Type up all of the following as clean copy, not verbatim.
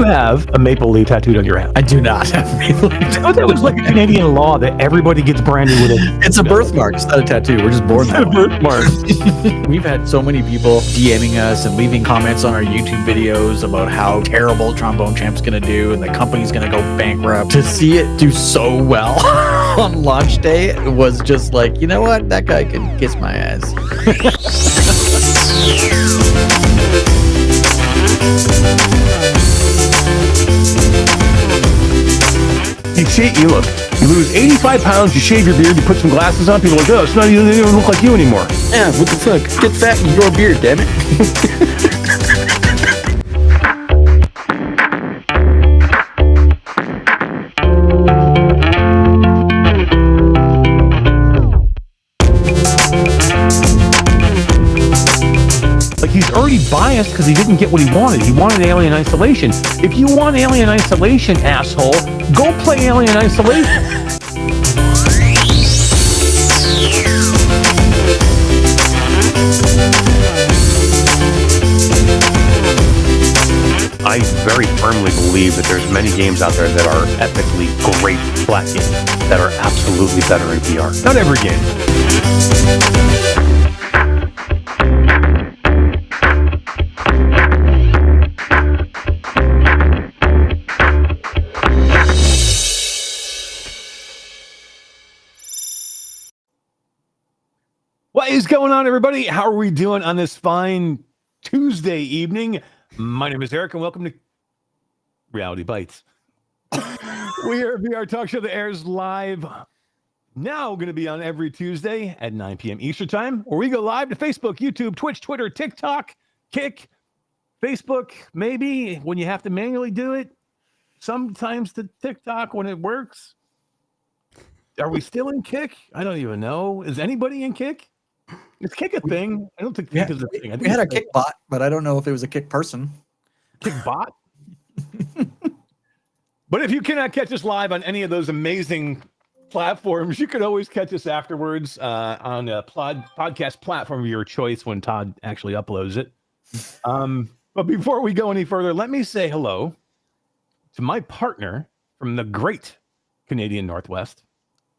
have a maple leaf tattooed on your hand? I do not have maple leaf. That was like a Canadian law that everybody gets branded with it. It's a birthmark. It's not a tattoo. We're just born It's that a way. birthmark. We've had so many people DMing us and leaving comments on our YouTube videos about how terrible Trombone Champ's going to do and the company's going to go bankrupt. To see it do so well on launch day was just like, you know what? That guy can kiss my ass. You look. You lose 85 pounds, you shave your beard, you put some glasses on, people are like, oh, it's not even look like you anymore. Yeah, what the fuck? Get fat and grow a beard, damn it. Like, he's already biased because he didn't get what he wanted. He wanted Alien Isolation. If you want Alien Isolation, asshole, go play Alien Isolation. I very firmly believe that there's many games out there that are epically great flat games that are absolutely better in VR. Not every game. What is going on, everybody? How are we doing on this fine Tuesday evening? My name is Eric, and welcome to Reality Bytes. We are a VR talk show that airs live now, going to be on every Tuesday at 9 p.m. Eastern Time, where we go live to Facebook, YouTube, Twitch, Twitter, TikTok, Kick, Facebook, maybe when you have to manually do it, sometimes to TikTok when it works. Are we still in Kick? I don't even know. Is anybody in Kick? Is Kick a thing? I don't think Kick is a thing. We had a Kick bot, but I don't know if it was a Kick person. Kick bot? But if you cannot catch us live on any of those amazing platforms, you can always catch us afterwards on a podcast platform of your choice when Todd actually uploads it. But before we go any further, let me say hello to my partner from the great Canadian Northwest.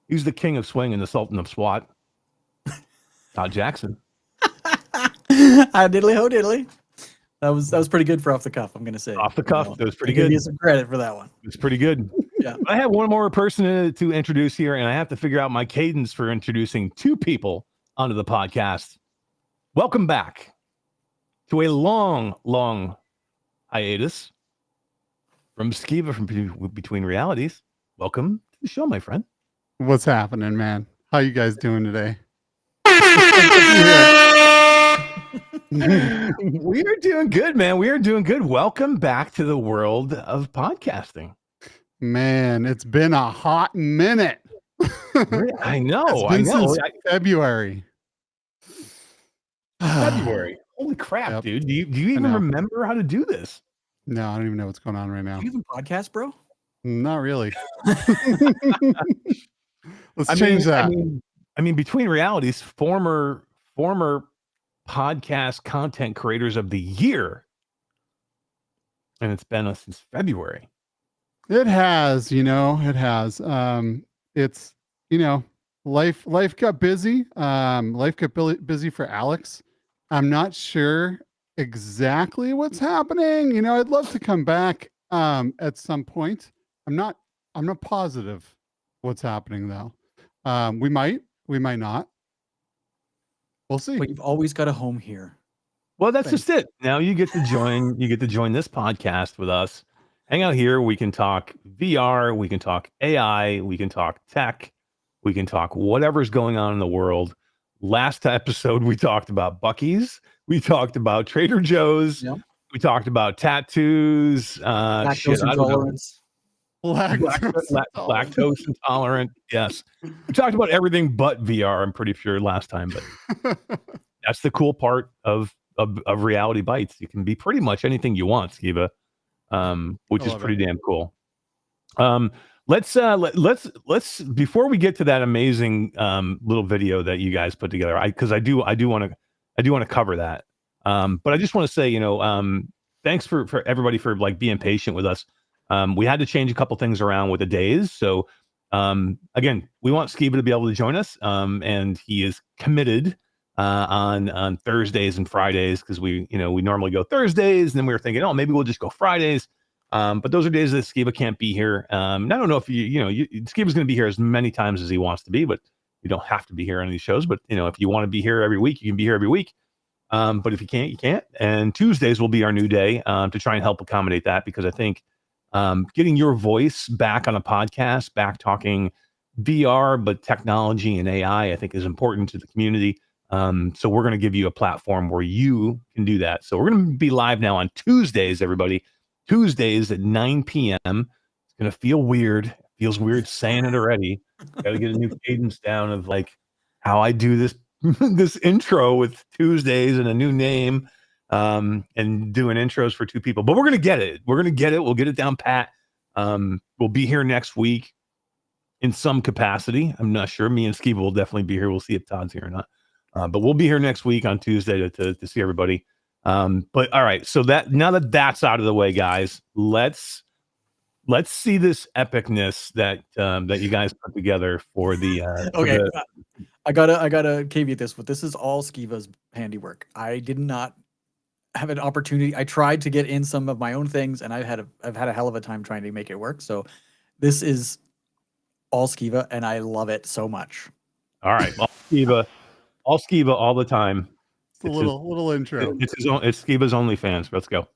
He's the king of swing and the sultan of SWAT. Todd Jackson. Hi, diddly ho diddly. That was pretty good for off the cuff, I'm gonna say. Off the cuff, that was pretty good. good. Give you some credit for that one. It's pretty good. Yeah. I have one more person to introduce here, and I have to figure out my cadence for introducing two people onto the podcast. Welcome back to a long hiatus from Skeeva from Between Realities. Welcome to the show, my friend. What's happening, man? How you guys doing today? We are doing good, man. We are doing good. Welcome back to the world of podcasting. Man, it's been a hot minute. I know. Since February. February. Holy crap, Yep. dude. Do you even remember how to do this? No, I don't even know what's going on right now. Do you even podcast, bro? Not really. Let's change that. I mean, Between Realities, former podcast content creators of the year, and it's been since February. It has, it has. It's, life got busy. Life got busy for Alex. I'm not sure exactly what's happening. I'd love to come back at some point. I'm not positive what's happening though. We might not. We'll see. But you've always got a home here. Well, that's just it. Now you get to join this podcast with us. Hang out here. We can talk VR, we can talk AI, we can talk tech, we can talk whatever's going on in the world. Last episode we talked about Buc-ee's, we talked about Trader Joe's, we talked about tattoos, Lactose intolerance. Lactose intolerant. Yes. We talked about everything but VR, I'm pretty sure last time, but that's the cool part of Reality Bytes. You can be pretty much anything you want, Skeeva, which is pretty damn cool. Let's before we get to that amazing little video that you guys put together, because I do want to cover that. But I just want to say, thanks for everybody for like being patient with us. We had to change a couple things around with the days. So again, we want Skeeva to be able to join us. And he is committed on Thursdays and Fridays because we normally go Thursdays, and then we were thinking, oh, maybe we'll just go Fridays. But those are days that Skeeva can't be here. And I don't know if Skeeva's going to be here as many times as he wants to be, but you don't have to be here on these shows. But if you want to be here every week, you can be here every week. But if you can't, you can't. And Tuesdays will be our new day to try and help accommodate that, because I think getting your voice back on a podcast, back talking VR, but technology and AI, I think is important to the community. So we're going to give you a platform where you can do that. So we're going to be live now on Tuesdays, everybody. Tuesdays at 9 p.m. It's going to feel weird. It feels weird saying it already. Got to get a new cadence down of like how I do this this intro with Tuesdays and a new name, and doing intros for two people. But we're going to get it. We're going to get it. We'll get it down pat. We'll be here next week in some capacity. I'm not sure. Me and Skeeva will definitely be here. We'll see if Todd's here or not. But we'll be here next week on Tuesday to see everybody. But all right, so now that that's out of the way, guys, let's see this epicness that you guys put together for the okay. I gotta caveat this, but this is all Skeeva's handiwork. I did not have an opportunity. I tried to get in some of my own things, and I've had a hell of a time trying to make it work. So this is all Skeeva, and I love it so much. All right, all Skeeva all the time. It's a little intro. It's Skeeva's OnlyFans. Let's go.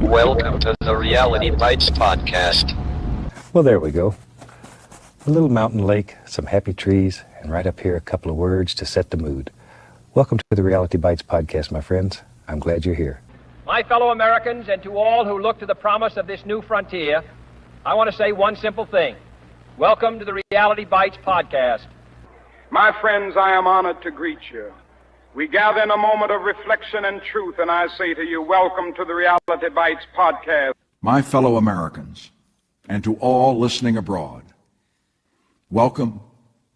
Welcome to the Reality Bytes Podcast. Well, there we go. A little mountain lake, some happy trees, and right up here a couple of words to set the mood. Welcome to the Reality Bytes Podcast, my friends. I'm glad you're here. My fellow Americans, and to all who look to the promise of this new frontier, I want to say one simple thing. Welcome to the Reality Bytes Podcast. My friends, I am honored to greet you. We gather in a moment of reflection and truth, and I say to you, welcome to the Reality Bytes Podcast. My fellow Americans, and to all listening abroad, welcome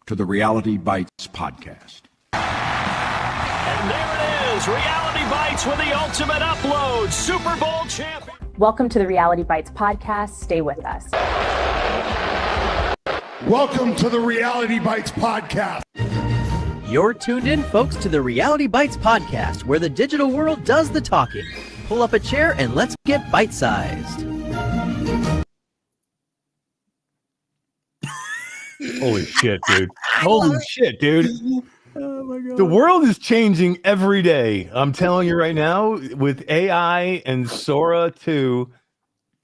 to the Reality Bytes Podcast. And there it is, Reality Bytes with the ultimate upload, Super Bowl champion. Welcome to the Reality Bytes Podcast. Stay with us. Welcome to the Reality Bytes Podcast. You're tuned in, folks, to the Reality Bytes Podcast, where the digital world does the talking. Pull up a chair and let's get bite-sized. Holy shit, dude. Holy shit, dude. Oh my God. The world is changing every day. I'm telling you right now, with AI and Sora 2,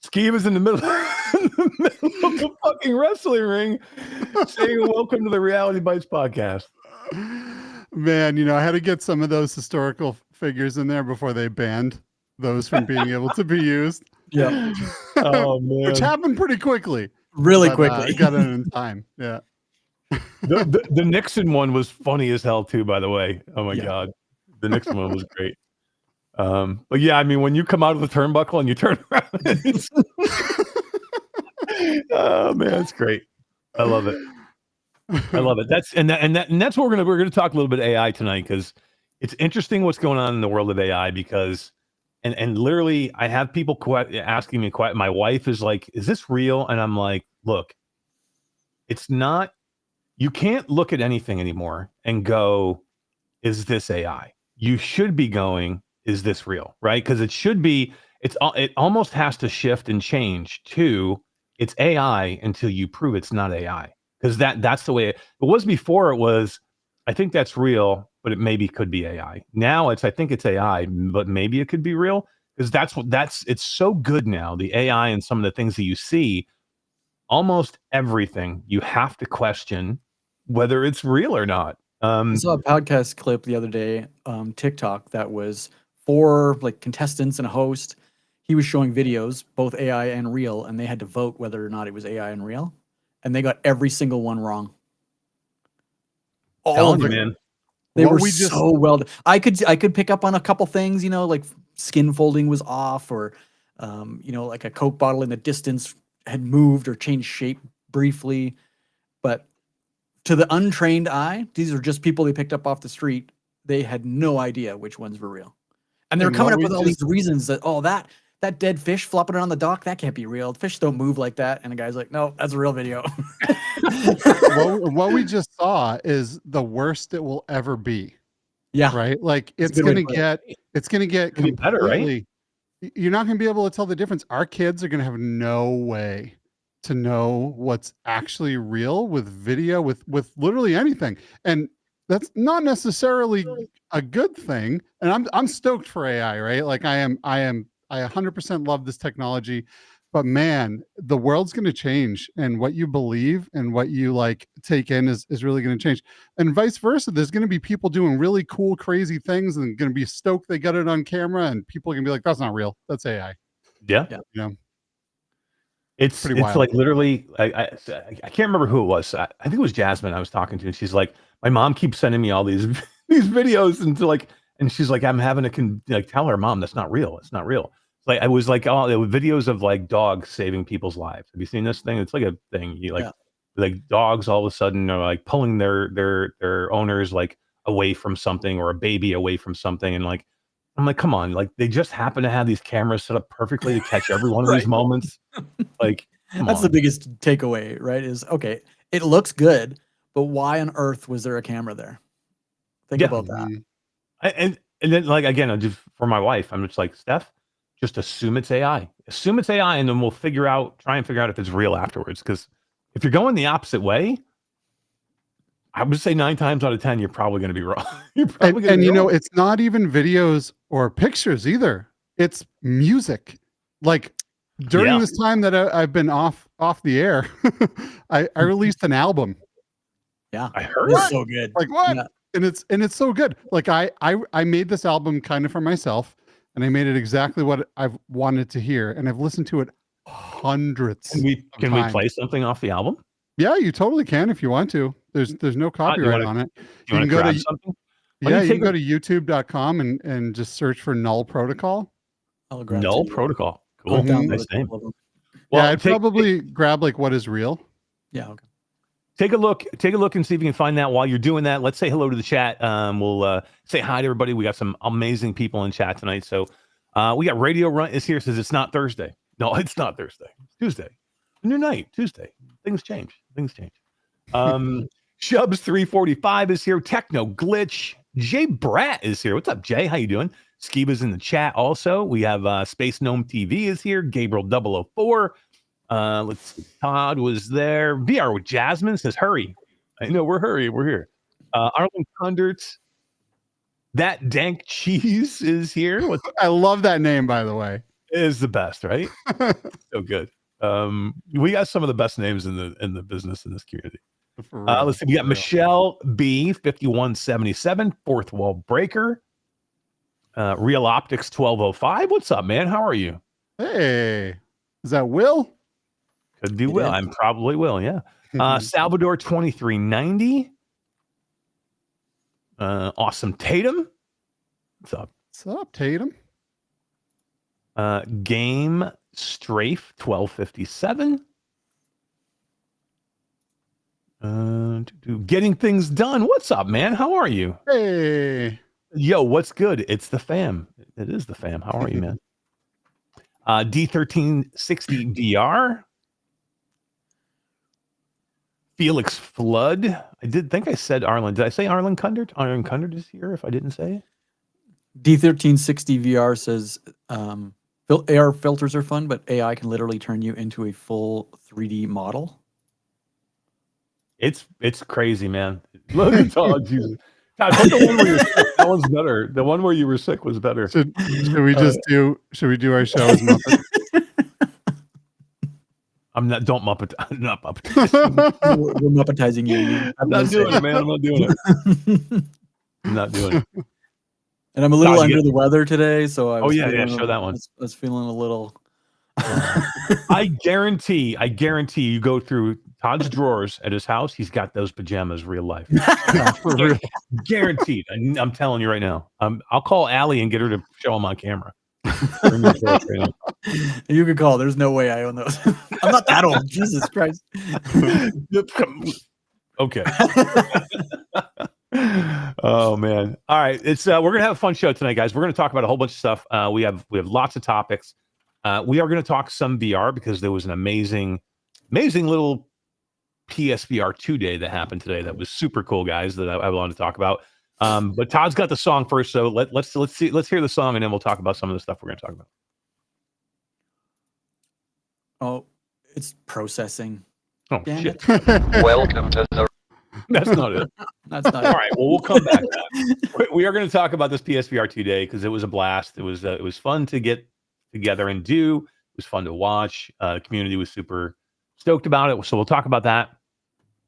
Skeeva's in the middle of the fucking wrestling ring saying welcome to the Reality Bytes Podcast. Man, I had to get some of those historical figures in there before they banned those from being able to be used. Yeah. Oh man. Which happened pretty quickly. Really quickly. Got it in time. Yeah. The Nixon one was funny as hell too, by the way. Oh my God. The Nixon one was great. But yeah, I mean, when you come out of the turnbuckle and you turn around, oh man, it's great. I love it. I love it. That's what we're gonna talk a little bit AI tonight, because it's interesting what's going on in the world of AI. Because and literally, I have people asking me. My wife is like, "Is this real?" And I'm like, "Look, it's not. You can't look at anything anymore and go, is this AI? You should be going, is this real? Right? Because it should be. It almost has to shift and change to it's AI until you prove it's not AI. Because that's the way it was before. It was, I think that's real, but it maybe could be AI. Now I think it's AI, but maybe it could be real. Because it's so good now, the AI and some of the things that you see, almost everything you have to question whether it's real or not. I saw a podcast clip the other day, TikTok, that was 4 like contestants and a host. He was showing videos, both AI and real, and they had to vote whether or not it was AI and real. And they got every single one wrong. All of them, man. They were so well done. I could pick up on a couple things, like skin folding was off, or like a Coke bottle in the distance had moved or changed shape briefly. But to the untrained eye, these are just people they picked up off the street. They had no idea which ones were real. And they're And coming what up we with all just- these reasons that, that dead fish flopping around the dock, that can't be real. Fish don't move like that. And the guy's like, no, that's a real video. what we just saw is the worst it will ever be. Yeah. Right. Like That's a it's good way going to to put get, it's going to get It'll be better, right? completely, you're not going to be able to tell the difference. Our kids are going to have no way to know what's actually real with video, with literally anything. And that's not necessarily a good thing. And I'm stoked for AI, right? Like I 100% love this technology, but man, the world's going to change, and what you believe and what you like take in is really going to change, and vice versa. There's going to be people doing really cool, crazy things and going to be stoked they got it on camera, and people are going to be like, that's not real. That's AI. Yeah. You know, It's pretty wild. like literally, I can't remember who it was. I think it was Jasmine I was talking to, and she's like, my mom keeps sending me all these videos, and she's like, I'm having to tell her, Mom, that's not real. It's not real. Like I was like, oh, there were videos of like dogs saving people's lives. Have you seen this thing? It's like a thing. You like dogs all of a sudden are like pulling their owners like away from something, or a baby away from something, and like I'm like, come on, like they just happen to have these cameras set up perfectly to catch every one of these moments. Like that's the biggest takeaway, right? Is okay, it looks good, but why on earth was there a camera there? Think about that. And then like again, just for my wife, I'm just like, Steph, just assume it's AI. Assume it's AI, and then we'll try and figure out if it's real afterwards. Because if you're going the opposite way, I would say 9 times out of 10, you're probably going to be wrong. And you know, it's not even videos or pictures either. It's music. Like during this time that I've been off the air, I released an album. Yeah, I heard it's so good. Like what? Yeah. And it's so good. Like I made this album kind of for myself, and I made it exactly what I've wanted to hear, and I've listened to it hundreds. Can we play something off the album? Yeah, you totally can if you want to. There's no copyright on it. You can go to something. Yeah, you can go to youtube.com and just search for Null Protocol. Null Protocol. Cool. Nice name. Well, I'd probably grab like what is real. Yeah. Okay. Take a look and see if you can find that. While you're doing that, let's say hello to the chat. We'll say hi to everybody. We got some amazing people in chat tonight. So we got Radio Run is here, says it's not Thursday. No, it's not Thursday. It's Tuesday. New night, Tuesday. Things change. Shubs 345 is here. Techno Glitch. Jay Bratt is here. What's up, Jay? How you doing? Skeeva's in the chat also. We have Space Gnome TV is here. Gabriel 004. Let's see. Todd was there. VR with Jasmine says, hurry. I know, we're here. Arlen Kundertz. That Dank Cheese is here. I love that name, by the way. It is the best, right? So good. We got some of the best names in the business in this community. Let's see. We got Michelle B 5177, Fourth Wall Breaker. Real Optics 1205. What's up, man? How are you? Hey, is that Will? Could be Will. I'm probably Will. Yeah. Salvador 2390. Awesome Tatum. What's up? What's up, Tatum? Game Strafe 1257. Getting things done. What's up, man? How are you? Hey. Yo, what's good? It's the fam. It is the fam. How are you, man? D1360 VR. Felix Flood. I did think I said Arlen. Did I say Arlen Kundert? Arlen Kundert is here if I didn't say. D1360 VR says AR filters are fun, but AI can literally turn you into a full 3D model. It's crazy, man. Look at Todd. Jesus. Todd, put the one where you're sick. That one's better. The one where you were sick was better. Should we do our show as Muppet? I'm not. Don't Muppet. I'm not Muppetizing. We're Muppetizing you. I'm not doing it, man. I'm not doing it. I'm not doing it. And I'm a little under the weather today, so I was show that one. I was feeling a little. I guarantee you go through Todd's drawers at his house. He's got those pajamas real life. Guaranteed. I'm telling you right now. I'll call Allie and get her to show them on camera. You can call. There's no way I own those. I'm not that old. Jesus Christ. Okay. Oh man! All right, it's we're gonna have a fun show tonight, guys. We're gonna talk about a whole bunch of stuff. We have lots of topics. We are gonna talk some VR because there was an amazing little PSVR 2 day that happened today. That was super cool, guys. That I wanted to talk about. But Todd's got the song first, so let's hear the song, and then we'll talk about some of the stuff we're gonna talk about. Oh, it's processing. Oh, damn shit! Welcome to the. That's not it. That's not All right. Well, we'll come back to that. We are going to talk about this PSVR 2 day because it was a blast. It was fun to get together and do. It was fun to watch. The community was super stoked about it. So we'll talk about that.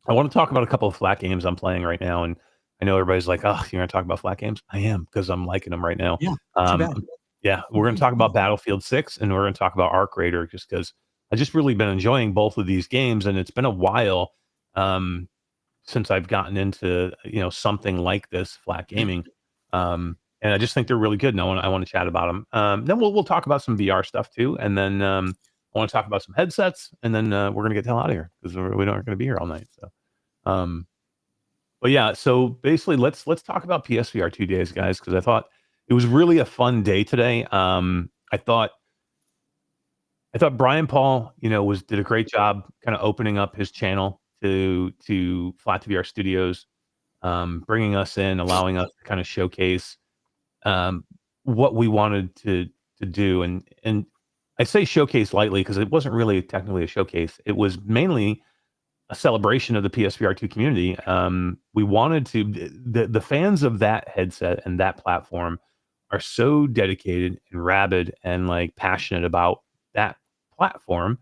I want to talk about a couple of flat games I'm playing right now, and I know everybody's like, "Oh, you're going to talk about flat games?" I am because I'm liking them right now. Yeah. Too bad. Yeah. We're going to talk about Battlefield 6, and we're going to talk about ARK Raider just because I just really been enjoying both of these games, and it's been a while. Since I've gotten into something like this flat gaming, and I just think they're really good. And I want to chat about them. Then we'll talk about some VR stuff too, and then I want to talk about some headsets, and then we're gonna get the hell out of here because we aren't gonna be here all night. So, but yeah, so basically let's talk about PSVR 2 days, guys, because I thought it was really a fun day today. I thought Brian Paul, did a great job kind of opening up his channel to Flat to VR Studios, bringing us in, allowing us to kind of showcase what we wanted to do, and I say showcase lightly because it wasn't really technically a showcase. It was mainly a celebration of the PSVR 2 community. We wanted to the fans of that headset and that platform are so dedicated and rabid and like passionate about that platform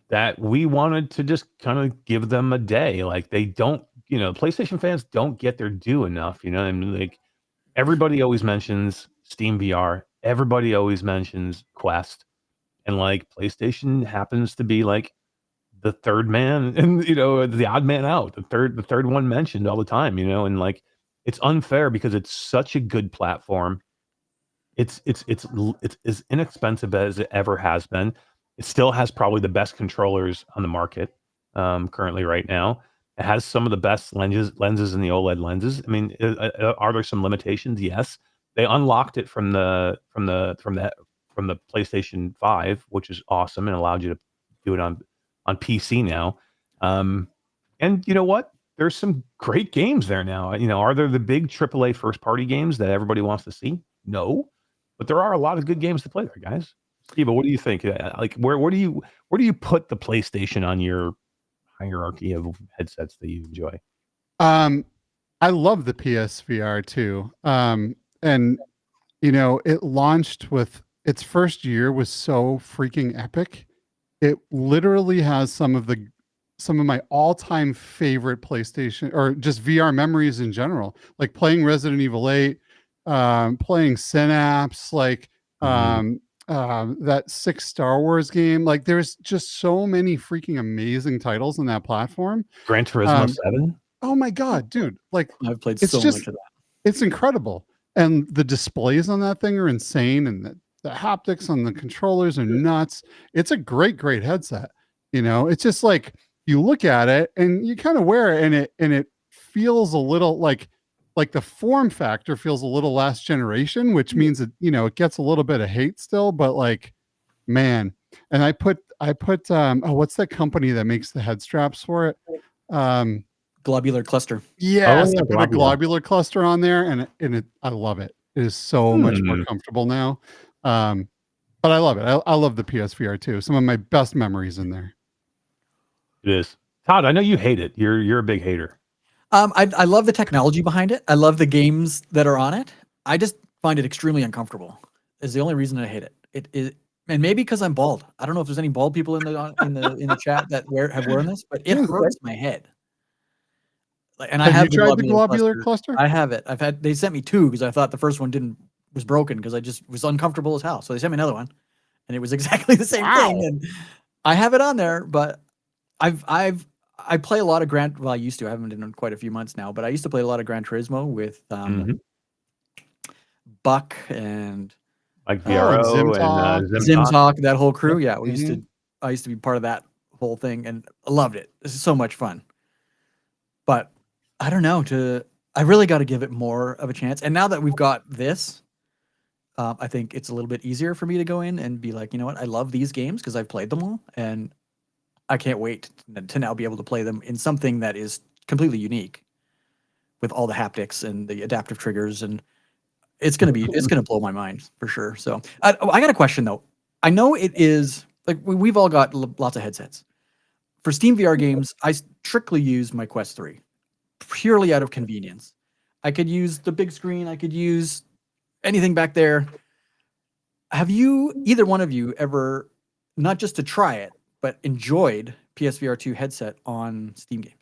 that we wanted to just kind of give them a day. Like they don't, PlayStation fans don't get their due enough, I mean, like everybody always mentions Steam VR. Everybody always mentions Quest, and like PlayStation happens to be like the third man and, the odd man out, the third one mentioned all the time, and like, it's unfair because it's such a good platform. It's as inexpensive as it ever has been. It still has probably the best controllers on the market currently right now. It has some of the best lenses in the OLED lenses. I mean, are there some limitations? Yes, they unlocked it from the PlayStation 5, which is awesome and allowed you to do it on PC now. And you know what? There's some great games there now. Are there the big AAA first party games that everybody wants to see? No, but there are a lot of good games to play there, guys. Skeeva, what do you think? Like, where do you put the PlayStation on your hierarchy of headsets that you enjoy? I love the PSVR 2. And it launched with its first year was so freaking epic. It literally has some of my all-time favorite PlayStation or just VR memories in general, like playing Resident Evil 8, playing Synapse, like that 6 Star Wars game. Like there's just so many freaking amazing titles on that platform. Gran Turismo 7. Oh my God, dude. Like I've played so much of that. It's incredible. And the displays on that thing are insane. And the haptics on the controllers are nuts. It's a great headset. It's just like you look at it and you kind of wear it and it feels a little like the form factor feels a little last generation, which means that, it gets a little bit of hate still, but like, man. And I put, what's that company that makes the head straps for it? Globular cluster. Yes, I put a globular cluster on there and I love it. It is so much more comfortable now. But I love it. I love the PSVR 2. Some of my best memories in there. It is. Todd, I know you hate it. You're a big hater. I love the technology behind it. I love the games that are on it. I just find it extremely uncomfortable. Is the only reason I hate it. It is, and maybe because I'm bald. I don't know if there's any bald people in the chat that have worn this, but it hurts my head. And I have you tried the globular cluster? I have it. They sent me 2 because I thought the first one was broken because I just was uncomfortable as hell. So they sent me another one, and it was exactly the same thing. And I have it on there, but I play a lot of I used to. I haven't been in quite a few months now, but I used to play a lot of Gran Turismo with Buck and like VRO Zimtalk. and Zimtalk, that whole crew. Yeah, I used to be part of that whole thing and I loved it. This is so much fun. But I don't know, I really got to give it more of a chance. And now that we've got this, I think it's a little bit easier for me to go in and be like, you know what? I love these games because I've played them all, and I can't wait to now be able to play them in something that is completely unique with all the haptics and the adaptive triggers, and it's gonna blow my mind for sure. So I got a question though. I know it is like we've all got lots of headsets. For Steam VR games, I strictly use my Quest 3, purely out of convenience. I could use the big screen. I could use anything back there. Have you, either one of you, ever, not just to try it, but enjoyed PSVR 2 headset on Steam games?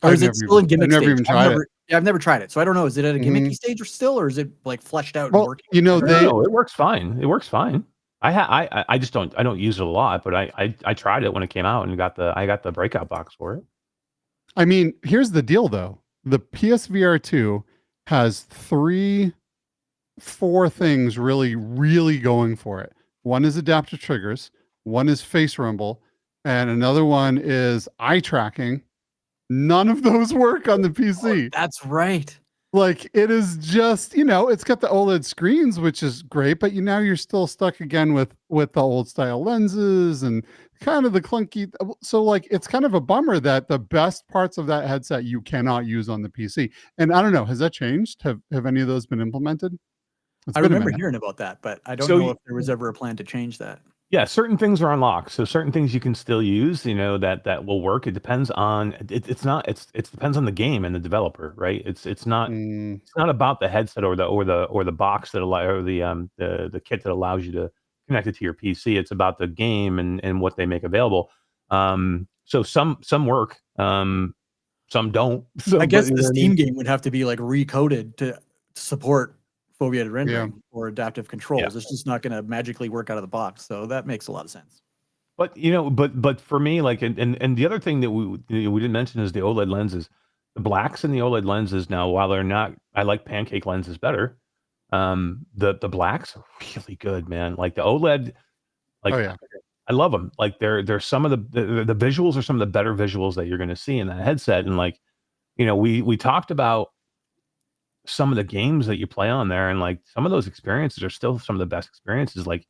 Or is it still in gimmick stage? I've never even tried it. Yeah, I've never tried it, so I don't know. Is it at a gimmicky stage or still, or is it like fleshed out and working? You know, it works fine. It works fine. I just don't use it a lot, but I tried it when it came out and I got the breakout box for it. I mean, here's the deal though. The PSVR 2 has 4 things really going for it. One is adaptive triggers, one is face rumble, and another one is eye tracking. None of those work on the PC. Oh, that's right. Like, it is just, it's got the OLED screens, which is great, but now you're still stuck again with the old style lenses and kind of the clunky. So like, it's kind of a bummer that the best parts of that headset you cannot use on the PC. And I don't know, has that changed? Have any of those been implemented? I remember hearing about that, but I don't know if there was ever a plan to change that. Yeah, certain things are unlocked. So certain things you can still use, that will work. It depends on it depends on the game and the developer, right? It's not about the headset or the box that allow or the kit that allows you to connect it to your PC. It's about the game and what they make available. So some work, some don't. So, I guess the Steam game would have to be like recoded to support foveated rendering or adaptive controls. Yeah. It's just not going to magically work out of the box. So that makes a lot of sense. But but for me, like, and the other thing that we didn't mention is the OLED lenses. The blacks in the OLED lenses now, while they're not, I like pancake lenses better. The blacks are really good, man. Like the OLED, like I love them. Like they're some of the visuals are some of the better visuals that you're going to see in that headset. And like, we talked about some of the games that you play on there, and like some of those experiences are still some of the best experiences. Like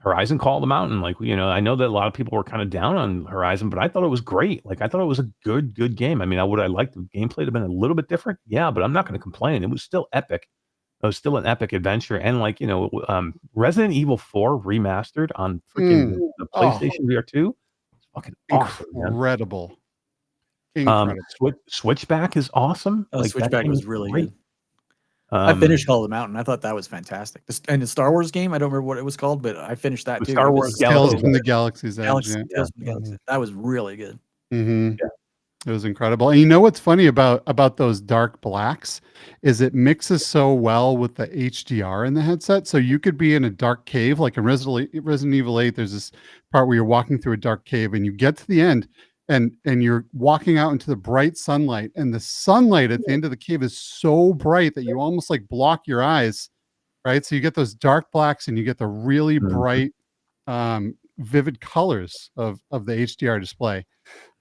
Horizon Call of the Mountain, like I know that a lot of people were kind of down on Horizon, but I thought it was great. Like I thought it was a good game. I mean, I liked the gameplay to have been a little bit different, yeah, but I'm not going to complain. It was still epic. It was still an epic adventure. And like Resident Evil 4 remastered on freaking the PlayStation VR 2, it's fucking awesome, incredible. Switchback is awesome. Like, Switchback was really good. I finished Call of the Mountain. I thought that was fantastic. And the Star Wars game, I don't remember what it was called, but I finished that too. Star Wars Tales from the Galaxy's Edge. Tales from the Galaxy's Edge. That was really good. Mm-hmm. Yeah. It was incredible. And you know what's funny about those dark blacks is it mixes so well with the HDR in the headset. So you could be in a dark cave, like in Resident Evil 8, there's this part where you're walking through a dark cave and you get to the end and you're walking out into the bright sunlight, and the sunlight at the end of the cave is so bright that you almost like block your eyes, right? So you get those dark blacks and you get the really bright, vivid colors of the HDR display.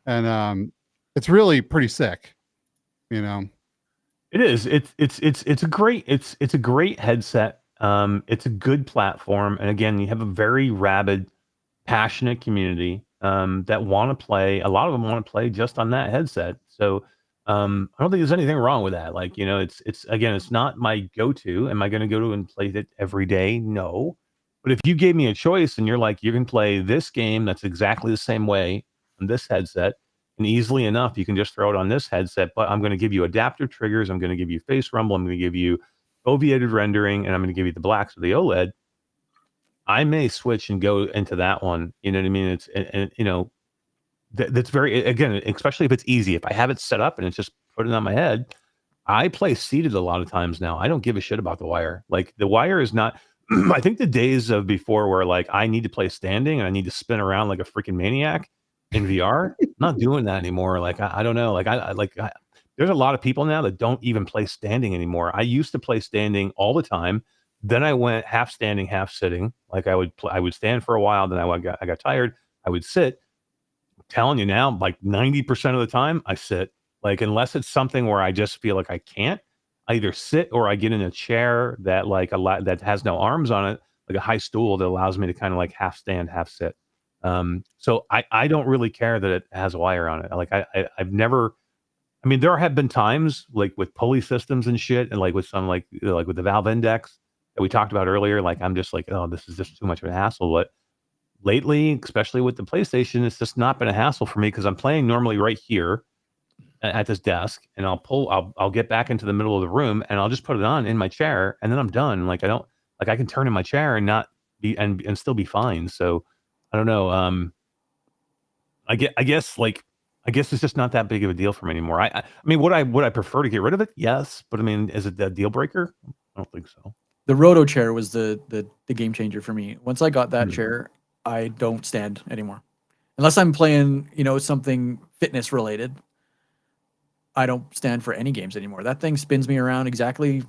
And it's really pretty sick, It is. It's a great headset. It's a good platform, and again, you have a very rabid, passionate community that want to play. A lot of them want to play just on that headset. So I don't think there's anything wrong with that. Like it's not my go-to. Am I going to go to and play it every day? No. But if you gave me a choice and you're like, you can play this game that's exactly the same way on this headset, and easily enough, you can just throw it on this headset, but I'm going to give you adaptive triggers. I'm going to give you face rumble. I'm going to give you foveated rendering, and I'm going to give you the blacks of the OLED. I may switch and go into that one. You know what I mean? That's very, again, especially if it's easy. If I have it set up and it's just put it on my head, I play seated a lot of times now. I don't give a shit about the wire. Like the wire is not, I think the days of before where like I need to play standing and I need to spin around like a freaking maniac in VR, I'm not doing that anymore. Like, I don't know. Like there's a lot of people now that don't even play standing anymore. I used to play standing all the time. Then I went half standing, half sitting. Like I would stand for a while. Then I got tired. I would sit. I'm telling you now, like 90% of the time I sit. Like, unless it's something where I just feel like I can't, I either sit or I get in a chair that that has no arms on it, like a high stool that allows me to kind of like half stand, half sit. So I don't really care that it has a wire on it. Like I've never. I mean, there have been times like with pulley systems and shit, and like with some like with the Valve Index that we talked about earlier. Like I'm just like, oh, this is just too much of a hassle. But lately, especially with the PlayStation, it's just not been a hassle for me because I'm playing normally right here at this desk, and I'll get back into the middle of the room and I'll just put it on in my chair, and then I'm done. Like I can turn in my chair and not be and still be fine. So I don't know. I guess it's just not that big of a deal for me anymore. I mean, would I prefer to get rid of it? Yes, but I mean, is it a deal breaker? I don't think so. The Roto chair was the game changer for me. Once I got that chair, I don't stand anymore, unless I'm playing something fitness related. I don't stand for any games anymore. That thing spins me around exactly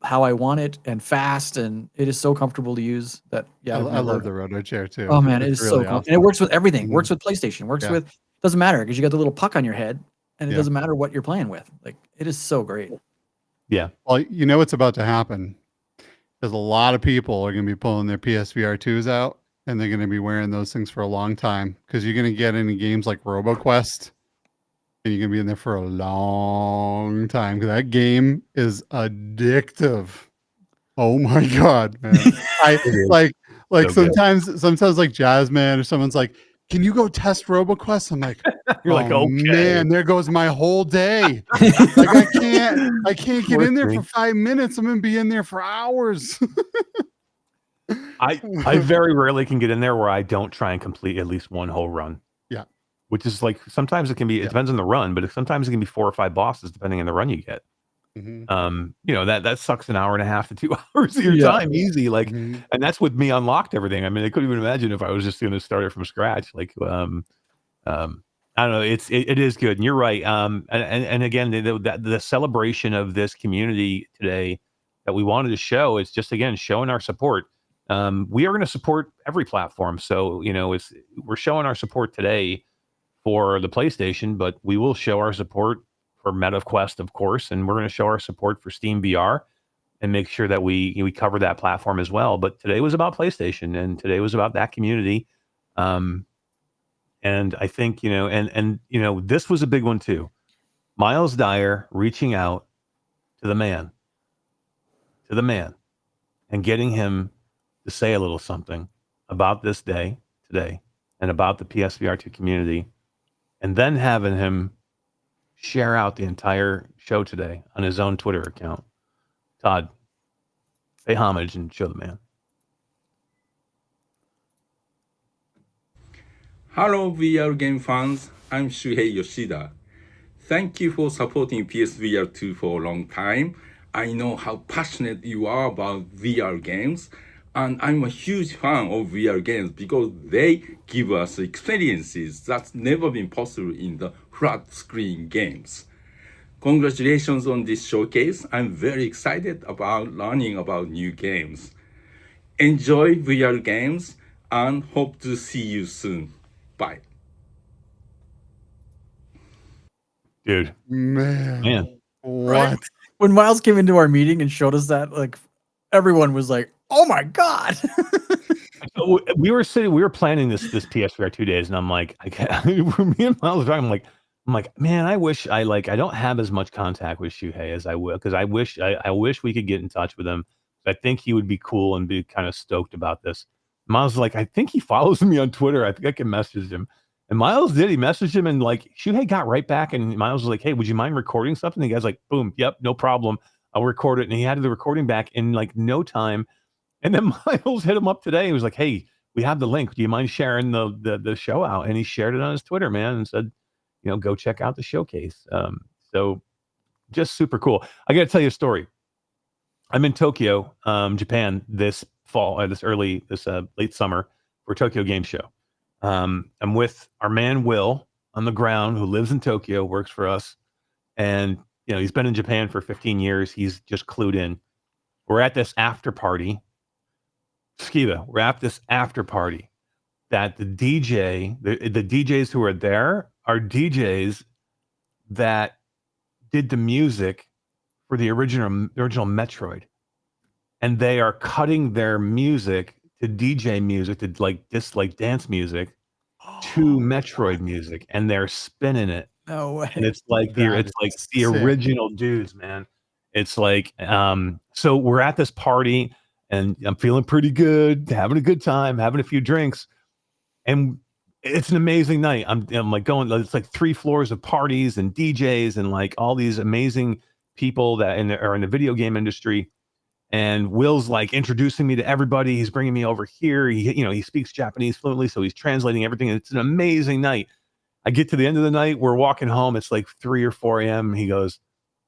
how I want it and fast, and it is so comfortable to use that. Yeah, I love the Roto chair too. Oh man, it is really so cool. awesome. And it works with everything. Works with PlayStation. Works with, doesn't matter because you got the little puck on your head, and it doesn't matter what you're playing with. Like, it is so great. Yeah. Well, you know what's about to happen? Because a lot of people are going to be pulling their PSVR 2s out, and they're going to be wearing those things for a long time. Because you're going to get into games like Roboquest, and you're going to be in there for a long time. Because that game is addictive. Oh my god, man! I like so sometimes like Jazzman or someone's like, "Can you go test Roboquest?" I'm like, You're like, okay, man, there goes my whole day. Like I can't get in there for 5 minutes. I'm gonna be in there for hours. I very rarely can get in there where I don't try and complete at least one whole run. Yeah, which is like sometimes it can be. It depends on the run, but sometimes it can be 4 or 5 bosses depending on the run you get. That sucks an hour and a half to 2 hours of your time easy. Like, and that's with me unlocked everything. I mean, I couldn't even imagine if I was just going to start it from scratch. Like, I don't know. It is good, and you're right. And again, the celebration of this community today that we wanted to show is just again showing our support. We are going to support every platform, so we're showing our support today for the PlayStation, but we will show our support for MetaQuest, of course, and we're going to show our support for Steam VR and make sure that we cover that platform as well. But today was about PlayStation, and today was about that community. And I think this was a big one too. Miles Dyer reaching out to the man, and getting him to say a little something about this day today and about the PSVR 2 community, and then having him share out the entire show today on his own Twitter account. Todd, pay homage and show the man. Hello, VR game fans. I'm Shuhei Yoshida. Thank you for supporting PSVR 2 for a long time. I know how passionate you are about VR games, and I'm a huge fan of VR games because they give us experiences that's never been possible in the flat screen games. Congratulations on this showcase. I'm very excited about learning about new games. Enjoy VR games and hope to see you soon. Bye. Dude. Man. What? Right? When Miles came into our meeting and showed us that, like, everyone was like, oh my god. we were planning this PSVR 2 days, and I'm like, me and Miles were talking, I'm like, man, I wish I don't have as much contact with Shuhei as I will, because I wish we could get in touch with him. I think he would be cool and be kind of stoked about this. Miles was like, I think he follows me on Twitter. I think I can message him. And Miles did. He messaged him, and like Shuhei got right back, and Miles was like, hey, would you mind recording something? And the guy's like, boom, yep, no problem. I'll record it. And he had the recording back in like no time. And then Miles hit him up today. He was like, hey, we have the link. Do you mind sharing the show out? And he shared it on his Twitter, man, and said, go check out the showcase. So just super cool. I got to tell you a story. I'm in Tokyo, Japan this fall, late summer for Tokyo Game Show. I'm with our man, Will, on the ground, who lives in Tokyo, works for us. And, he's been in Japan for 15 years. He's just clued in. We're at this after party. Skeeva, we're at this after party that the DJ, the DJs who are there are DJs that did the music for the original Metroid, and they are cutting their music to DJ music, to like dance music, to Metroid music, and they're spinning it. No way. And it's like the sick. original dudes, man. It's like so we're at this party, and I'm feeling pretty good, having a good time, having a few drinks, and it's an amazing night. I'm like going. It's like 3 floors of parties and DJs and like all these amazing people that are in the video game industry. And Will's like introducing me to everybody. He's bringing me over here. He speaks Japanese fluently, so he's translating everything. And it's an amazing night. I get to the end of the night. We're walking home. It's like 3 or 4 a.m. He goes,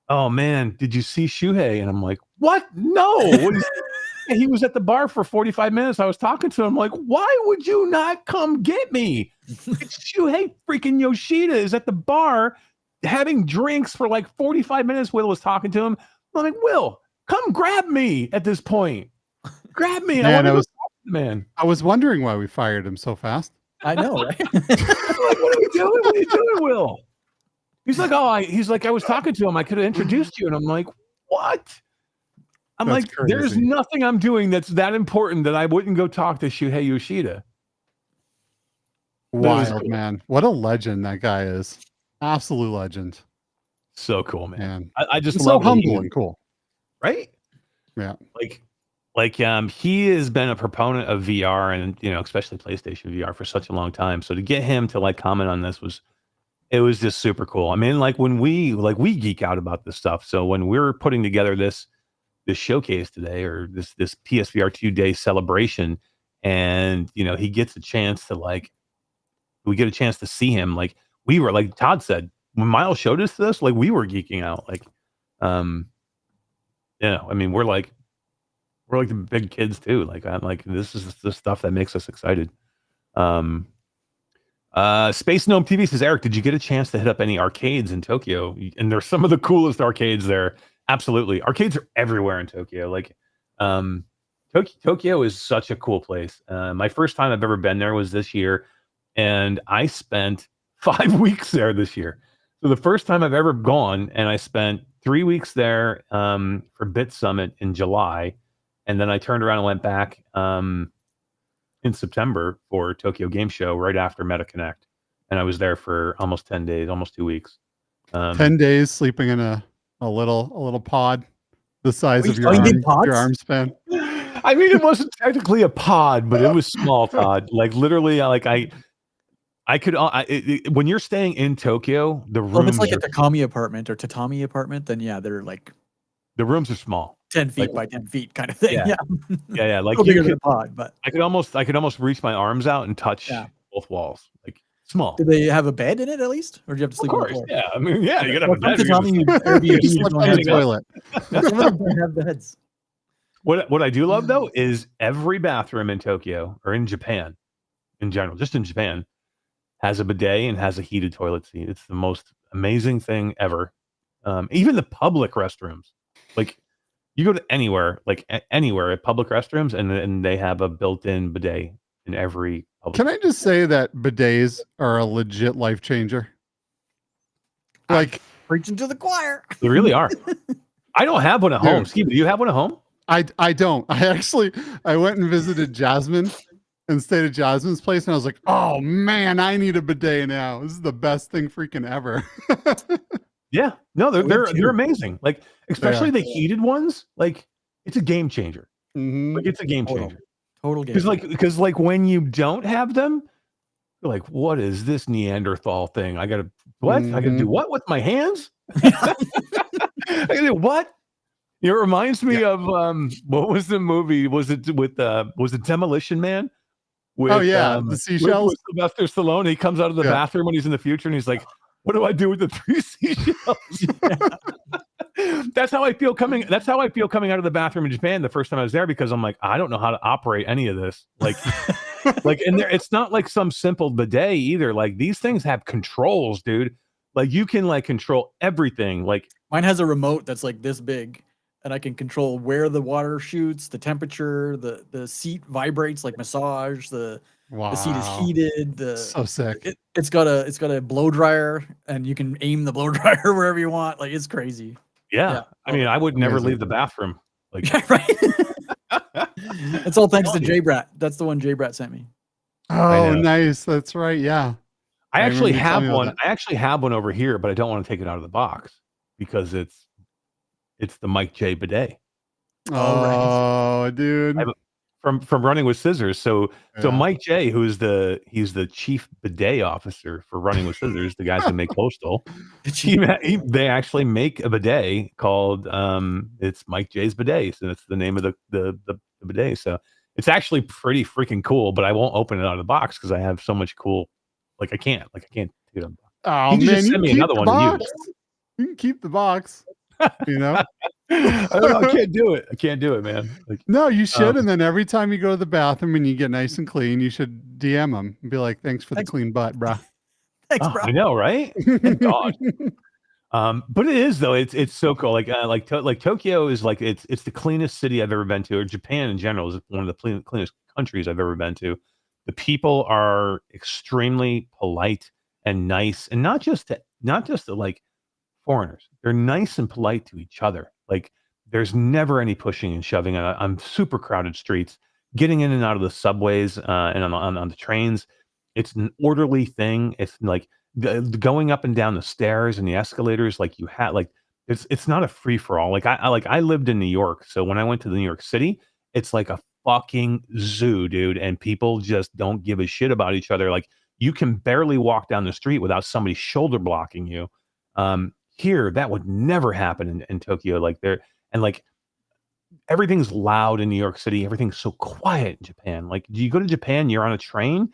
"Oh man, did you see Shuhei?" And I'm like, "What? No." He was at the bar for 45 minutes. I was talking to him like, "Why would you not come get me?" It's Shuhei freaking Yoshida is at the bar having drinks for like 45 minutes. Will was talking to him. I'm like, "Will, come grab me at this point. Grab me." Man, I was wondering why we fired him so fast. I know, right? Like, what are you doing? What are you doing, Will? He's like, I was talking to him. I could have introduced you. And I'm like, what? I'm That's like, crazy. There's nothing I'm doing that's that important that I wouldn't go talk to Shuhei Yoshida. Wild, man. What a legend that guy is. Absolute legend. So cool, man. Man. I just He's love so humble and cool. Right? Yeah. Like he has been a proponent of VR and especially PlayStation VR for such a long time. So to get him to like comment on this was just super cool. I mean, like when we geek out about this stuff. So when we're putting together this showcase today, or this PSVR 2-day celebration, and he gets a chance to we get a chance to see him. Like we were, like Todd said, when Miles showed us this, like we were geeking out. Like, I mean, we're like the big kids too. Like I'm like, this is the stuff that makes us excited. Space Gnome TV says, Eric, did you get a chance to hit up any arcades in Tokyo? And there's some of the coolest arcades there. Absolutely. Arcades are everywhere in Tokyo. Like, Tokyo is such a cool place. My first time I've ever been there was this year, and I spent 5 weeks there this year. So the first time I've ever gone, and I spent 3 weeks there for Bit Summit in July, and then I turned around and went back in September for Tokyo Game Show right after MetaConnect, and I was there for almost 10 days, almost 2 weeks. 10 days sleeping in a little pod the size of your arm span. I mean, it wasn't technically a pod, but it was small, Todd. Like literally, like I could. When you're staying in Tokyo, the rooms. Well, if it's like a tatami apartment, then yeah, they're like the rooms are small, 10 feet by 10 feet, kind of thing. Yeah. Like bigger than a pod, but I could almost reach my arms out and touch both walls. Like small. Do they have a bed in it at least, or do you have to sleep on the floor? Yeah, I mean, yeah, you gotta have a bed. Sleep on the toilet. Have beds. What I do love though is every bathroom in Tokyo, or in Japan in general, just in Japan, has a bidet and has a heated toilet seat. It's the most amazing thing ever. Even the public restrooms, like you go to anywhere at public restrooms, and they have a built-in bidet in every public. Can I just say that bidets are a legit life changer? Like preaching to the choir. They really are. I don't have one at home. Skeeva, do you have one at home? I don't. I went and visited Jasmine and stayed at Jasmine's place, and I was like, oh man, I need a bidet now. This is the best thing freaking ever. Yeah, no, they're amazing. Like especially the heated ones. Like it's a game changer. Mm-hmm. Like it's a game changer. Total game. Because when you don't have them, you're like, what is this Neanderthal thing? I gotta what? I gotta do what with my hands? I gotta do what? It reminds me of what was the movie? Was it Demolition Man? With, the seashells. With Sylvester Stallone. He comes out of the bathroom when he's in the future, and he's like, "What do I do with the 3 seashells?" That's how I feel coming out of the bathroom in Japan the first time I was there, because I'm like, I don't know how to operate any of this. Like, and it's not like some simple bidet either. Like these things have controls, dude. Like you can like control everything. Like mine has a remote that's like this big, and I can control where the water shoots, the temperature, the seat vibrates, like massage, the Wow. The seat is heated. So sick. It's got a blow dryer, and you can aim the blow dryer wherever you want. Like, it's crazy. Yeah. I mean, I would never Amazing. leave the bathroom. Like, Yeah, right. It's all thanks to J-Brat. That's the one J-Brat sent me. Oh, nice. That's right. Yeah. I actually remember you telling have me one. about I actually have one over here, but I don't want to take it out of the box because it's the Mike J bidet. Oh, dude. From Running with Scissors. So Yeah. Mike J, he's the chief bidet officer for Running with Scissors, the guys that make Postal. They actually make a bidet called it's Mike J's bidet, and it's the name of the bidet. So it's actually pretty freaking cool, but I won't open it out of the box because I have so much cool. I can't take it out of the box. Oh, You can man, just send me keep another the one to box. use. You can keep the box. You know? I can't do it. I can't do it, man. No, you should. And then every time you go to the bathroom and you get nice and clean, you should DM them and be like, "Thanks for the clean butt, bro." Thanks, bro. I know, right? Thank God. But it is though. It's so cool. Like Tokyo is it's the cleanest city I've ever been to, or Japan in general is one of the cleanest countries I've ever been to. The people are extremely polite and nice, and not just to like foreigners. They're nice and polite to each other. Like there's never any pushing and shoving on super crowded streets. Getting in and out of the subways and on the trains, it's an orderly thing. It's like going up and down the stairs and the escalators. Like you had it's not a free for all. I lived in New York, so when I went to New York City, it's like a fucking zoo, dude, and people just don't give a shit about each other. Like you can barely walk down the street without somebody shoulder blocking you. Here, that would never happen in Tokyo. Everything's loud in New York City. Everything's so quiet in Japan. Like, do you go to Japan, you're on a train,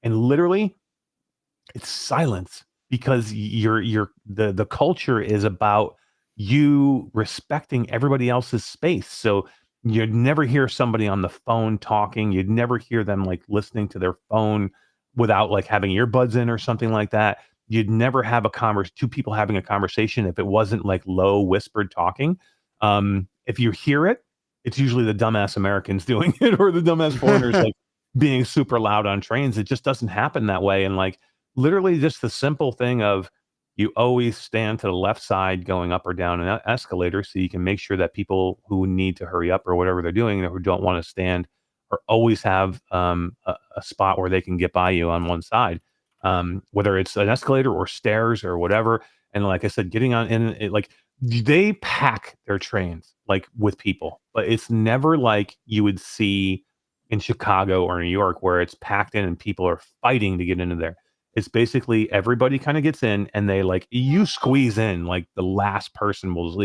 and literally it's silence because the culture is about you respecting everybody else's space. So you'd never hear somebody on the phone talking. You'd never hear them listening to their phone without having earbuds in or something like that. You'd never have two people having a conversation if it wasn't low whispered talking. If you hear it, it's usually the dumbass Americans doing it or the dumbass foreigners being super loud on trains. It just doesn't happen that way. And literally just the simple thing of you always stand to the left side going up or down an escalator so you can make sure that people who need to hurry up or whatever they're doing or who don't want to stand or always have a spot where they can get by you on one side. Whether it's an escalator or stairs or whatever. And like I said, getting on in it, they pack their trains with people, but it's never like you would see in Chicago or New York where it's packed in and people are fighting to get into there. It's basically everybody kind of gets in and they you squeeze in the last person will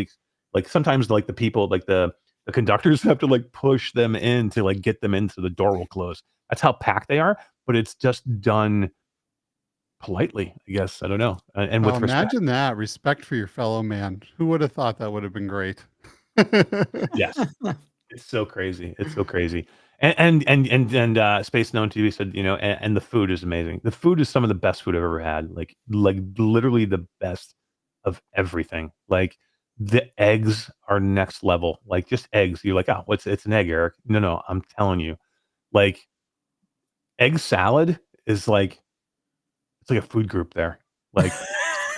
sometimes the people the conductors have to push them in to get them into the door will close. That's how packed they are, but it's just done politely, I guess. I don't know. And with respect. Imagine that respect for your fellow man. Who would have thought that would have been great? Yes, it's so crazy. It's so crazy. And Space Known TV said, and the food is amazing. The food is some of the best food I've ever had. Like literally the best of everything. The eggs are next level. Just eggs. You're oh, it's an egg, Eric. No, I'm telling you, egg salad is it's a food group there.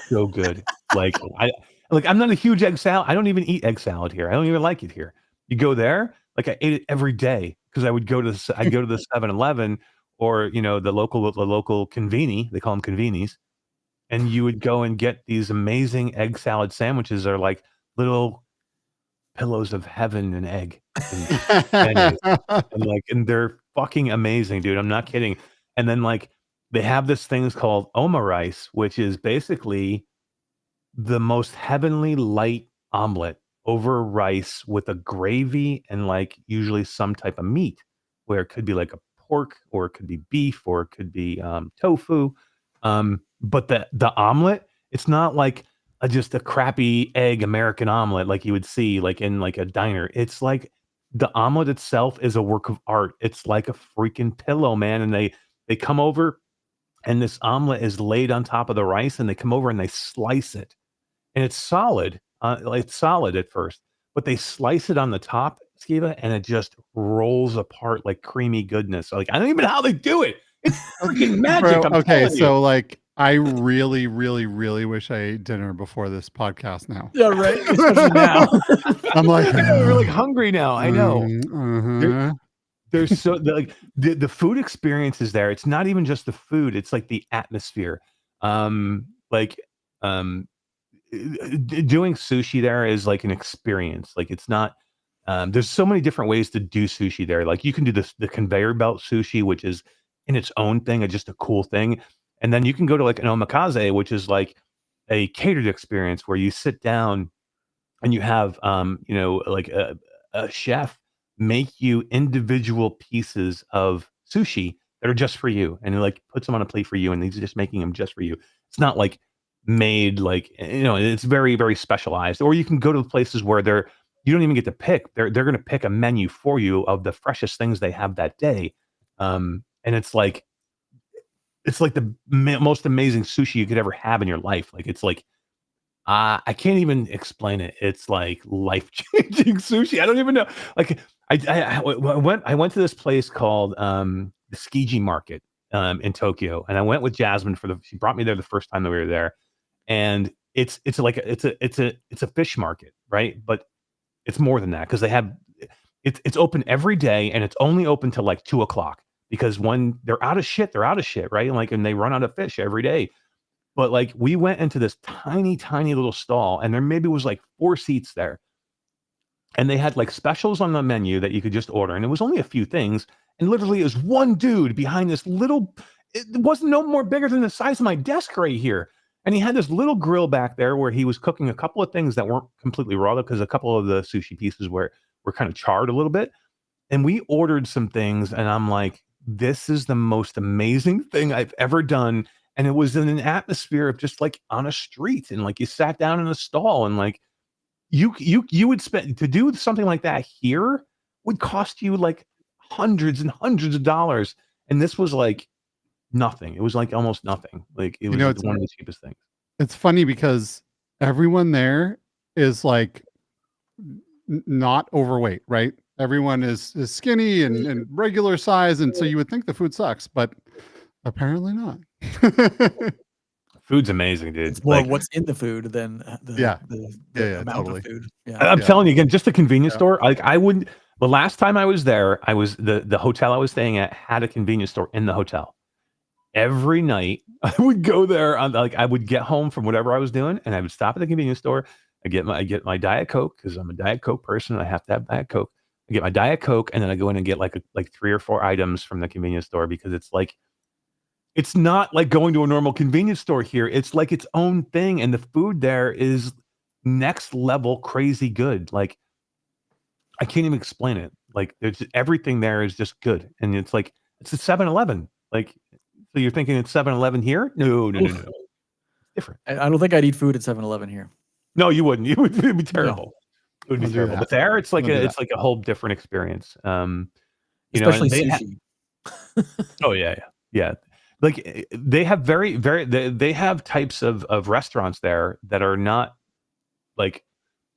So good. I'm not a huge egg salad. I don't even eat egg salad here. I don't even like it here. You go there, I ate it every day because I would go to the 7-Eleven or the local conveni. They call them convenis, and you would go and get these amazing egg salad sandwiches. Are little pillows of heaven and egg, and they're fucking amazing, dude. I'm not kidding. And then they have this thing called Oma rice, which is basically the most heavenly light omelet over rice with a gravy and usually some type of meat, where it could be a pork or it could be beef or it could be tofu. But the omelet, it's not just a crappy egg American omelet like you would see in a diner. It's the omelet itself is a work of art. It's like a freaking pillow, man. And they come over and this omelet is laid on top of the rice and they come over and they slice it. And it's solid. It's solid at first, but they slice it on the top, Skeeva, and it just rolls apart like creamy goodness. I don't even know how they do it. It's freaking magic. Bro, I'm okay, telling so you. like I really, really, really wish I ate dinner before this podcast now. Yeah, right. Especially now. I'm like, I know we're like hungry now. I know. uh-huh. There's so the food experience is there. It's not even just the food. It's like the atmosphere. Like doing sushi there is like an experience. Like it's not. There's so many different ways to do sushi there. Like you can do the conveyor belt sushi, which is in its own thing, just a cool thing. And then you can go to like an omakase, which is like a catered experience where you sit down and you have like a chef make you individual pieces of sushi that are just for you, and he like puts them on a plate for you, and he's just making them just for you. It's not like made like it's very, very specialized. Or you can go to places where you don't even get to pick. They're going to pick a menu for you of the freshest things they have that day, and it's like the most amazing sushi you could ever have in your life. Like it's like I can't even explain it. It's like life-changing sushi. I don't even know. Like I went to this place called the Tsukiji Market in Tokyo, and I went with Jasmine she brought me there the first time that we were there, and it's a fish market, right? But it's more than that because they have it's open every day, and it's only open till like 2:00 because when they're out of shit, right? And they run out of fish every day. But like we went into this tiny, tiny little stall, and there maybe was like 4 seats there. And they had like specials on the menu that you could just order. And it was only a few things. And literally it was one dude behind this it wasn't no more bigger than the size of my desk right here. And he had this little grill back there where he was cooking a couple of things that weren't completely raw, because a couple of the sushi pieces were kind of charred a little bit. And we ordered some things, and I'm like, this is the most amazing thing I've ever done. And it was in an atmosphere of just like on a street, and like you sat down in a stall, and like you would spend to do something like that here would cost you like hundreds and hundreds of dollars. And this was like nothing. It was like almost nothing. Like it was one of the cheapest things. It's funny because everyone there is like not overweight, right? Everyone is skinny and regular size, and so you would think the food sucks, but apparently not. Food's amazing, dude. It's more what's in the food than the amount totally. of food. Yeah. I'm telling you again, just a convenience store. Like I wouldn't. The last time I was there, I was the hotel I was staying at had a convenience store in the hotel. Every night I would go there. I would get home from whatever I was doing, and I would stop at the convenience store. I get my Diet Coke because I'm a Diet Coke person. I have to have Diet Coke. I get my Diet Coke, and then I go in and get like 3 or 4 items from the convenience store, because it's like. It's not like going to a normal convenience store here. It's like its own thing. And the food there is next level crazy good. Like, I can't even explain it. Like, everything there is just good. And it's like, it's a 7-Eleven. Like, so you're thinking it's 7-Eleven here? No. It's different. I don't think I'd eat food at 7-Eleven here. No, you wouldn't. It would be terrible. No. It would be terrible. But there, it's like a whole different experience. Especially sushi. Oh, yeah. Like they have they have types of restaurants there that are not like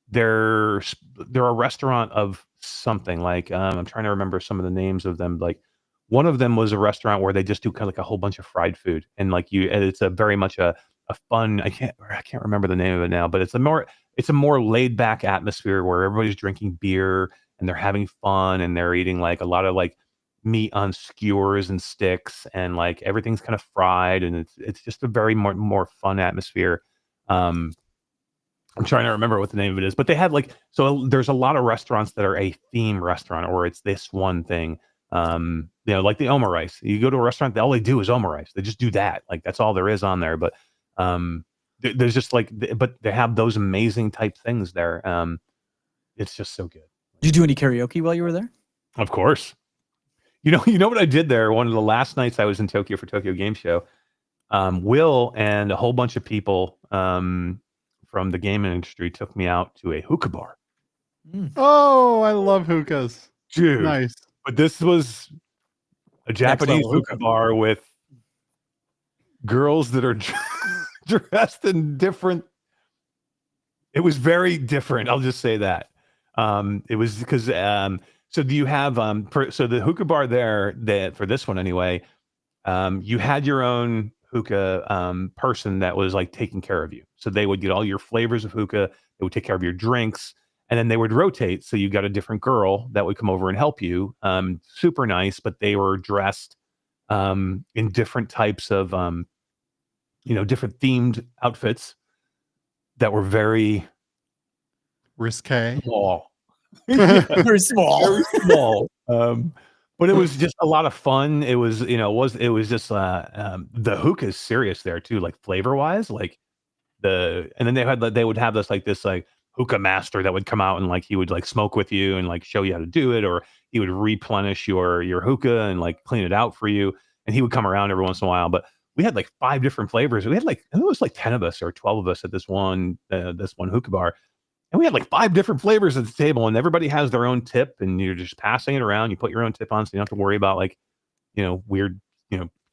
they're a restaurant of something like I'm trying to remember some of the names of them. Like one of them was a restaurant where they just do kind of like a whole bunch of fried food, and like it's a very much a fun. I can't remember the name of it now, but it's a more laid back atmosphere where everybody's drinking beer and they're having fun, and they're eating like a lot of like meat on skewers and sticks, and like everything's kind of fried, and it's just a very more fun atmosphere. I'm trying to remember what the name of it is, but they had like, so there's a lot of restaurants that are a theme restaurant, or it's this one thing. Like the omurice. You go to a restaurant, all they do is omurice. They just do that. Like that's all there is on there. But there's just like, but they have those amazing type things there. It's just so good. Did you do any karaoke while you were there? Of course. You know what I did there? One of the last nights I was in Tokyo for Tokyo Game Show, Will and a whole bunch of people from the gaming industry took me out to a hookah bar. Oh, I love hookahs. Dude. Nice. But this was a Japanese hookah bar with girls that are dressed in different. It was very different. I'll just say that. It was because so do you have so the hookah bar there that for this one anyway, you had your own hookah person that was like taking care of you. So they would get all your flavors of hookah. They would take care of your drinks, and then they would rotate. So you got a different girl that would come over and help you. Super nice, but they were dressed in different types of different themed outfits that were very risque, small. Very small. Very small. But it was just a lot of fun. It was, it was just the hookah is serious there too, like flavor wise, like and then they would have this hookah master that would come out and like he would like smoke with you and like show you how to do it, or he would replenish your hookah and like clean it out for you, and he would come around every once in a while. But we had like 5 different flavors. We had like, I think it was like 10 of us or 12 of us at this one hookah bar. And we had like 5 different flavors at the table, and everybody has their own tip, and you're just passing it around. You put your own tip on, so you don't have to worry about like, weird,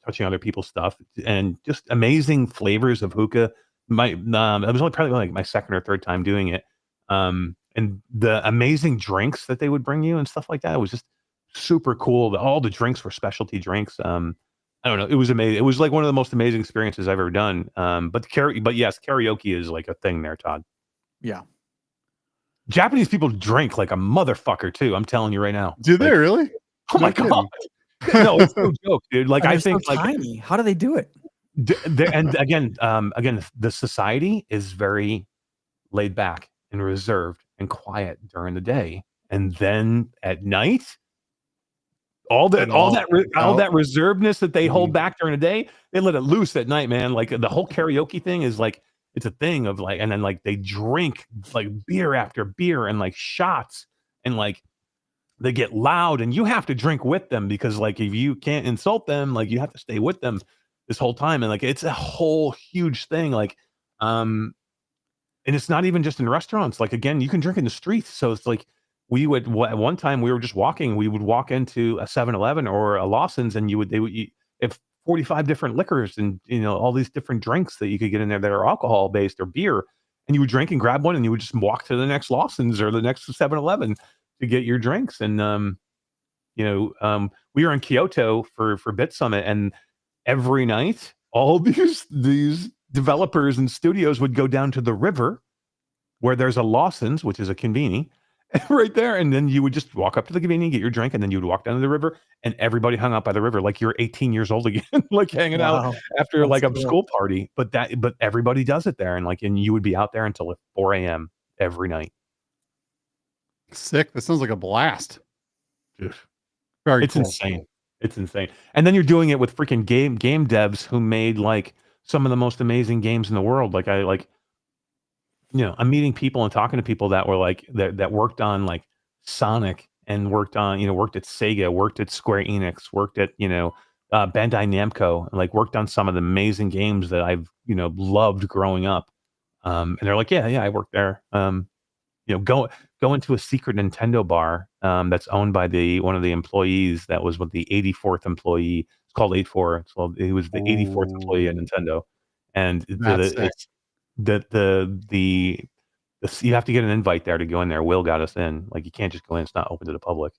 touching other people's stuff, and just amazing flavors of hookah. It was only probably like my second or third time doing it. And the amazing drinks that they would bring you and stuff like that. It was just super cool. All the drinks were specialty drinks. I don't know. It was amazing. It was like one of the most amazing experiences I've ever done. But yes, karaoke is like a thing there, Todd. Yeah. Japanese people drink like a motherfucker too. I'm telling you right now. Do they really? Oh my god! No, it's no joke, dude. Like I think, so tiny. How do they do it? And again, the society is very laid back and reserved and quiet during the day, and then at night, all that reservedness that they hold back during the day, they let it loose at night, man. Like the whole karaoke thing is like. It's a thing of like, and then like they drink like beer after beer and like shots, and like they get loud, and you have to drink with them, because like if you can't insult them, like you have to stay with them this whole time. And like it's a whole huge thing. Like and it's not even just in restaurants. Like again, you can drink in the streets. So it's like at one time we were just walking, we would walk into a 7-Eleven or a Lawson's, and they would if 45 different liquors and all these different drinks that you could get in there that are alcohol based or beer, and you would drink and grab one, and you would just walk to the next Lawson's or the next 7-Eleven to get your drinks. And we were in Kyoto for Bit Summit, and every night all these developers and studios would go down to the river where there's a Lawson's, which is a conveni, right there, and then you would just walk up to the convenience, get your drink, and then you would walk down to the river, and everybody hung out by the river like you're 18 years old again, like hanging out after That's like a cool. school party. But everybody does it there, and you would be out there until 4 a.m. every night. Sick. That sounds like a blast. Dude. Very It's cool. insane. It's insane. And then you're doing it with freaking game devs who made like some of the most amazing games in the world. Like I'm meeting people and talking to people that were like that worked on like Sonic, and worked at Sega, worked at Square Enix, worked at Bandai Namco, and like worked on some of the amazing games that I've loved growing up. And they're like, yeah, I worked there. Go into a secret Nintendo bar that's owned by one of the employees that was with the 84th employee. It's called 84. He was the 84th employee at Nintendo, and you have to get an invite there to go in there. Will got us in. Like you can't just go in; it's not open to the public.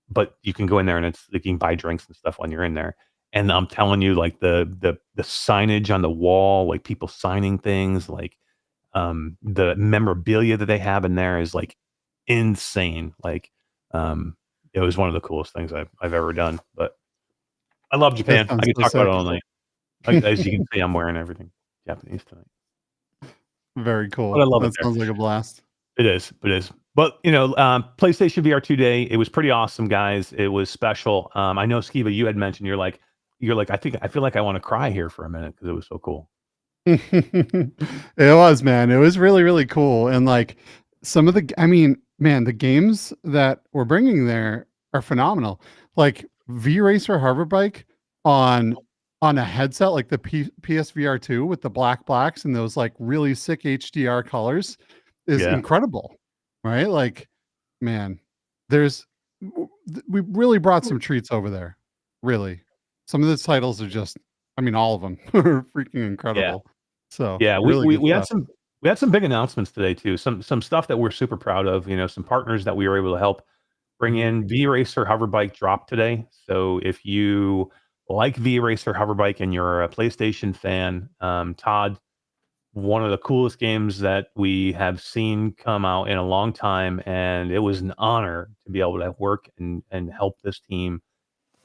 But you can go in there, and you can buy drinks and stuff when you're in there. And I'm telling you, like the signage on the wall, like people signing things, like the memorabilia that they have in there is like insane. Like it was one of the coolest things I've ever done. But I love Japan. I can talk about it all night. As you can see, I'm wearing everything Japanese tonight. Very cool. But I love that it there. sounds like a blast. It is. But PlayStation VR 2 Day, it was pretty awesome, guys. It was special. I know, Skeeva, you had mentioned you're like I feel like I want to cry here for a minute because it was so cool. It was, man. It was really, really cool. And like some of the games that we're bringing there are phenomenal. Like VRacer Hoverbike on a headset, like the PSVR 2 with the blacks and those like really sick HDR colors is incredible, right? Like, man, we really brought some treats over there. Really. Some of the titles are just, all of them are freaking incredible. So yeah, really we had some big announcements today too. Some stuff that we're super proud of. Some partners that we were able to help bring in. VRacer Hoverbike dropped today. So if you like VRacer Hoverbike and you're a PlayStation fan, Todd, one of the coolest games that we have seen come out in a long time, and it was an honor to be able to work and help this team.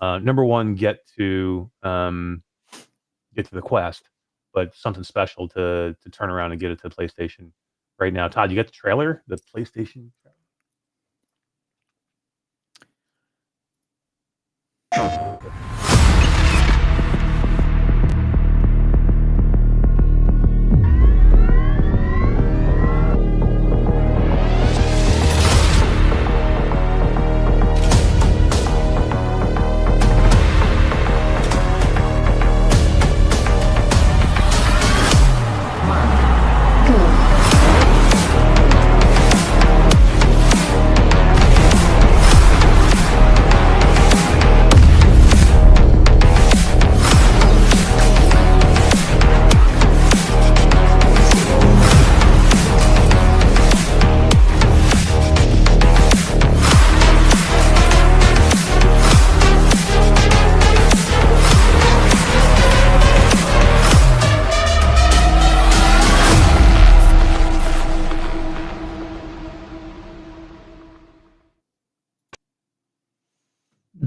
Number one, get to the Quest, but something special to turn around and get it to the PlayStation right now. Todd, you got the trailer, the PlayStation trailer?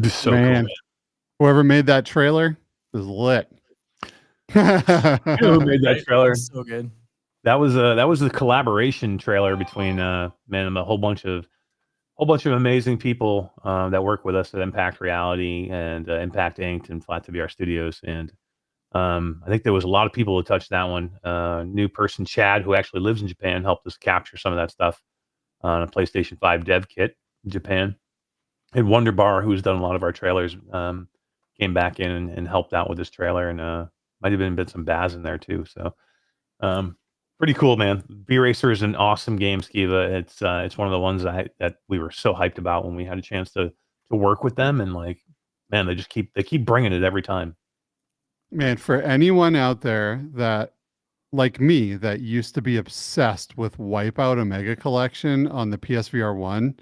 So man, cool, man. Whoever made that trailer is lit. Who made that trailer? So good. That was a collaboration trailer between a whole bunch of amazing people that work with us at Impact Reality and Impact Inked and Flat to VR Studios. And I think there was a lot of people who touched that one. New person Chad, who actually lives in Japan, helped us capture some of that stuff on a PlayStation 5 dev kit in Japan. And Wonderbar, who's done a lot of our trailers, came back in and helped out with this trailer, and might have been some Baz in there too. So pretty cool, man. VRacer is an awesome game, Skeeva. It's one of the ones that we were so hyped about when we had a chance to work with them, and like, man, they keep bringing it every time. Man, for anyone out there that, like me, that used to be obsessed with Wipeout Omega Collection on the PSVR 1,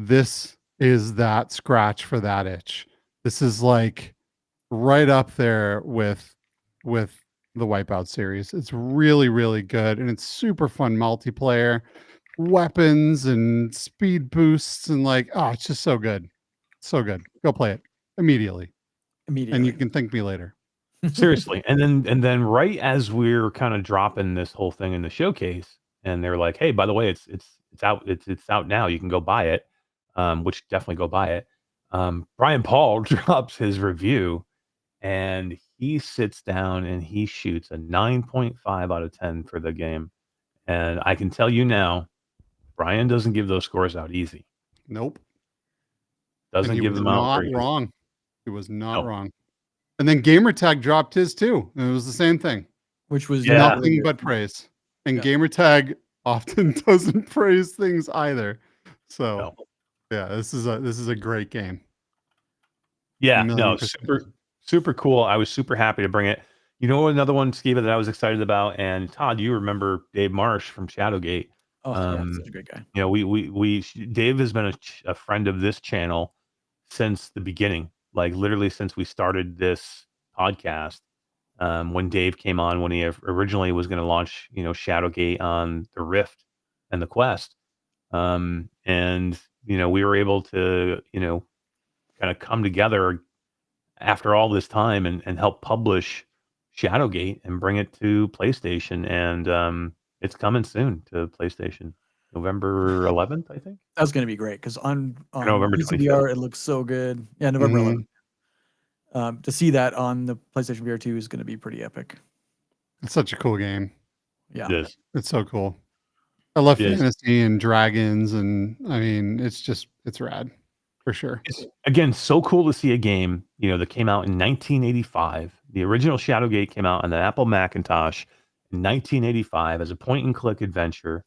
this is that scratch for that itch. This is like right up there with the Wipeout series. It's really, really good, and it's super fun multiplayer, weapons and speed boosts, and like, oh, it's just so good. So good. Go play it immediately. And you can thank me later. Seriously. And then right as we're kind of dropping this whole thing in the showcase, and they're like, hey, by the way, it's out now. You can go buy it. Which definitely go buy it. Brian Paul drops his review, and he sits down and he shoots a 9.5 out of 10 for the game. And I can tell you now, Brian doesn't give those scores out easy. Nope. Doesn't give them out. Not wrong. It was not wrong. And then Gamertag dropped his too. And it was the same thing. Which was nothing but praise. And Gamertag often doesn't praise things either. So yeah, this is a great game. Yeah, no, super cool. I was super happy to bring it. You know, another one, Skeeva, that I was excited about, and Todd, you remember Dave Marsh from Shadowgate. Oh, yeah, such a great guy. You know, Dave has been a friend of this channel since the beginning, like literally since we started this podcast. When Dave came on, when he originally was going to launch, you know, Shadowgate on the Rift and the Quest, and you know, we were able to, you know, kind of come together after all this time and help publish Shadowgate and bring it to PlayStation. And it's coming soon to PlayStation, November 11th, I think. That's going to be great because on November VR, it looks so good. Yeah, November 11th. To see that on the PlayStation VR 2 is going to be pretty epic. It's such a cool game. Yeah, it is. It's so cool. I love fantasy and dragons, and I mean, it's rad for sure. It's, again, so cool to see a game, you know, that came out in 1985. The original Shadowgate came out on the Apple Macintosh in 1985 as a point-and-click adventure,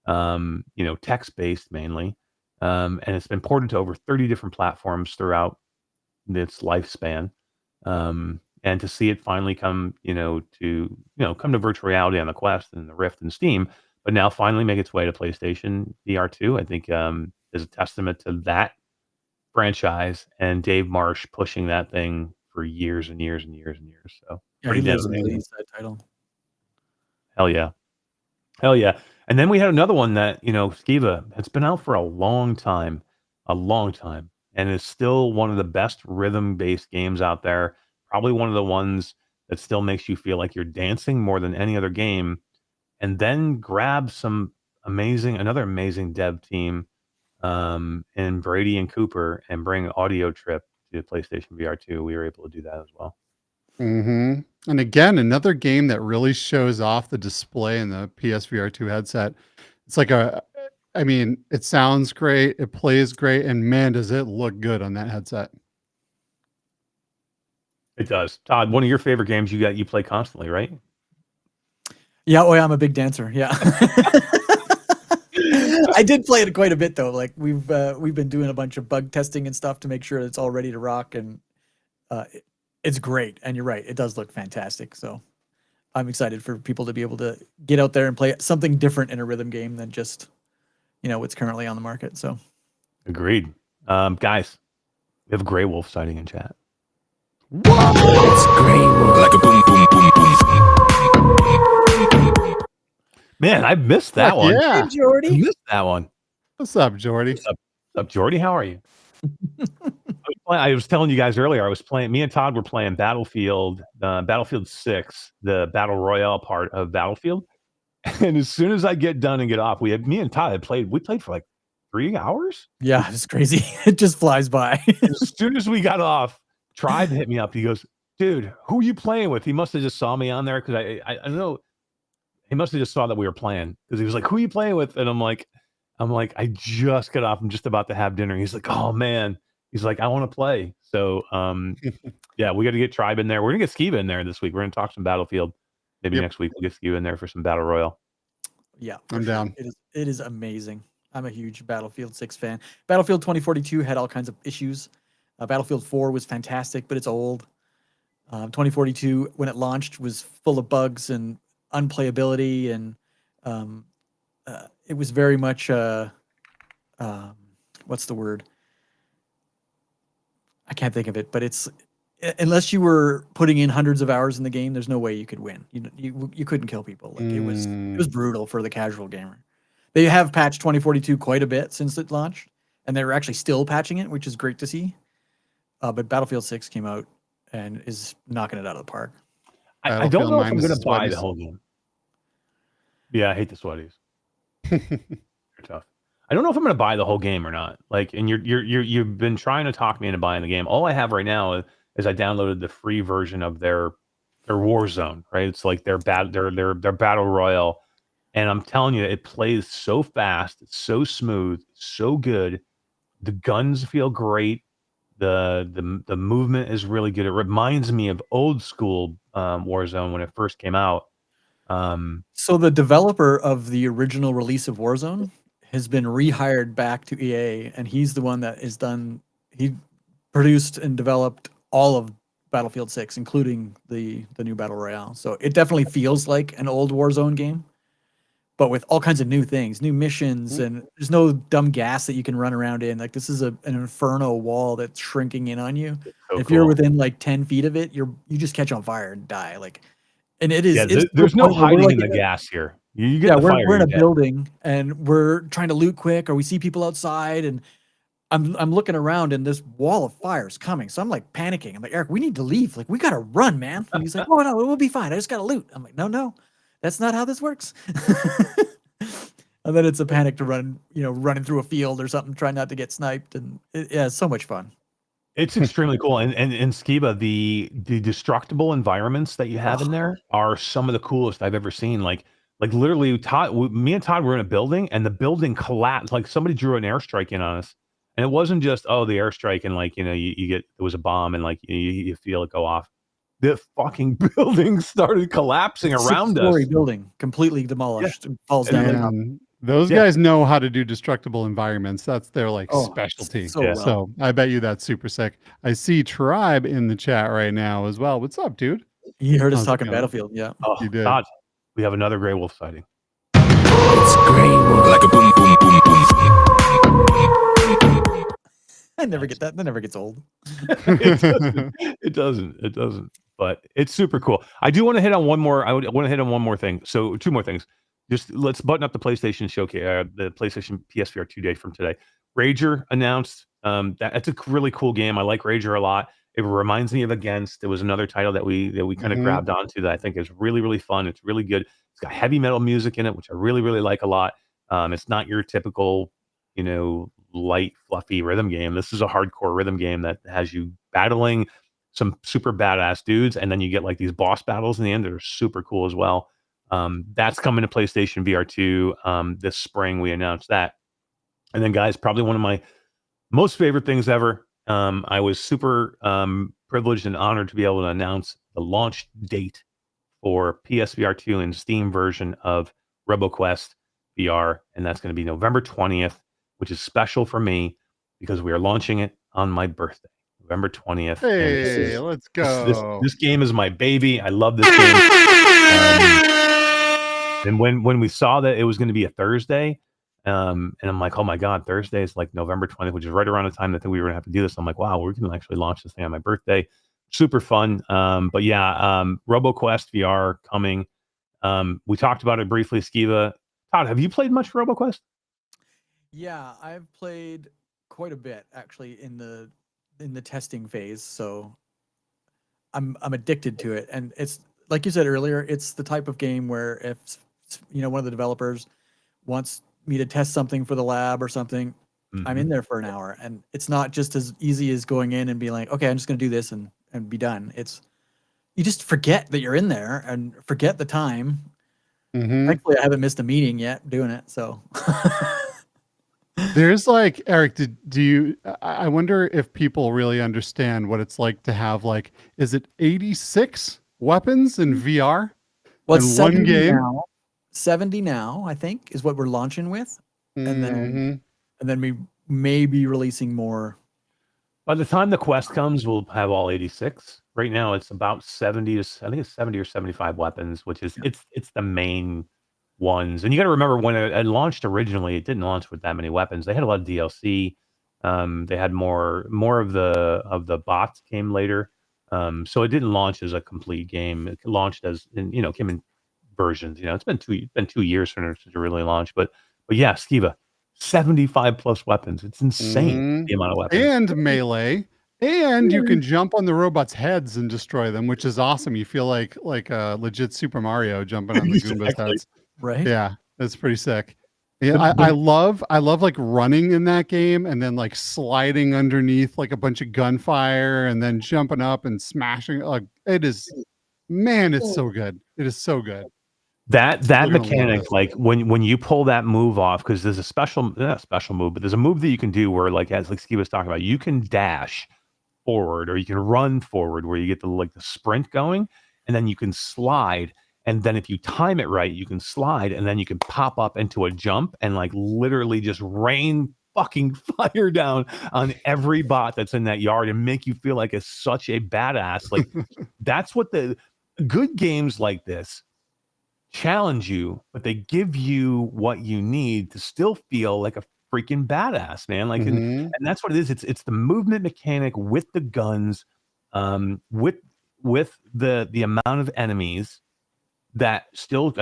you know, text-based mainly, and it's been ported to over 30 different platforms throughout its lifespan. And to see it finally come to virtual reality on the Quest and the Rift and Steam, but now finally make its way to PlayStation VR 2, I think is a testament to that franchise and Dave Marsh pushing that thing for years and years and years and years. So Yeah, he lives in the inside title. Hell yeah. Hell yeah. And then we had another one that, Skeeva, it's been out for a long time, and is still one of the best rhythm-based games out there. Probably one of the ones that still makes you feel like you're dancing more than any other game. And then grab another amazing dev team, in Brady and Cooper, and bring Audio Tripp to PlayStation VR 2. We were able to do that as well. Mm-hmm. And again, another game that really shows off the display in the PSVR 2 headset. It's like it sounds great, it plays great, and man, does it look good on that headset. It does. Todd, one of your favorite games you play constantly, right? Yeah, I'm a big dancer. Yeah. I did play it quite a bit though. Like we've been doing a bunch of bug testing and stuff to make sure it's all ready to rock, and it's great. And you're right, it does look fantastic. So I'm excited for people to be able to get out there and play something different in a rhythm game than just what's currently on the market. So agreed. Guys, we have a Grey Wolf sighting in chat. Whoa! It's Grey Wolf. Like a boom, boom, boom, boom. Man, I missed that one. Yeah, Hey, Jordy. I missed that one. What's up, Jordy? What's up, Jordy? How are you? I was telling you guys earlier, me and Todd were playing Battlefield 6, the Battle Royale part of Battlefield. And as soon as I get done and get off, me and Todd had played for like 3 hours. Yeah, it's crazy. It just flies by. As soon as we got off, Tribe hit me up. He goes, dude, who are you playing with? He must have just saw me on there, because I don't know. He must have just saw that we were playing, because he was like, who are you playing with? And I'm like, I just got off. I'm just about to have dinner. He's like, oh man. He's like, I want to play. So yeah, we got to get Tribe in there. We're gonna get Skeeva in there this week. We're gonna talk some Battlefield. Maybe next week we'll get Skeeva in there for some Battle Royale. Yeah, I'm down. It is amazing. I'm a huge Battlefield 6 fan. Battlefield 2042 had all kinds of issues. Battlefield 4 was fantastic, but it's old. 2042, when it launched, was full of bugs and unplayability, and it was very much what's the word? I can't think of it, but it's, unless you were putting in hundreds of hours in the game, there's no way you could win. You couldn't kill people. Like it was brutal for the casual gamer. They have patched 2042 quite a bit since it launched, and they're actually still patching it, which is great to see. But Battlefield 6 came out and is knocking it out of the park. I don't know if I'm going to buy the whole game. Yeah, I hate the sweaties. They're tough. I don't know if I'm going to buy the whole game or not. Like, and you've been trying to talk me into buying the game. All I have right now is I downloaded the free version of their Warzone. Right, it's like their battle royale, and I'm telling you, it plays so fast, it's so smooth, so good. The guns feel great. The movement is really good. It reminds me of old school Warzone when it first came out. So the developer of the original release of Warzone has been rehired back to EA, and he's the one that he produced and developed all of Battlefield 6, including the new Battle Royale. So it definitely feels like an old Warzone game, but with all kinds of new things, new missions, and there's no dumb gas that you can run around in. Like, this is an inferno wall that's shrinking in on you. So if you're within like 10 feet of it, you just catch on fire and die. Like, and it is. Yeah, there's no hiding in the gas here. You get the fire, we're in a building and we're trying to loot quick, or we see people outside, and I'm looking around and this wall of fire is coming. So I'm like panicking. I'm like, Eric, we need to leave. Like, we got to run, man. And he's like, oh no, we'll be fine. I just got to loot. I'm like, no, that's not how this works. And then it's a panic to run, running through a field or something, trying not to get sniped. And it's so much fun. It's extremely cool. And Skeeva, the destructible environments that you have in there are some of the coolest I've ever seen. Like literally, me and Todd were in a building, and the building collapsed. Like, somebody drew an airstrike in on us, and it wasn't just the airstrike and you get, it was a bomb and you feel it go off. The fucking building started collapsing around us. Six-story building completely demolished and falls down. Those guys know how to do destructible environments. That's their specialty. So I bet you that's super sick. I see Tribe in the chat right now as well. What's up, dude? He heard us talking Battlefield. Yeah. Oh, you did. Todd, we have another Grey Wolf sighting. It's Grey Wolf. Like a boom, boom, boom, boom. never get that. That never gets old. It doesn't. But it's super cool. I do want to hit on one more. I want to hit on one more thing. So 2 more things. Just let's button up the PlayStation showcase, the PlayStation PSVR 2 day from today. Rager announced. That's a really cool game. I like Rager a lot. It reminds me of Against. It was another title that we kind of grabbed onto that I think is really, really fun. It's really good. It's got heavy metal music in it, which I really, really like a lot. It's not your typical, light, fluffy rhythm game. This is a hardcore rhythm game that has you battling some super badass dudes, and then you get like these boss battles in the end that are super cool as well. That's coming to PlayStation VR 2 this spring. We announced that. And then, guys, probably one of my most favorite things ever. I was super privileged and honored to be able to announce the launch date for PSVR 2 and Steam version of Roboquest VR, and that's going to be November 20th, which is special for me because we are launching it on my birthday, November 20th. Hey, let's go. This game is my baby. I love this game. And when we saw that it was going to be a Thursday, and I'm like, oh my God, Thursday is like November 20th, which is right around the time that we were going to have to do this. I'm like, wow, we're going to actually launch this thing on my birthday. Super fun. But yeah, Roboquest VR coming. We talked about it briefly, Skeeva. Todd, have you played much Roboquest? Yeah, I've played quite a bit actually in the testing phase. So I'm addicted to it. And it's like you said earlier, it's the type of game where if one of the developers wants me to test something for the lab or something, I'm in there for an hour. And it's not just as easy as going in and being like, okay, I'm just going to do this and be done. It's, you just forget that you're in there and forget the time. Thankfully, I haven't missed a meeting yet doing it. So there's like, Eric, I wonder if people really understand what it's like to have like, is it 86 weapons in VR? Well, in it's one game? now. 70 now, I think, is what we're launching with. And then we may be releasing more. By the time the Quest comes, we'll have all 86. Right now, it's about 70. I think it's 70 or 75 weapons, which is it's the main ones. And you got to remember when it launched originally, it didn't launch with that many weapons. They had a lot of DLC. They had more of the bots came later. So it didn't launch as a complete game. It launched as came in versions. It's been 2 years for it to really launch. But yeah, Skeeva, 75 plus weapons. It's insane the amount of weapons. And melee. And you can jump on the robots' heads and destroy them, which is awesome. You feel like a legit Super Mario jumping on the Goombas' heads. Right. Yeah, that's pretty sick. Yeah, I love like running in that game and then like sliding underneath like a bunch of gunfire and then jumping up and smashing. Like it's so good. It is so good. That mechanic, like when you pull that move off, because there's a special move, but there's a move that you can do where, like as Skeeva was talking about, you can dash forward or you can run forward where you get the sprint going, and then you can slide, and then if you time it right, you can slide, and then you can pop up into a jump and like literally just rain fucking fire down on every bot that's in that yard and make you feel like it's such a badass. Like that's what the good games like this challenge you, but they give you what you need to still feel like a freaking badass, man. Like, and that's what it is. It's the movement mechanic with the guns, with the amount of enemies that still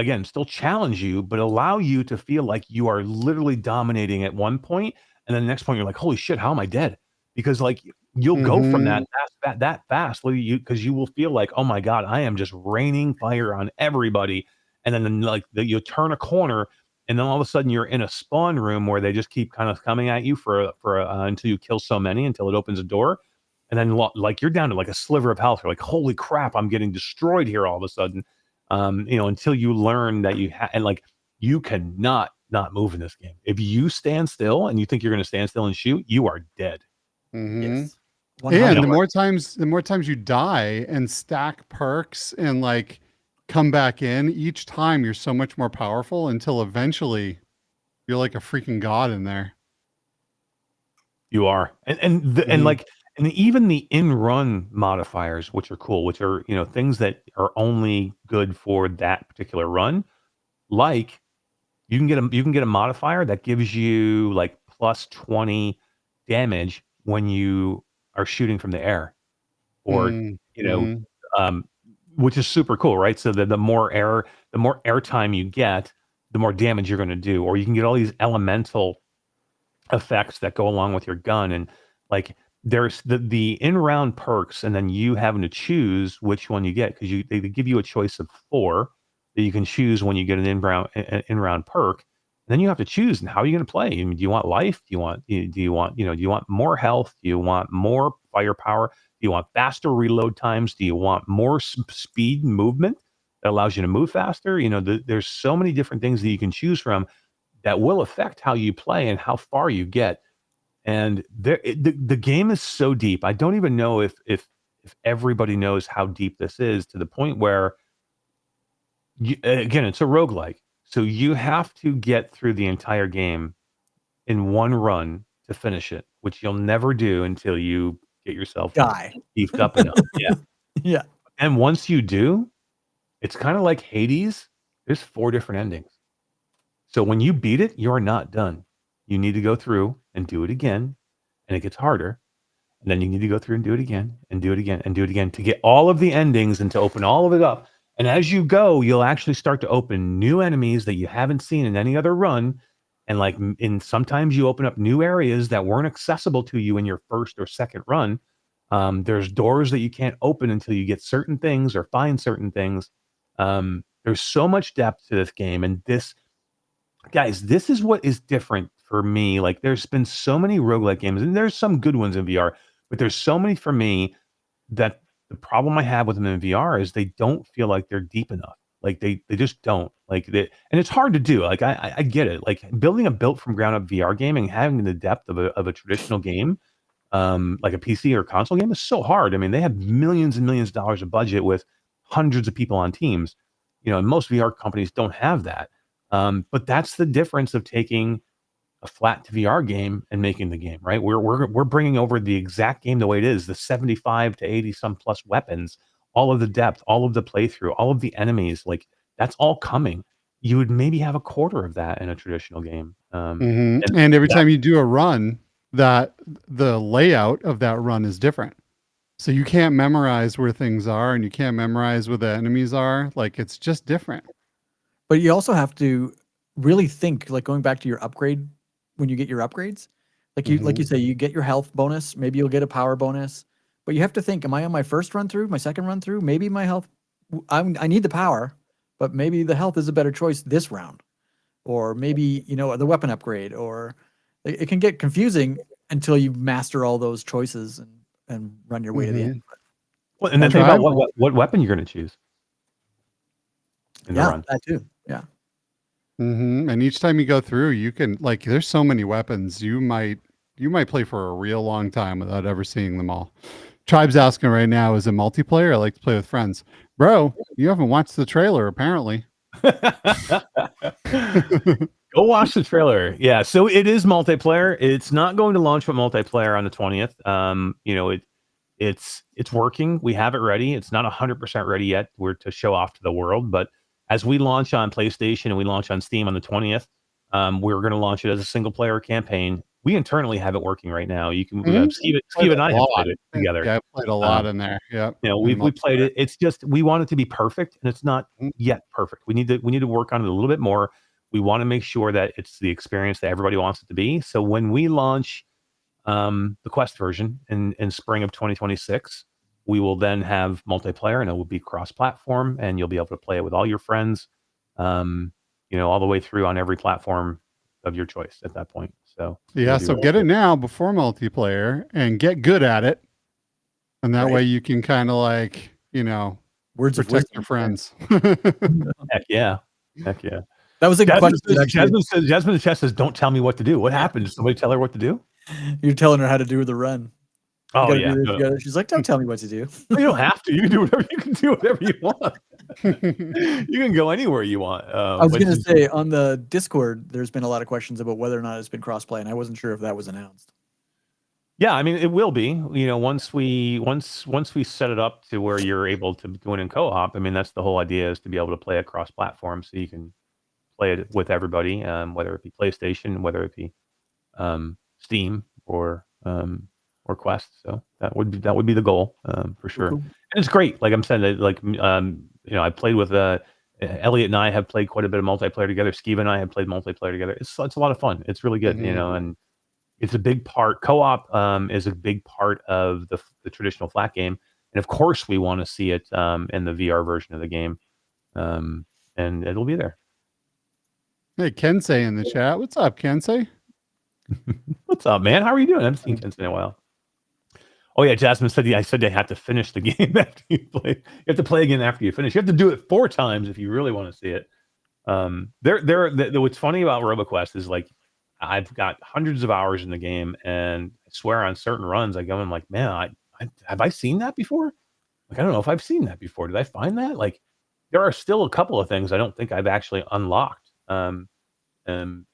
challenge you, but allow you to feel like you are literally dominating at one point, and then the next point you're like, holy shit, how am I dead? Because like you'll go from that fast, because you will feel like, oh my god, I am just raining fire on everybody. And then you turn a corner, and then all of a sudden you're in a spawn room where they just keep kind of coming at you for until you kill so many until it opens a door, and then like you're down to like a sliver of health. You're like, holy crap, I'm getting destroyed here all of a sudden. Until you learn that you cannot not move in this game. If you stand still and you think you're going to stand still and shoot, you are dead. Yes. And the more times you die and stack perks and like come back in, each time you're so much more powerful until eventually you're like a freaking god in there. You are. And even the in-run modifiers, which are cool, which are, things that are only good for that particular run. Like you can get a modifier that gives you like plus 20 damage when you are shooting from the air, or Mm-hmm. which is super cool, right? So the more air time you get, the more damage you're going to do, or you can get all these elemental effects that go along with your gun. And like there's the in-round perks, and then you having to choose which one you get, because they give you a choice of 4 that you can choose when you get an in-round perk. And then you have to choose, and how are you going to play? I mean, do you want life? Do you want more health? Do you want more firepower? Do you want faster reload times? Do you want more speed movement that allows you to move faster? There's so many different things that you can choose from that will affect how you play and how far you get. And the game is so deep. I don't even know if everybody knows how deep this is, to the point where, again, it's a roguelike. So you have to get through the entire game in one run to finish it, which you'll never do until you get yourself beefed up enough. Yeah. Yeah. And once you do, it's kind of like Hades. There's 4 different endings. So when you beat it, you're not done. You need to go through and do it again, and it gets harder. And then you need to go through and do it again, and do it again, and do it again, to get all of the endings and to open all of it up. And as you go, you'll actually start to open new enemies that you haven't seen in any other run. And sometimes you open up new areas that weren't accessible to you in your first or second run. There's doors that you can't open until you get certain things or find certain things. There's so much depth to this game, and this is what is different for me. Like, there's been so many roguelike games, and there's some good ones in VR, but there's so many for me that the problem I have with them in VR is they don't feel like they're deep enough. Like they just don't. And it's hard to do. Like I get it. Like building a built from ground up VR game and having the depth of a traditional game, like a PC or console game, is so hard. I mean, they have millions and millions of dollars of budget with hundreds of people on teams. And most VR companies don't have that. But that's the difference of taking a flat to VR game and making the game, right? We're bringing over the exact game the way it is, the 75 to 80 some plus weapons, all of the depth, all of the playthrough, all of the enemies. Like, that's all coming. You would maybe have a quarter of that in a traditional game. And every time you do a run, that the layout of that run is different. So you can't memorize where things are, and you can't memorize where the enemies are. Like, it's just different. But you also have to really think, like, going back to your upgrade, when you get your upgrades, like you say, you get your health bonus, maybe you'll get a power bonus, but you have to think, am I on my first run through, my second run through? Maybe my health, I need the power, but maybe the health is a better choice this round. Or maybe, the weapon upgrade, or it can get confusing until you master all those choices and run your way to the end. Well, and then think about what weapon you're going to choose in the run. That too. Yeah. And each time you go through, you can, like, there's so many weapons. You might play for a real long time without ever seeing them all. Tribe's asking right now, is it multiplayer? I like to play with friends. Bro, you haven't watched the trailer, apparently. Go watch the trailer. Yeah, so it is multiplayer. It's not going to launch with multiplayer on the 20th. It's working. We have it ready. It's not 100% ready yet. We're to show off to the world, but as we launch on PlayStation and we launch on Steam on the 20th, we're going to launch it as a single player campaign. We internally have it working right now. You can Skeeva and I have played it together. Yeah, I played a lot in there. Yeah, we played it. It's just, we want it to be perfect, and it's not yet perfect. We need to work on it a little bit more. We want to make sure that it's the experience that everybody wants it to be. So when we launch the Quest version in spring of 2026, we will then have multiplayer, and it will be cross-platform, and you'll be able to play it with all your friends, all the way through on every platform of your choice at that point. So yeah, so get it now before multiplayer and get good at it, and that way you can kind of, like, protect your friends. Heck yeah. That was a good question. Jasmine in chat says, "Don't tell me what to do." What happened? Did somebody tell her what to do? You're telling her how to do the run. Oh yeah. She's like, "Don't tell me what to do." You don't have to. You can do whatever you want. You can go anywhere you want. I was going to say, on the Discord, there's been a lot of questions about whether or not it's been crossplay, and I wasn't sure if that was announced. Yeah, I mean, it will be. Once we set it up to where you're able to go in co-op. I mean, that's the whole idea, is to be able to play across platform, so you can play it with everybody, whether it be PlayStation, whether it be Steam, or or Quest. So that would be the goal for sure. Cool. And it's great. Like I'm saying, like I played with Elliot and I have played quite a bit of multiplayer together. Skeeva and I have played multiplayer together. It's a lot of fun. It's really good, and it's a big part. Co-op is a big part of the traditional flat game, and of course we want to see it in the VR version of the game, and it'll be there. Hey, Kensei in the chat. What's up, Kensei? What's up, man? How are you doing? I haven't seen Kensei in a while. Oh yeah, Jasmine said I said they have to finish the game after you play. You have to play again after you finish. You have to do it 4 times if you really want to see it. What's funny about Roboquest is like I've got hundreds of hours in the game, and I swear on certain runs I go and like, man, have I seen that before? Like I don't know if I've seen that before. Did I find that? Like there are still a couple of things I don't think I've actually unlocked.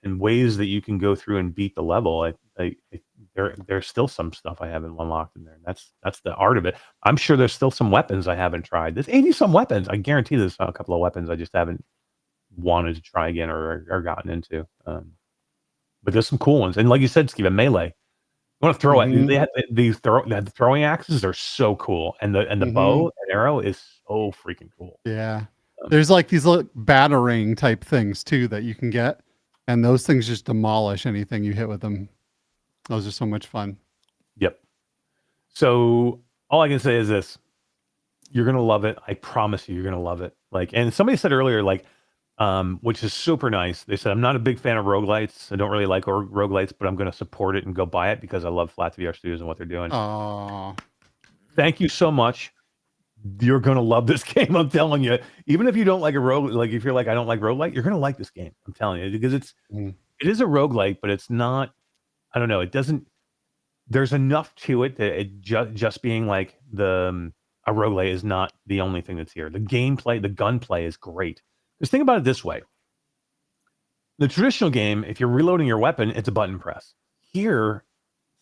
In ways that you can go through and beat the level. There's still some stuff I haven't unlocked in there. That's the art of it. I'm sure there's still some weapons I haven't tried. There's 80 some weapons. I guarantee there's a couple of weapons I just haven't wanted to try again or gotten into. But there's some cool ones. And like you said, Skeeva, melee. You want to throw it. They have the throwing axes are so cool. And the bow and arrow is so freaking cool. Yeah. There's like these little battering type things too that you can get. And those things just demolish anything you hit with them. Those are so much fun. Yep. So all I can say is this. You're going to love it. I promise you're going to love it. And somebody said earlier, which is super nice. They said, I'm not a big fan of roguelites. I don't really like roguelites, but I'm going to support it and go buy it because I love Flat VR Studios and what they're doing. Oh, thank you so much. You're going to love this game. I'm telling you, even if you don't like a rogue, if you're like, I don't like roguelite, you're going to like this game. I'm telling you, because it is a roguelite, but it's not, I don't know. It doesn't, there's enough to it that it just being like a roguelite is not the only thing that's here. The gameplay, the gunplay is great. Just think about it this way. The traditional game, if you're reloading your weapon, it's a button press. Here,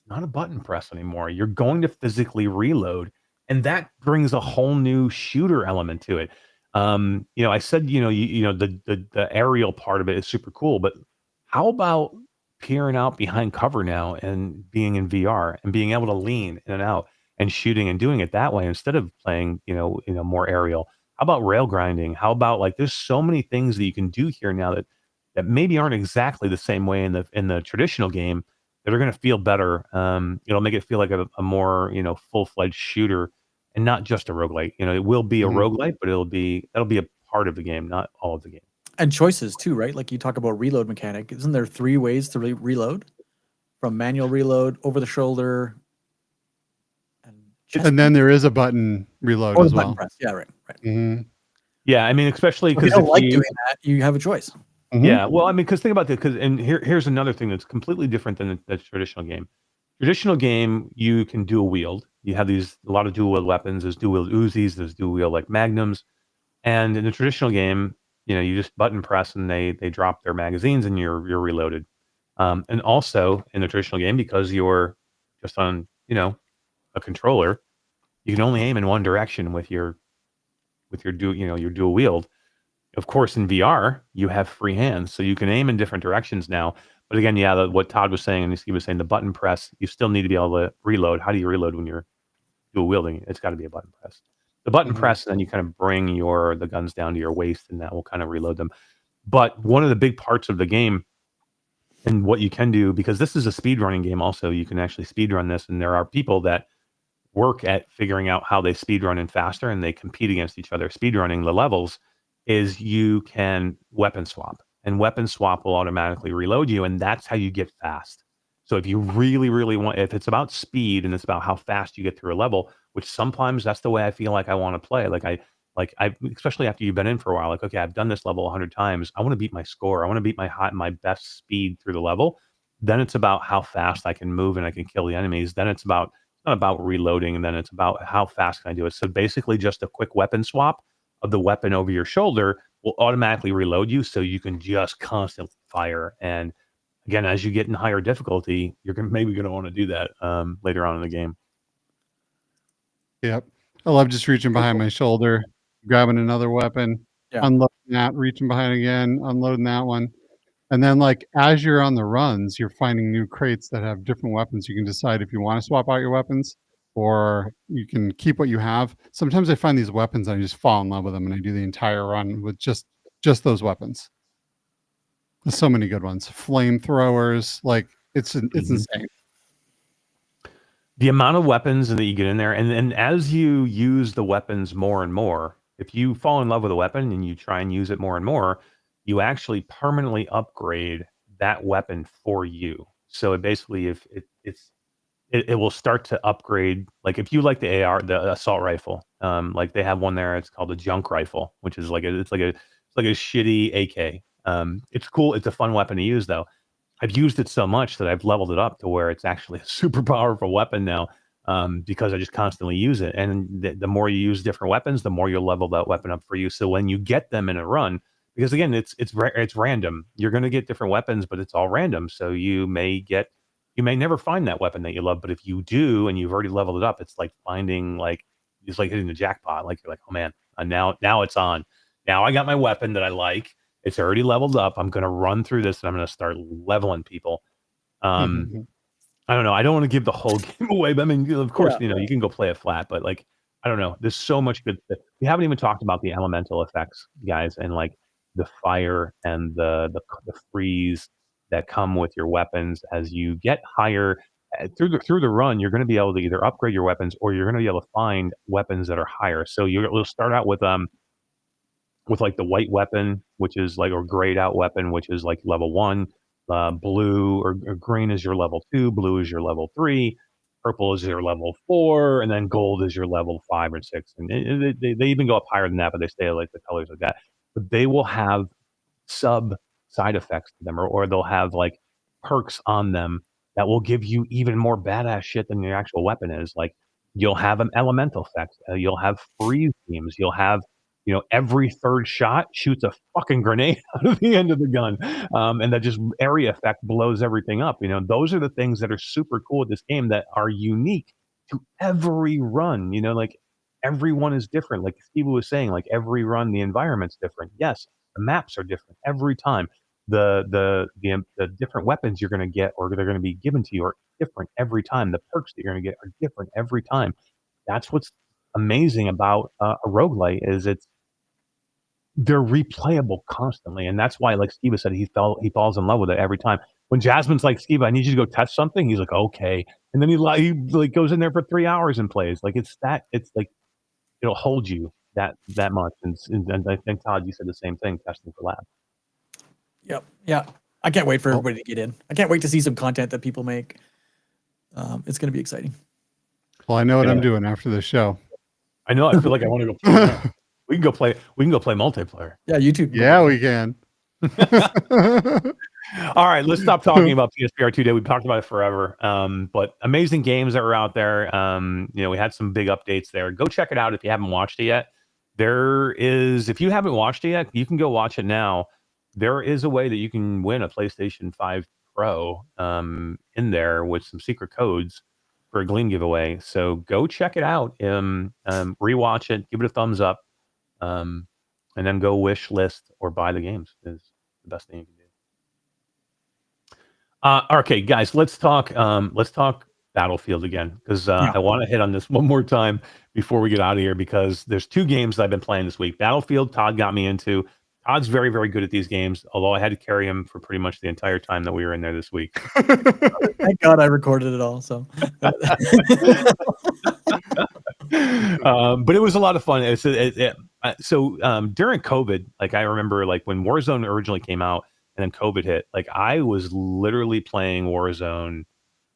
it's not a button press anymore. You're going to physically reload. And that brings a whole new shooter element to it. I said, the aerial part of it is super cool, but how about peering out behind cover now and being in VR and being able to lean in and out and shooting and doing it that way instead of playing, more aerial? How about rail grinding? How about there's so many things that you can do here now that maybe aren't exactly the same way in the traditional game that are going to feel better. It'll make it feel like a more, full-fledged shooter and not just a roguelite. It will be a roguelite, but that'll be a part of the game, not all of the game. And choices too, right? Like you talk about reload mechanic. Isn't there 3 ways to reload? From manual reload, over the shoulder, and then there is a button reload as well. Press. Yeah, right. Mm-hmm. Yeah, I mean, especially because if you don't like doing that, you have a choice. Mm-hmm. Yeah, well, I mean, because think about that. And here's another thing that's completely different than the traditional game. Traditional game, you can dual wield. You have a lot of dual wield weapons. There's dual wield Uzis. There's dual wield magnums. And in the traditional game, you just button press and they drop their magazines and you're reloaded. And also in the traditional game, because you're just on a controller, you can only aim in one direction with your dual wield. Of course, in VR, you have free hands, so you can aim in different directions now. But again, what Todd was saying, and he was saying, the button press, you still need to be able to reload. How do you reload when you're dual wielding? It's got to be a button press. The button press, and then you kind of bring the guns down to your waist, and that will kind of reload them. But one of the big parts of the game, and what you can do, because this is a speedrunning game also, you can actually speedrun this, and there are people that work at figuring out how they speedrun and faster, and they compete against each other. Speedrunning the levels is you can weapon swap, and weapon swap will automatically reload you, and that's how you get fast. So if you really, really want, if it's about speed and it's about how fast you get through a level, which sometimes that's the way I feel like I want to play. I especially after you've been in for a while, okay, I've done this level 100 times. I want to beat my score. I want to beat my best speed through the level. Then it's about how fast I can move and I can kill the enemies. Then it's not about reloading, and then it's about how fast can I do it. So basically just a quick weapon swap of the weapon over your shoulder will automatically reload you, so you can just constantly fire. And again, as you get in higher difficulty, you're maybe going to want to do that later on in the game. Yep. I love just reaching behind my shoulder, grabbing another weapon, unloading that, reaching behind again, unloading that one. And then like as you're on the runs, you're finding new crates that have different weapons. You can decide if you want to swap out your weapons or you can keep what you have. Sometimes I find these weapons and I just fall in love with them and I do the entire run with just those weapons. There's so many good ones. Flamethrowers, like it's insane. The amount of weapons that you get in there, and as you use the weapons more and more, if you fall in love with a weapon and you try and use it more and more, you actually permanently upgrade that weapon for you. So it basically, if it will start to upgrade. Like if you like the assault rifle, like they have one there. It's called a junk rifle, which is like it's like a shitty AK. It's cool. It's a fun weapon to use though. I've used it so much that I've leveled it up to where it's actually a super powerful weapon now, because I just constantly use it. And the more you use different weapons, the more you'll level that weapon up for you. So when you get them in a run, because again, it's random. You're going to get different weapons, but it's all random. So you may never find that weapon that you love, but if you do and you've already leveled it up, it's like finding it's like hitting the jackpot. Like you're like, oh man, now it's on. Now I got my weapon that I like. It's already leveled up. I'm going to run through this and I'm going to start leveling people. I don't know. I don't want to give the whole game away, but I mean, of course, you can go play it flat, but like, I don't know. There's so much good stuff. We haven't even talked about the elemental effects, guys, and like the fire and the freeze that come with your weapons. As you get higher through the run, you're going to be able to either upgrade your weapons or you're going to be able to find weapons that are higher. So you'll start out with like the white weapon, which is like, or grayed out weapon, which is like level 1, blue or green is your level 2, blue is your level 3, purple is your level 4, and then gold is your level 5 or 6. And they even go up higher than that, but they stay like the colors like that. But they will have sub side effects to them, or they'll have like perks on them that will give you even more badass shit than your actual weapon is. Like you'll have an elemental effect, you'll have freeze beams, you'll have every third shot shoots a fucking grenade out of the end of the gun. And that just area effect blows everything up. Those are the things that are super cool with this game that are unique to every run. Like everyone is different. Like Skeeva was saying, like every run, the environment's different. Yes, the maps are different every time. The different weapons you're going to get or they're going to be given to you are different every time. The perks that you're going to get are different every time. That's what's amazing about a roguelite is they're replayable constantly, and that's why, like Skeeva said, he falls in love with it every time. When Jasmine's like, Skeeva, I need you to go test something, he's like, okay, and then he like goes in there for 3 hours and plays. Like it's like it'll hold you that much. And I think Todd, you said the same thing, testing for lab. Yep. Yeah. I can't wait for everybody to get in. I can't wait to see some content that people make. It's going to be exciting. Well, I know what I'm doing after the show. I know. I feel like I want to go play. We can go play multiplayer. Yeah, YouTube. Yeah, we can. All right, let's stop talking about PSVR 2 Day. We've talked about it forever. But amazing games that were out there. We had some big updates there. Go check it out if you haven't watched it yet. If you haven't watched it yet, you can go watch it now. There is a way that you can win a PlayStation 5 Pro in there with some secret codes for a Gleam giveaway. So go check it out. Rewatch it, give it a thumbs up, and then go wish list or buy the games is the best thing you can do. Okay, guys, let's talk Battlefield again, because I want to hit on this one more time before we get out of here, because there's 2 games that I've been playing this week. Battlefield, Todd got me into. Todd's very, very good at these games, although I had to carry him for pretty much the entire time that we were in there this week. Thank God I recorded it all. So, but it was a lot of fun. So during COVID, like I remember, like when Warzone originally came out and then COVID hit, like I was literally playing Warzone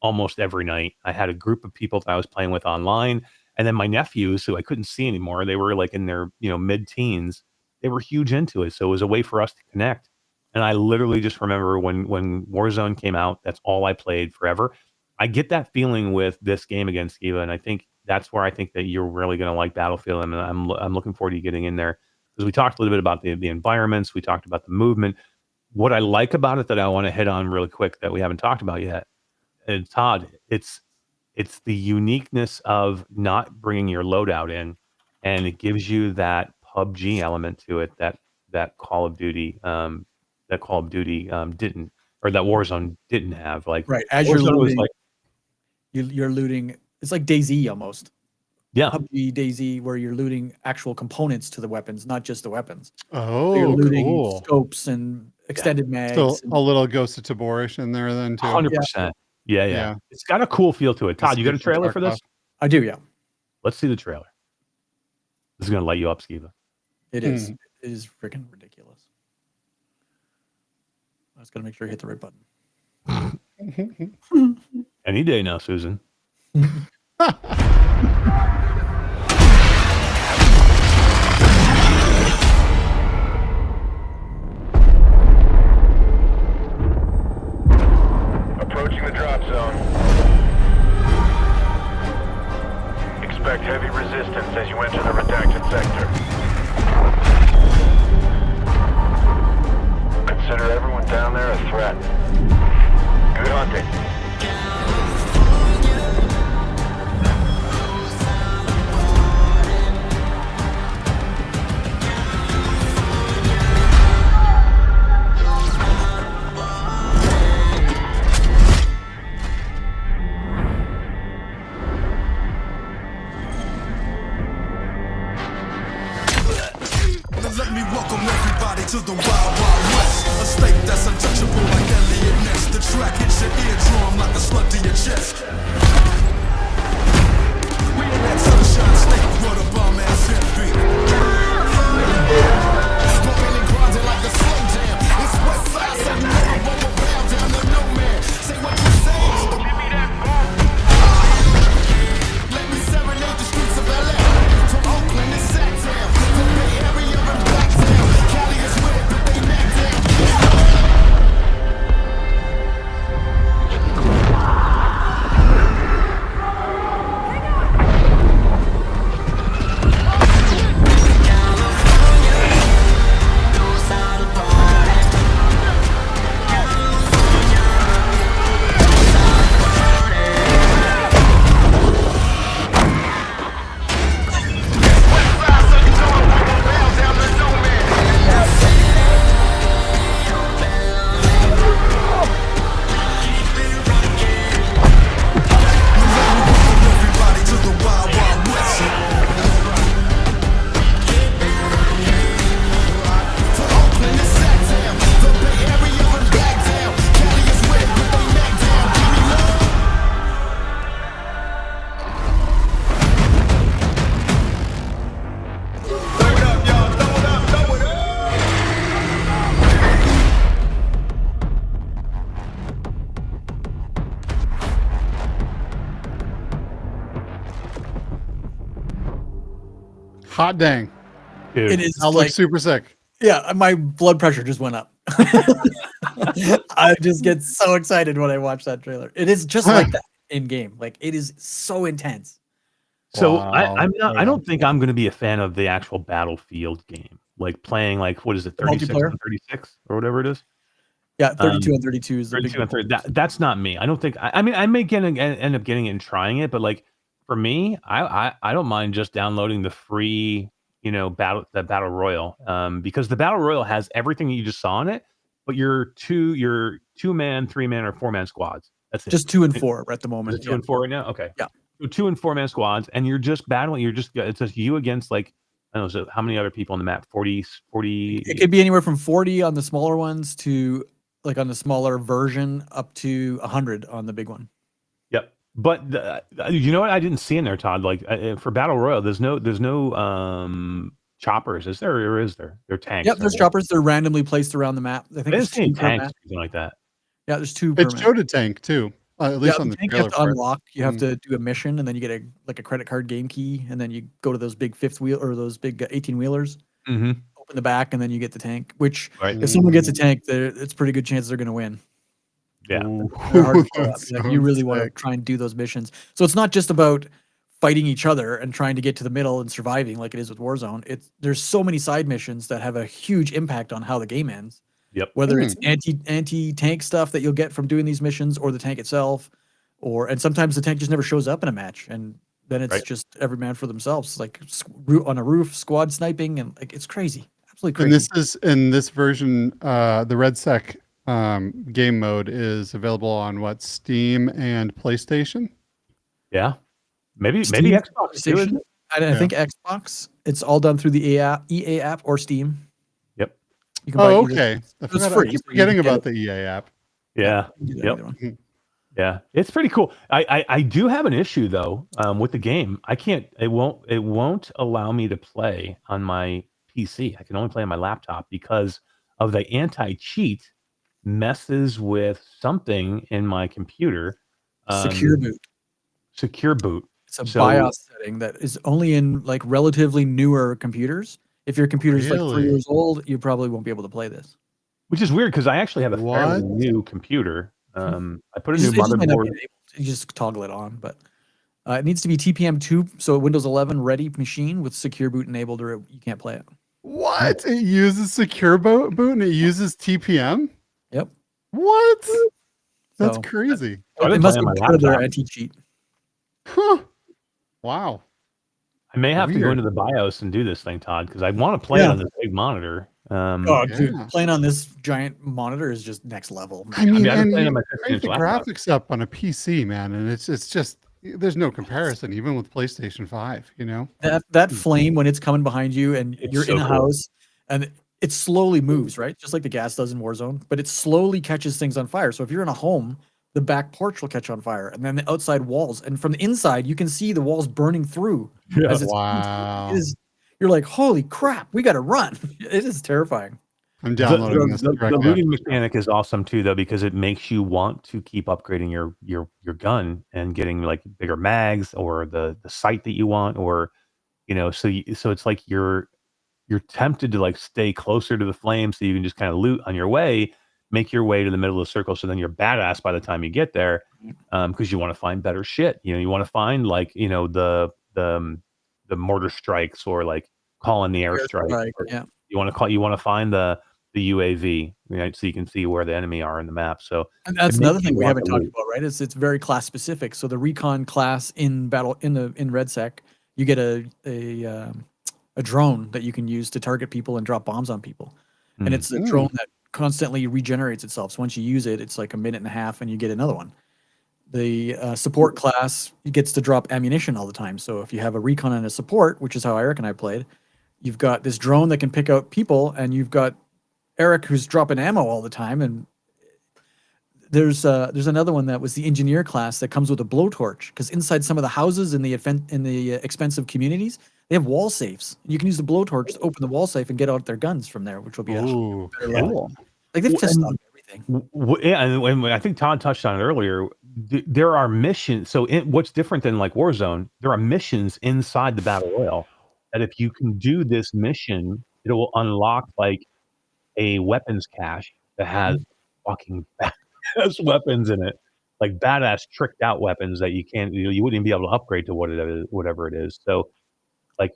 almost every night. I had a group of people that I was playing with online, and then my nephews, who I couldn't see anymore, they were like in their mid-teens. They were huge into it, so it was a way for us to connect. And I literally just remember when Warzone came out, that's all I played forever. I get that feeling with this game against Skeeva, and I think that's where I think that you're really going to like Battlefield. And I'm looking forward to you getting in there, because we talked a little bit about the environments, we talked about the movement. What I like about it that I want to hit on really quick that we haven't talked about yet, and Todd, it's the uniqueness of not bringing your loadout in, and it gives you that PUBG element to it, that Call of Duty that Call of Duty didn't, or that Warzone didn't have. Like Right. As Warzone you're was looting, like, you're looting. It's like DayZ almost. yeah, PUBG, DayZ, where you're looting actual components to the weapons, not just the weapons. Oh, So you're looting cool. scopes and extended mags. So and- a little Ghost of Taborish in there then too. 100%. Yeah. Yeah. It's got a cool feel to it. Todd, It's you got a different trailer for this? I do, yeah. Let's see the trailer. This is gonna light you up, Skeeva. It is. It is freaking ridiculous. I was gonna make sure I hit the right button. Any day now, Susan. Approaching the drop zone. Expect heavy resistance as you enter the redacted sector. Consider everyone down there a threat. Good hunting. Let me welcome everybody to the Wild Wild West. A state that's untouchable like Elliot Ness. The track hits your eardrum like a slug to your chest. We in that sunshine state where the bomb ass hit beat. Smoking and grinding like the slow jam. It's West Side, so you know I'm rubber bound down to no man. Say what you say. Give me that bomb. Let me serenade the streets of LA. From Oakland to Sacktown. From Bay Area and Blacktown. Cali is where but they knock down. Everybody to the Wild Wild West. From Oakland to Sacktown, the Bay Area and Blacktown. Cali is where but they knock down. Give me love. Throw it up, y'all. Throw it up. Throw it up. Hot dang. Dude, It is That like, looks super sick. yeah, my blood pressure just went up. I just get so excited when I watch that trailer. It is just like that in game. Like it is so intense. So Wow. I'm not. I Yeah. don't think I'm going to be a fan of the actual Battlefield game, like playing like what is it, 36 multiplayer? on 36 or whatever it is. Yeah, 32 and 32 is the 32 big and 30. That's not me. I don't think. I mean, I may end up getting it and trying it, but like for me, I don't mind just downloading the free, battle royal, because the battle royal has everything that you just saw in it, but your 2-man, 3-man, or 4-man squads. That's it. just 2 and 4 at the Is moment. it 2 and 4 right now? Okay. Yeah. So 2 and 4-man squads, and you're just battling. It's just you against like I don't know. So how many other people on the map? 40. It could be anywhere from 40 on the smaller ones to like on the smaller version up to 100 on the big one. Yep. But you know what I didn't see in there, Todd? Like for battle royal, there's no choppers, is there, or is there? They're tanks. Yep, there's choppers. They're randomly placed around the map. I think I there's didn't see any 2 per tanks map. or anything like that. Yeah, there's 2 per It map. showed a tank too. At least Yeah, on the the tank you trailer have to for it. unlock. You have to do a mission, and then you get a credit card game key, and then you go to those big fifth wheel or those big 18 wheelers. Mm-hmm. Open the back, and then you get the tank. Which, Right. if someone gets a tank, it's pretty good chance they're going to win. Yeah. They're hard to pull up. That Like, you really sounds want to sick. try and do those missions. So it's not just about fighting each other and trying to get to the middle and surviving like it is with Warzone. There's so many side missions that have a huge impact on how the game ends. Yep. Whether it's anti-tank stuff that you'll get from doing these missions, or the tank itself, and sometimes the tank just never shows up in a match, and then it's Right. just every man for themselves, like on a roof, squad sniping, and like it's crazy, Absolutely And crazy. in this version, the RedSec game mode is available on what, Steam and PlayStation? Yeah. Maybe Steam, Xbox too, isn't PlayStation. it? I think Xbox. It's all done through the EA app or Steam. Yep. You can buy Oh, either. okay. It's free. I keep so you forgetting can get about it. the EA app. Yeah. You can do that Yep. either one. Yeah, it's pretty cool. I do have an issue though with the game. I can't. It won't allow me to play on my PC. I can only play on my laptop because of the anti-cheat messes with something in my computer. Secure boot. Secure boot. It's a So- BIOS setting that is only in like relatively newer computers. If your computer's like 3 Really? years old, you probably won't be able to play this. Which is weird because I actually have a fairly What? new computer. I put a It new just might not be motherboard. enabled. You just toggle it on, but it needs to be TPM2, so Windows 11 ready machine with secure boot enabled, or you can't play it. What? It uses secure boot and it uses TPM? Yep. What? That's So, crazy. I've been It must playing be on my part of their laptop. anti-cheat. Huh. Wow. I may have to go Weird. into the BIOS and do this thing, Todd, because I want to play it on this big monitor. Oh, dude, Yeah. playing on this giant monitor is just next level. I mean, I've been and playing you on my crank 15-inch the laptop. graphics up on a PC, man, and it's just there's no comparison, even with PlayStation 5, you know? That flame when it's coming behind you and It's you're so in a cool. house and it slowly moves, right? Just like the gas does in Warzone, but it slowly catches things on fire. So if you're in a home, the back porch will catch on fire, and then the outside walls, and from the inside you can see the walls burning through. Yeah. As it's Wow. you're like, holy crap, we got to run! It is terrifying. I'm downloading this The directly. looting mechanic is awesome too, though, because it makes you want to keep upgrading your gun and getting like bigger mags or the sight that you want, or so it's like you're tempted to like stay closer to the flame so you can just kind of loot on your way, make your way to the middle of the circle, so then you're badass by the time you get there, because you want to find better shit. You want to find like the mortar strikes, or like calling the airstrike. Airstrike, Or yeah. you want to find the UAV, right? So you can see where the enemy are in the map. So And that's it another makes thing you we want haven't to talked loot. about, right? It's very class specific. So the recon class in RedSec, you get a drone that you can use to target people and drop bombs on people, and it's a drone that constantly regenerates itself. So once you use it, it's like a minute and a half, and you get another one. The support class gets to drop ammunition all the time. So if you have a recon and a support, which is how Eric and I played, you've got this drone that can pick out people, and you've got Eric who's dropping ammo all the time. And there's another one that was the engineer class that comes with a blowtorch, because inside some of the houses in the expensive communities, they have wall safes. You can use the blowtorch to open the wall safe and get out their guns from there, which will be a Ooh, better level. Like they've tested out everything. Yeah, and I think Todd touched on it earlier. There are missions. So what's different than like Warzone? There are missions inside the battle royale that if you can do this mission, it will unlock like a weapons cache that has fucking badass weapons in it, like badass tricked out weapons that you can't, you wouldn't even be able to upgrade to whatever it is. So, like,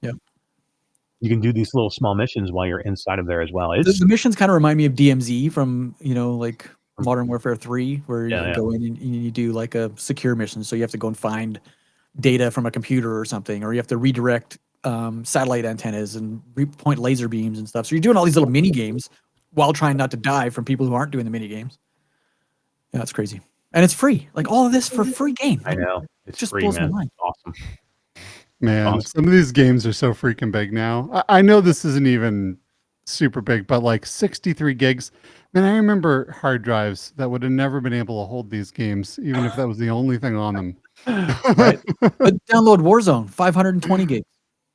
you can do these little small missions while you're inside of there as well. The missions kind of remind me of DMZ from like Modern Warfare 3, where you go in and you do like a secure mission. So you have to go and find data from a computer or something, or you have to redirect satellite antennas and point laser beams and stuff. So you're doing all these little mini games while trying not to die from people who aren't doing the mini games. Yeah, it's crazy, and it's free. Like all of this for a free game. I know, it's just free, blows my man. mind. It's awesome. Man, some of these games are so freaking big now. I know this isn't even super big, but like 63 gigs. Man, I remember hard drives that would have never been able to hold these games, even if that was the only thing on them. Right? But download Warzone, 520 gigs.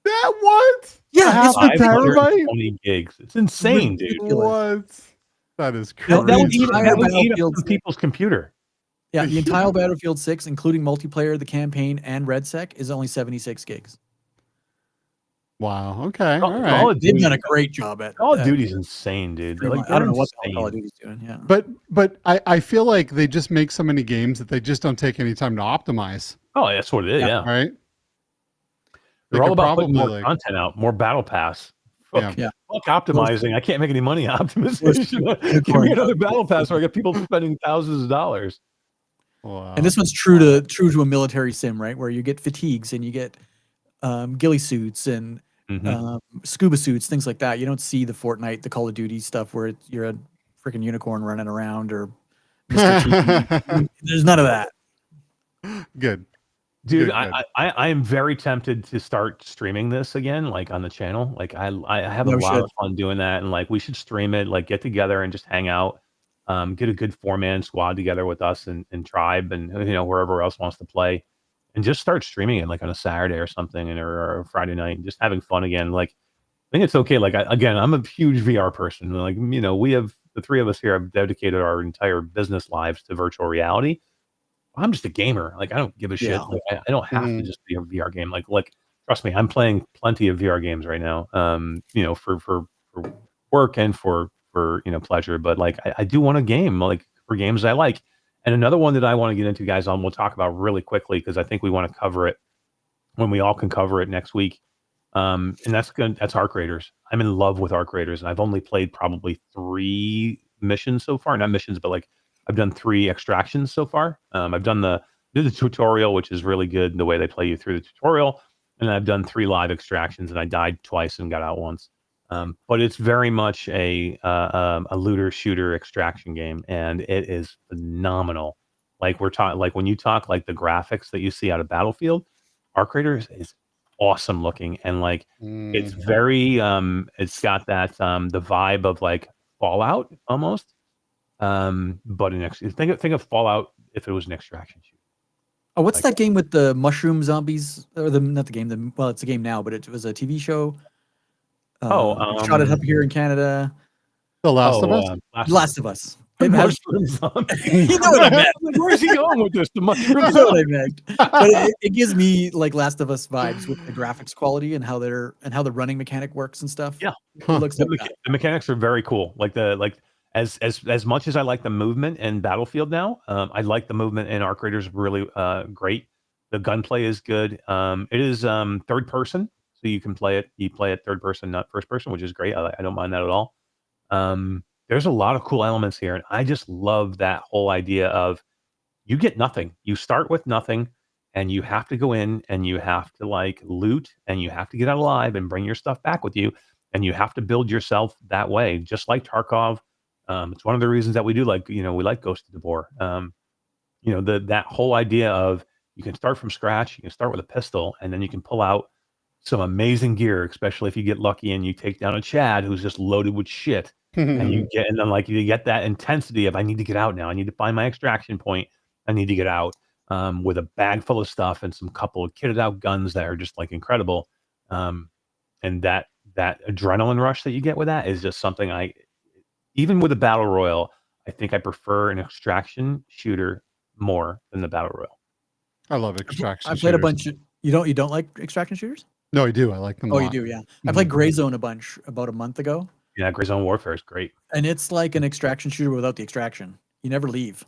That what? Yeah, half a terabyte. 520 gigs. It's insane, dude. What? That is No, crazy. that would eat up some people's computer. Yeah, the entire Battlefield 6, including multiplayer, the campaign, and RedSec, is only 76 gigs. Wow. Okay. Call All of right. They've Duty- done a great job at Call of Duty's insane, dude. pretty Like, much. I don't know they're what the hell insane. Call of Duty's doing. Yeah. But I feel like they just make so many games that they just don't take any time to optimize. Oh, that's what it is. Yeah. Right. They're They all could about putting more probably, like- content out, more battle pass. Fuck, Yeah. fuck optimizing. I can't make any money on optimization. Give me another battle pass where I got people spending thousands of dollars. Wow. And this one's true to a military sim, right? Where you get fatigues and you get ghillie suits and scuba suits, things like that. You don't see the Fortnite, the Call of Duty stuff where you're a freaking unicorn running around or Mr. T. There's none of that. Good. Dude, Good. I am very tempted to start streaming this again, like on the channel. Like I have a lot of fun doing that, and like we should stream it, like get together and just hang out, get a good 4-man squad together with us and Tribe and wherever else wants to play, and just start streaming it like on a Saturday or something, or a Friday night, and just having fun again. Like I think it's okay. Like again, I'm a huge VR person. Like we have the three of us here have dedicated our entire business lives to virtual reality. I'm just a gamer. Like I don't give a shit. Like, I don't have to just be a VR game. Like trust me, I'm playing plenty of VR games right now. For work and for pleasure. But like I do want a game like for games I like. And another one that I want to get into, guys, we'll talk about really quickly because I think we want to cover it when we all can cover it next week. And that's ARK Raiders. I'm in love with ARK Raiders, and I've only played probably 3 missions so far. Not missions, but like I've done 3 extractions so far. I've done the tutorial, which is really good, the way they play you through the tutorial. And I've done 3 live extractions, and I died twice and got out once. But it's very much a looter shooter extraction game, and it is phenomenal. Like when you talk like the graphics that you see out of Battlefield, ARK Raiders is awesome looking, and like it's very it's got that the vibe of like Fallout almost. But think of Fallout if it was an extraction shoot. Oh, what's that game with the mushroom zombies? Or not the game. Well, it's a game now, but it was a TV show. Shot it up here in Canada. The Last of Us. Last of Us. The mushroom zombie. You know what I meant. Where's he going with this? The mushroom You know what I meant. But it gives me like Last of Us vibes with the graphics quality and how the running mechanic works and stuff. Yeah, it looks like that. The mechanics are very cool. As much as I like the movement in Battlefield now, I like the movement in ARK Raiders really great. The gunplay is good. It is third person, so you can play it. You play it third person, not first person, which is great. I don't mind that at all. There's a lot of cool elements here, and I just love that whole idea of you get nothing. You start with nothing, and you have to go in and you have to like loot, and you have to get out alive and bring your stuff back with you, and you have to build yourself that way, just like Tarkov. It's one of the reasons that we do like, we like Ghost of the Boar. That whole idea of you can start from scratch, you can start with a pistol, and then you can pull out some amazing gear, especially if you get lucky and you take down a Chad who's just loaded with shit. And you get that intensity of I need to get out now. I need to find my extraction point. I need to get out with a bag full of stuff and some couple of kitted out guns that are just like incredible. And that adrenaline rush that you get with that is just something even with a battle royal, I think I prefer an extraction shooter more than the battle royal. I love extraction. I played a bunch. You don't like extraction shooters? No, I do. I like them. Oh, you do, yeah. I played Gray Zone a bunch about a month ago. Yeah, Gray Zone Warfare is great. And it's like an extraction shooter without the extraction. You never leave.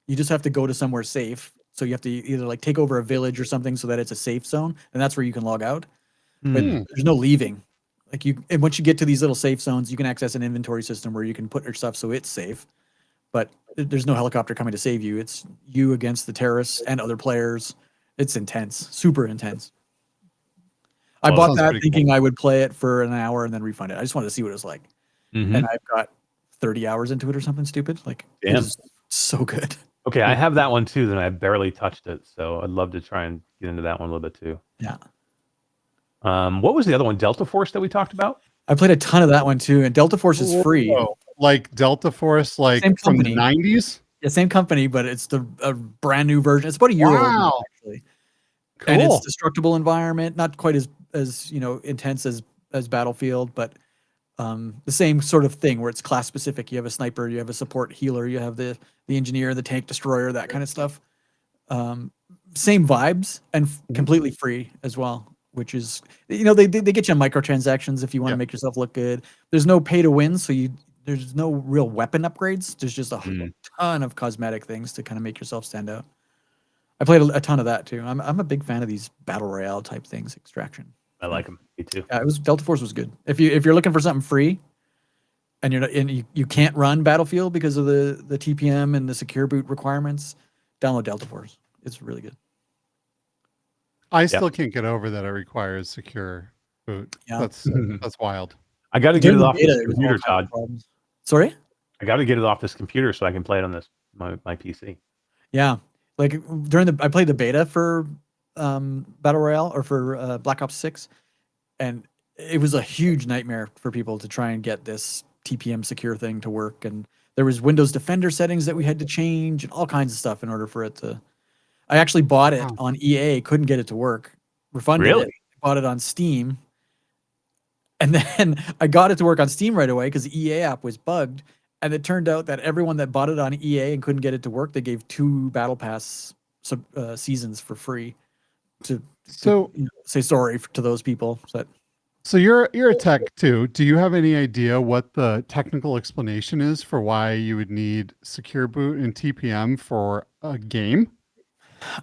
You just have to go to somewhere safe. So you have to either like take over a village or something so that it's a safe zone, and that's where you can log out. But there's no leaving. And once you get to these little safe zones, you can access an inventory system where you can put your stuff so it's safe. But there's no helicopter coming to save you. It's you against the terrorists and other players. It's intense, super intense. I bought that thinking I would play it for an hour and then refund it. I just wanted to see what it was like. And I've got 30 hours into it or something stupid. Like, it is so good. Okay, I have that one too, then I barely touched it. So I'd love to try and get into that one a little bit too. Yeah. What was the other one? Delta Force that we talked about? I played a ton of that one too, and Delta Force is free. Like Delta Force, like from the 90s? Yeah, same company, but it's a brand new version. It's about a year old actually. Cool. And it's destructible environment, not quite as intense as Battlefield, but the same sort of thing where it's class specific. You have a sniper, you have a support healer, you have the engineer, the tank destroyer, that kind of stuff. Same vibes and completely free as well, which is, they get you on microtransactions if you want to make yourself look good. There's no pay to win, so there's no real weapon upgrades. There's just a ton of cosmetic things to kind of make yourself stand out. I played a ton of that too. I'm a big fan of these battle royale type things, extraction. I like them. Me too. Yeah, Delta Force was good. If you're looking for something free, and you can't run Battlefield because of the TPM and the secure boot requirements, download Delta Force. It's really good. I still can't get over that it requires secure boot. Yeah. That's wild. I got to get it off this computer, Todd. Sorry? I got to get it off this computer so I can play it on this my PC. Yeah. Like I played the beta for Battle Royale or for Black Ops 6, and it was a huge nightmare for people to try and get this TPM secure thing to work. And there was Windows Defender settings that we had to change and all kinds of stuff in order for it to. I actually bought it on EA, couldn't get it to work. Refunded it. Bought it on Steam. And then I got it to work on Steam right away because the EA app was bugged. And it turned out that everyone that bought it on EA and couldn't get it to work, they gave 2 Battle Pass seasons for free to say sorry to those people. So you're a tech too. Do you have any idea what the technical explanation is for why you would need secure boot and TPM for a game?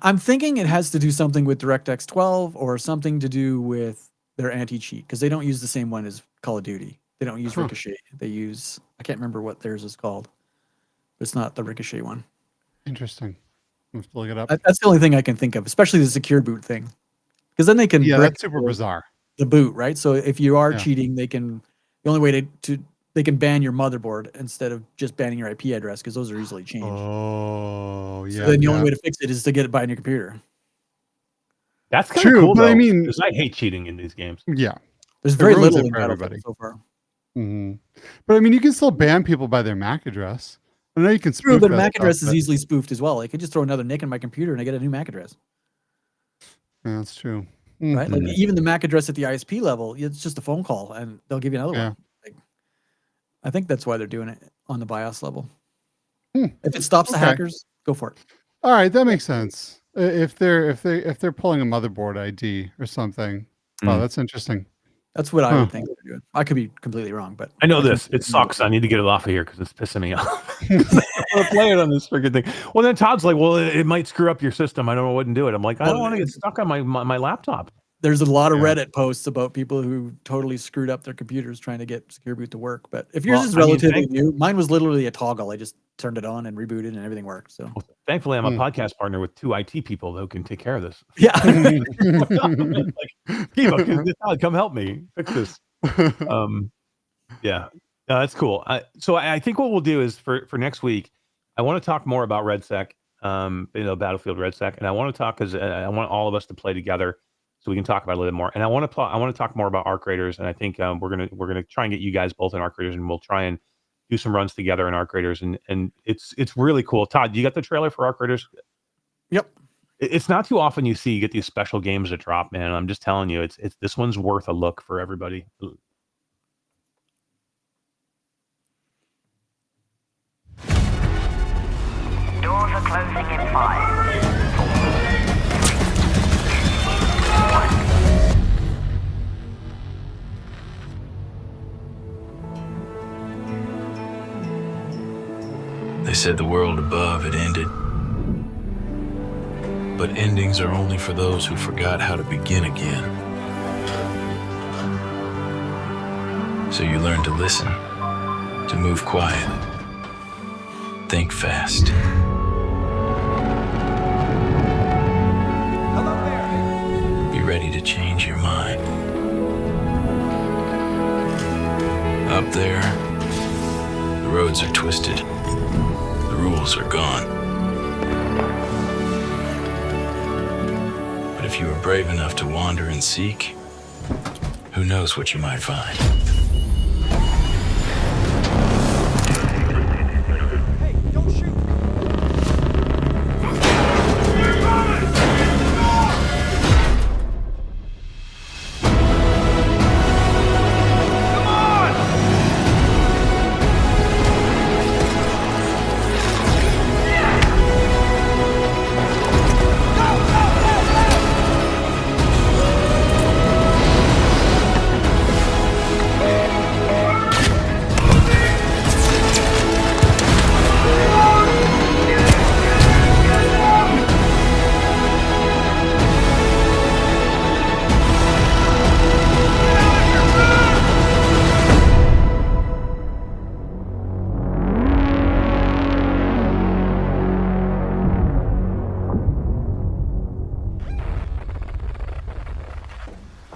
I'm thinking it has to do something with DirectX 12 or something to do with their anti-cheat, because they don't use the same one as Call of Duty. They don't use Ricochet. They use, I can't remember what theirs is called, but it's not the Ricochet one. Interesting. I have to look it up. That's the only thing I can think of, especially the secure boot thing, because then they can that's super bizarre. The boot, right? So if you are cheating, they can. The only way they can ban your motherboard instead of just banning your IP address, because those are easily changed. Oh, yeah. So then the only way to fix it is to get it by on your computer. That's kind of cool, but though, I mean, because I hate cheating in these games. Yeah, there's very little in for everybody so far. Mm-hmm. But I mean, you can still ban people by their MAC address. I know you can spoof but a that MAC address stuff, is easily spoofed as well. I could just throw another NIC in my computer and I get a new MAC address. Yeah, that's true. Right? Like even the MAC address at the ISP level, it's just a phone call and they'll give you another one. Like, I think that's why they're doing it on the BIOS level. If it stops the hackers, go for it. All right, that makes sense. If they're pulling a motherboard ID or something, oh, that's interesting. That's what I would think they're doing. I could be completely wrong, but I know this. It sucks. I need to get it off of here because it's pissing me off. I want to play it on this freaking thing. Well, then Todd's like, well, it might screw up your system. I don't know what to do it. I'm like, I don't want to get stuck on my laptop. There's a lot of Reddit posts about people who totally screwed up their computers trying to get secure boot to work. But if yours is relatively new, mine was literally a toggle. I just turned it on and rebooted and everything worked. So thankfully, I'm a podcast partner with 2 IT people who can take care of this. Yeah. Like, Skeeva, come help me fix this. Yeah, no, that's cool. So I think what we'll do is for next week, I want to talk more about RedSec, Battlefield RedSec, and I want to talk because I want all of us to play together so we can talk about it a little bit more. And I want to talk more about ARK Raiders, and I think we're gonna try and get you guys both in ARK Raiders, and we'll try and do some runs together in ARK Raiders, and it's really cool. Todd, you got the trailer for ARK Raiders? Yep. It's not too often you get these special games that drop, man. I'm just telling you, it's this one's worth a look for everybody. Doors are closing in 5. They said the world above had ended. But endings are only for those who forgot how to begin again. So you learn to listen, to move quiet, think fast. Be ready to change your mind. Up there, the roads are twisted. The rules are gone. But if you are brave enough to wander and seek, who knows what you might find.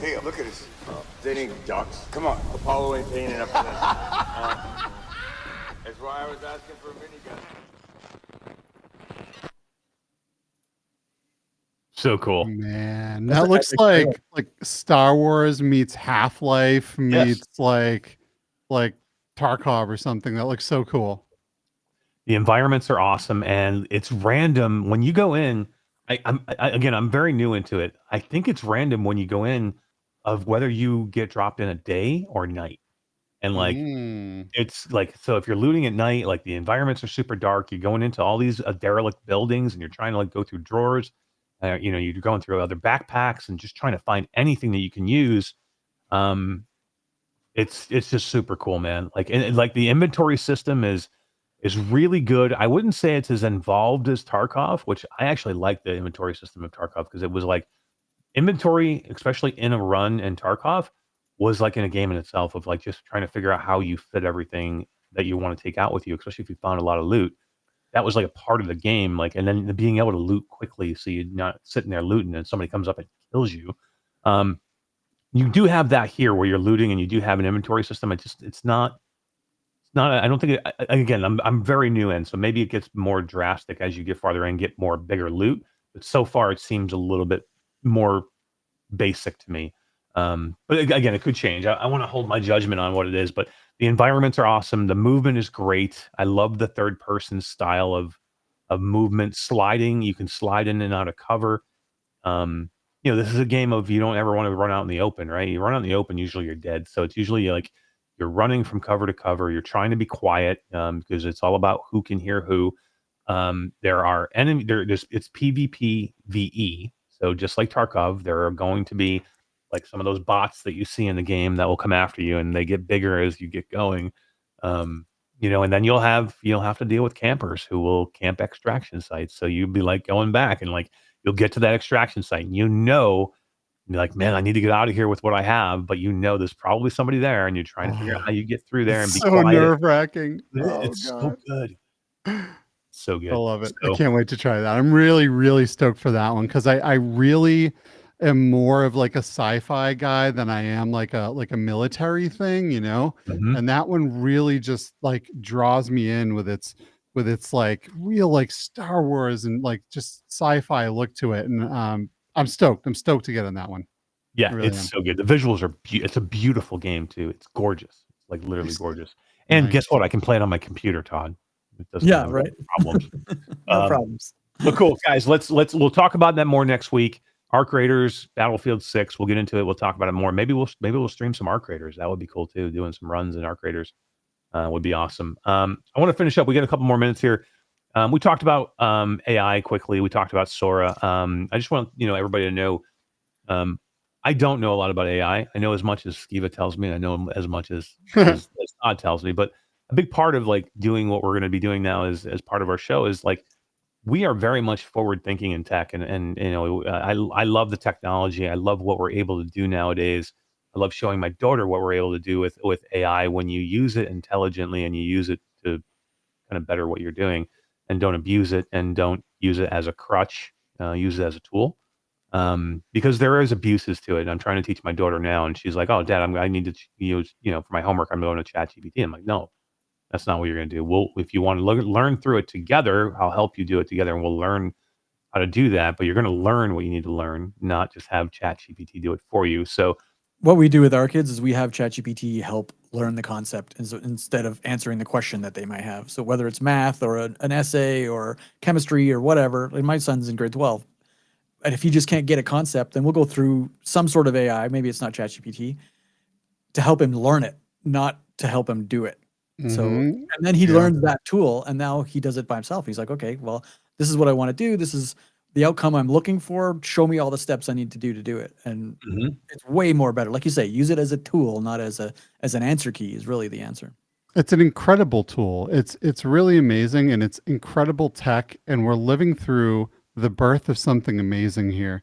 Hey, look at this. Dating ducks. Come on, Apollo ain't paying enough for this. That's why I was asking for a minigun. So cool. Man, That's that an looks epic like Star Wars meets Half-Life meets like Tarkov or something. That looks so cool. The environments are awesome, and it's random when you go in. I'm very new into it. I think it's random when you go in of whether you get dropped in a day or night. And like it's like, so if you're looting at night, like the environments are super dark. You're going into all these derelict buildings and you're trying to like go through drawers. You're going through other backpacks and just trying to find anything that you can use. It's just super cool, man. Like, and like the inventory system is really good. I wouldn't say it's as involved as Tarkov, which I actually like the inventory system of Tarkov because it was like inventory, especially in a run in Tarkov, was like in a game in itself of like just trying to figure out how you fit everything that you want to take out with you, especially if you found a lot of loot. That was like a part of the game, like, and then being able to loot quickly so you're not sitting there looting and somebody comes up and kills you. You do have that here where you're looting and you do have an inventory system. It's not. I don't think. Again, I'm very new in, so maybe it gets more drastic as you get farther in, get more bigger loot. But so far, it seems a little bit more basic to me. But again, it could change. I want to hold my judgment on what it is, but the environments are awesome. The movement is great. I love the third person style of movement, sliding. You can slide in and out of cover. This is a game of you don't ever want to run out in the open, right? You run out in the open, usually you're dead. So it's usually like you're running from cover to cover. You're trying to be quiet because it's all about who can hear who. There are enemy. It's PvP VE. So just like Tarkov, there are going to be like some of those bots that you see in the game that will come after you, and they get bigger as you get going. And then you'll have to deal with campers who will camp extraction sites. So you'll be like going back and like you'll get to that extraction site and you're like, man, I need to get out of here with what I have, but there's probably somebody there and you're trying to figure out how you get through there and be so quiet. nerve-wracking. It's so good. So good. I love it. So, I can't wait to try that. I'm really, really stoked for that one because I really am more of like a sci-fi guy than I am like a military thing, and that one really just like draws me in with its like real like Star Wars and like just sci-fi look to it. And I'm stoked to get on that one. yeah, really it's am. so good. The visuals are it's a beautiful game too. It's gorgeous. It's like literally gorgeous. And Nice. guess what? I can play it on my computer, Todd. It doesn't Yeah, have right. problems. No problems. But cool, guys. We'll talk about that more next week. ARK Raiders, Battlefield 6. We'll get into it. We'll talk about it more. Maybe we'll stream some ARK Raiders. That would be cool too. Doing some runs in ARK Raiders would be awesome. I want to finish up. We got a couple more minutes here. We talked about AI quickly. We talked about Sora. I just want everybody to know. I don't know a lot about AI. I know as much as Skeeva tells me, and I know as much as Todd tells me. But a big part of like doing what we're going to be doing now as part of our show is like we are very much forward thinking in tech, and I love the technology. I love what we're able to do nowadays. I love showing my daughter what we're able to do with AI when you use it intelligently and you use it to kind of better what you're doing, and don't abuse it and don't use it as a crutch. Use it as a tool. Because there is abuses to it. And I'm trying to teach my daughter now, and she's like, "Oh, Dad, I need to use, for my homework, I'm going to ChatGPT." I'm like, "No, that's not what you're going to do. If you want to learn through it together, I'll help you do it together, and we'll learn how to do that. But you're going to learn what you need to learn, not just have ChatGPT do it for you." So What we do with our kids is we have ChatGPT help learn the concept instead of answering the question that they might have. So whether it's math or an essay or chemistry or whatever, like my son's in grade 12. And if he just can't get a concept, then we'll go through some sort of AI, maybe it's not ChatGPT, to help him learn it, not to help him do it. So, and then he learns that tool, and now he does it by himself. He's like, okay, well, this is what I want to do. This is the outcome I'm looking for. Show me all the steps I need to do it. And it's way more better. Like you say, use it as a tool, not as an answer key is really the answer. It's an incredible tool. It's really amazing, and it's incredible tech, and we're living through the birth of something amazing here.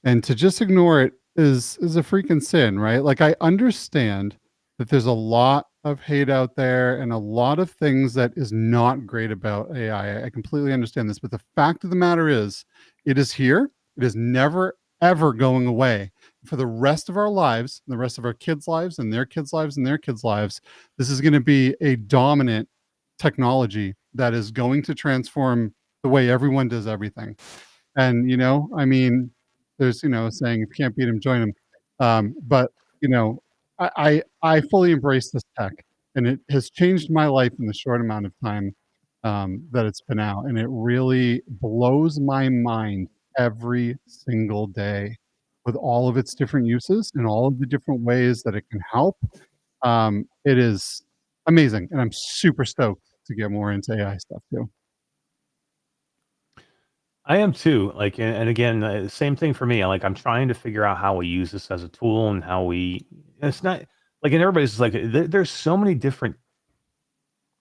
And to just ignore it is a freaking sin, right? Like I understand that there's a lot of hate out there and a lot of things that is not great about AI. I completely understand this, but the fact of the matter is it is here. It is never, ever going away. for the rest of our lives, the rest of our kids' lives and their kids' lives and their kids' lives, this is going to be a dominant technology that is going to transform the way everyone does everything. And, I mean, there's, a saying, if you can't beat them, join them. But, I fully embrace this tech, and it has changed my life in the short amount of time that it's been out. And it really blows my mind every single day with all of its different uses and all of the different ways that it can help. It is amazing. And I'm super stoked to get more into AI stuff too. I am too. Like, and again, same thing for me. Like, I'm trying to figure out how we use this as a tool and how we. It's not like, and everybody's like, there's so many different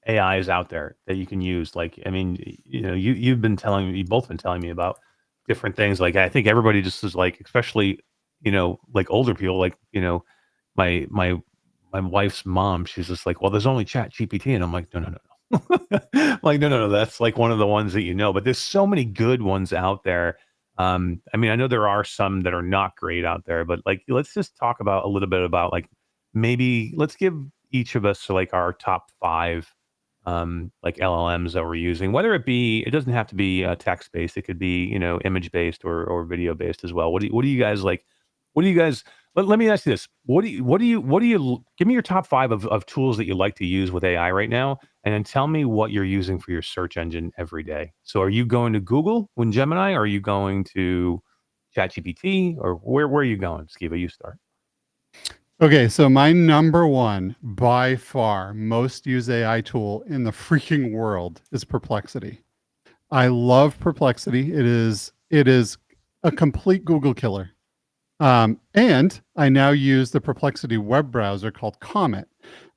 AIs out there that you can use. Like, I mean, you've been telling me, you've both been telling me about different things. Like, I think everybody just is like, especially, like older people, like, my wife's mom, she's just like, well, there's only Chat GPT, and I'm like, no. Like, no, that's like one of the ones that but there's so many good ones out there. I mean, I know there are some that are not great out there, but like, let's just talk about a little bit about, like, maybe let's give each of us like our top 5 like LLMs that we're using, whether it doesn't have to be text based, it could be image based or video based as well. What do you guys like? What do you guys? Let me ask you this: what do you give me your top 5 of tools that you like to use with AI right now, and then tell me what you're using for your search engine every day. So, are you going to Google when Gemini? Or are you going to ChatGPT, or where are you going? Skeeva, you start. Okay, so my number one, by far, most used AI tool in the freaking world is Perplexity. I love Perplexity. It is a complete Google killer. And I now use the Perplexity web browser called Comet.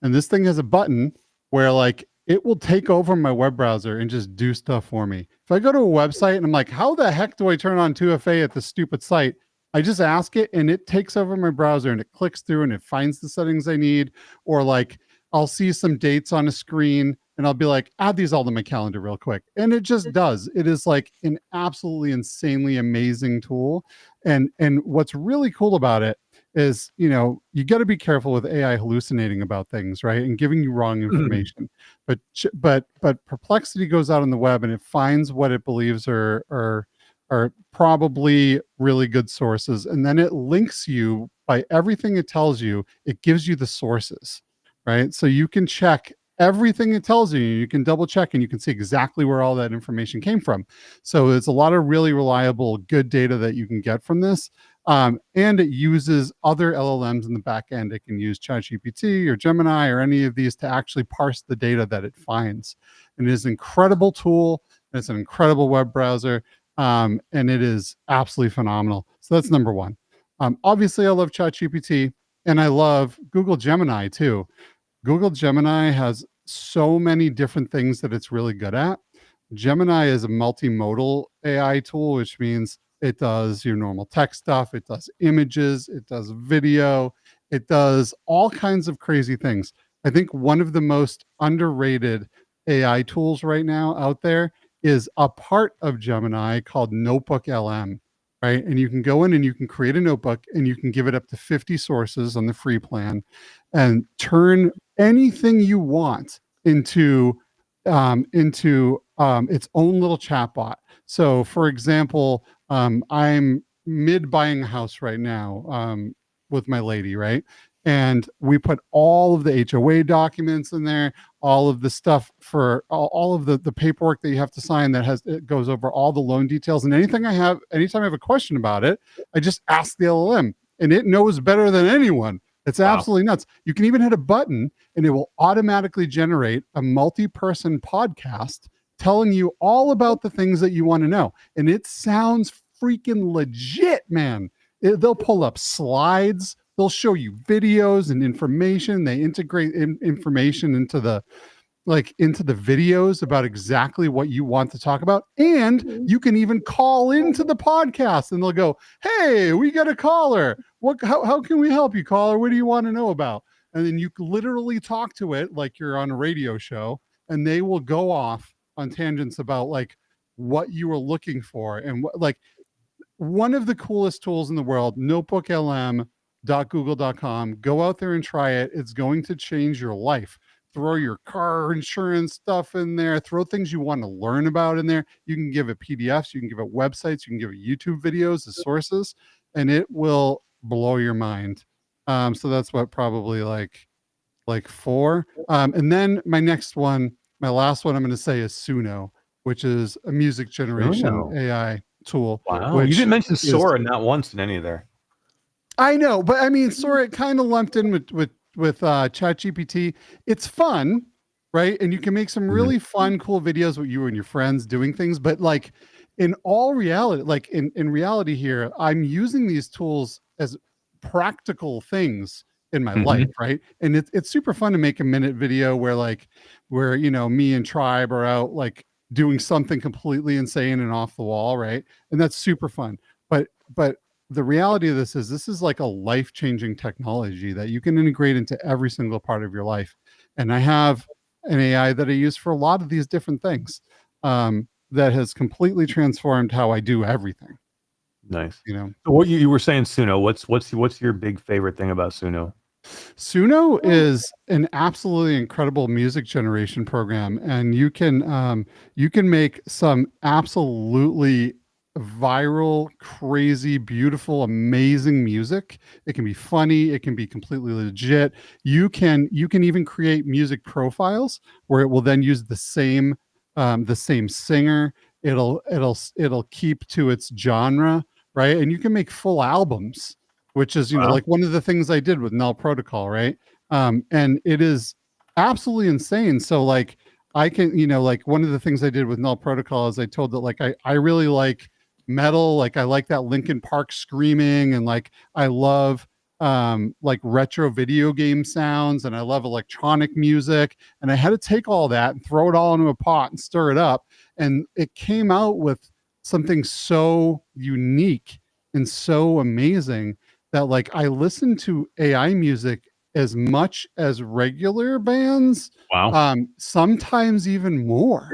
And this thing has a button where, like, it will take over my web browser and just do stuff for me. If I go to a website and I'm like, how the heck do I turn on 2FA at this stupid site? I just ask it and it takes over my browser and it clicks through and it finds the settings I need. Or, like, I'll see some dates on a screen and I'll be like, add these all to my calendar real quick. And it just does. It is like an absolutely insanely amazing tool. And what's really cool about it is, you got to be careful with AI hallucinating about things, right? And giving you wrong information. But Perplexity goes out on the web and it finds what it believes are probably really good sources. And then it links you by everything it tells you. It gives you the sources, right? So you can check everything it tells you. You can double check and you can see exactly where all that information came from. So it's a lot of really reliable, good data that you can get from this. And it uses other LLMs in the back end. It can use ChatGPT or Gemini or any of these to actually parse the data that it finds. And it is an incredible tool. It's an incredible web browser. And it is absolutely phenomenal. So that's number one. Obviously, I love ChatGPT and I love Google Gemini too. Google Gemini has so many different things that it's really good at. Gemini is a multimodal AI tool, which means it does your normal text stuff. It does images. It does video. It does all kinds of crazy things. I think one of the most underrated AI tools right now out there is a part of Gemini called Notebook LM, right? And you can go in and you can create a notebook and you can give it up to 50 sources on the free plan and turn anything you want into its own little chatbot. So, for example, I'm mid buying a house right now with my lady, right? And we put all of the HOA documents in there, all of the stuff for all of the paperwork that you have to sign it goes over all the loan details. And anytime I have a question about it, I just ask the LLM and it knows better than anyone. It's absolutely nuts. You can even hit a button and it will automatically generate a multi-person podcast telling you all about the things that you want to know. And it sounds freaking legit, man. They'll pull up slides. They'll show you videos and information. They integrate information into the videos about exactly what you want to talk about. And you can even call into the podcast and they'll go, hey, we got a caller. How can we help you, caller? What do you want to know about? And then you literally talk to it like you're on a radio show and they will go off on tangents about like what you were looking for and one of the coolest tools in the world, notebooklm.google.com. Go out there and try it. It's going to change your life. Throw your car insurance stuff in there. Throw things you want to learn about in there. You can give it PDFs. You can give it websites. You can give it YouTube videos as sources, and it will blow your mind. So that's what probably like 4. And then my last one I'm going to say is Suno, which is a music generation AI tool. Wow. You didn't mention Sora not once in any of there. I know, but I mean, Sora kind of lumped in with ChatGPT. It's fun, right? And you can make some really fun, cool videos with you and your friends doing things. But like in all reality, like in reality here, I'm using these tools as practical things in my life, right? And it's super fun to make a minute video where you know, me and Tribe are out like doing something completely insane and off the wall, right? And that's super fun. But the reality of this is like a life-changing technology that you can integrate into every single part of your life. And I have an AI that I use for a lot of these different things that has completely transformed how I do everything. Nice. You know, so what you were saying, Suno. What's your big favorite thing about Suno? Suno is an absolutely incredible music generation program, and you can make some absolutely viral, crazy, beautiful, amazing music. It can be funny, it can be completely legit. You can even create music profiles where it will then use the same singer. It'll keep to its genre, right? And you can make full albums, which is, you know, like one of the things I did with Null Protocol, right? And it is absolutely insane. So like I can, you know, like one of the things I did with Null Protocol is I told that like I really like metal, like I like that Linkin Park screaming, and like I love like retro video game sounds, and I love electronic music, and I had to take all that and throw it all into a pot and stir it up, and it came out with something so unique and so amazing that like I listen to AI music as much as regular bands. Wow. Sometimes even more.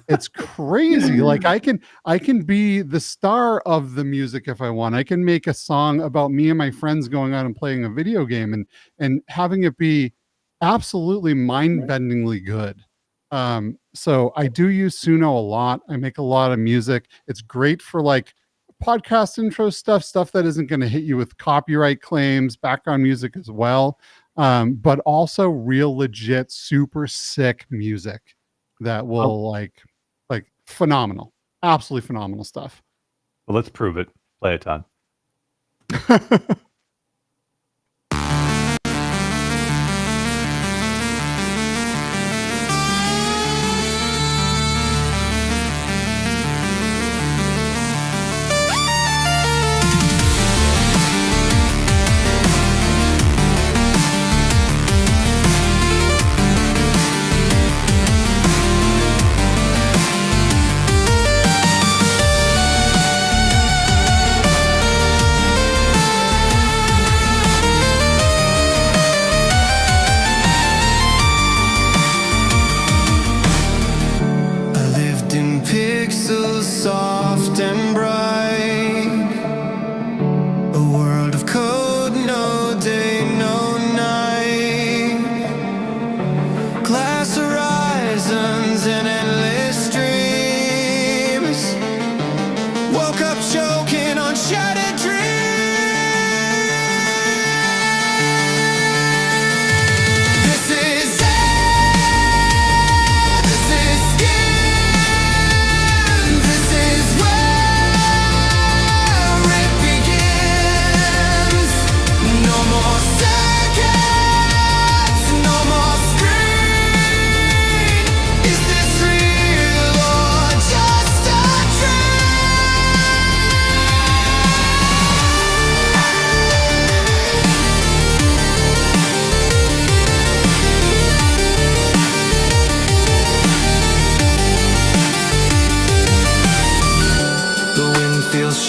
It's crazy. Like I can be the star of the music if I want. I can make a song about me and my friends going out and playing a video game and having it be absolutely mind-bendingly good. So I do use Suno a lot. I make a lot of music. It's great for like podcast intro stuff that isn't going to hit you with copyright claims, background music as well. But also real legit, super sick music that will like phenomenal, absolutely phenomenal stuff. Well, let's prove it. Play it, Todd. Soft and bright, a world of code, no day, no night, glass horizons and endless dreams, woke up choking on shattered dreams. This is it, this is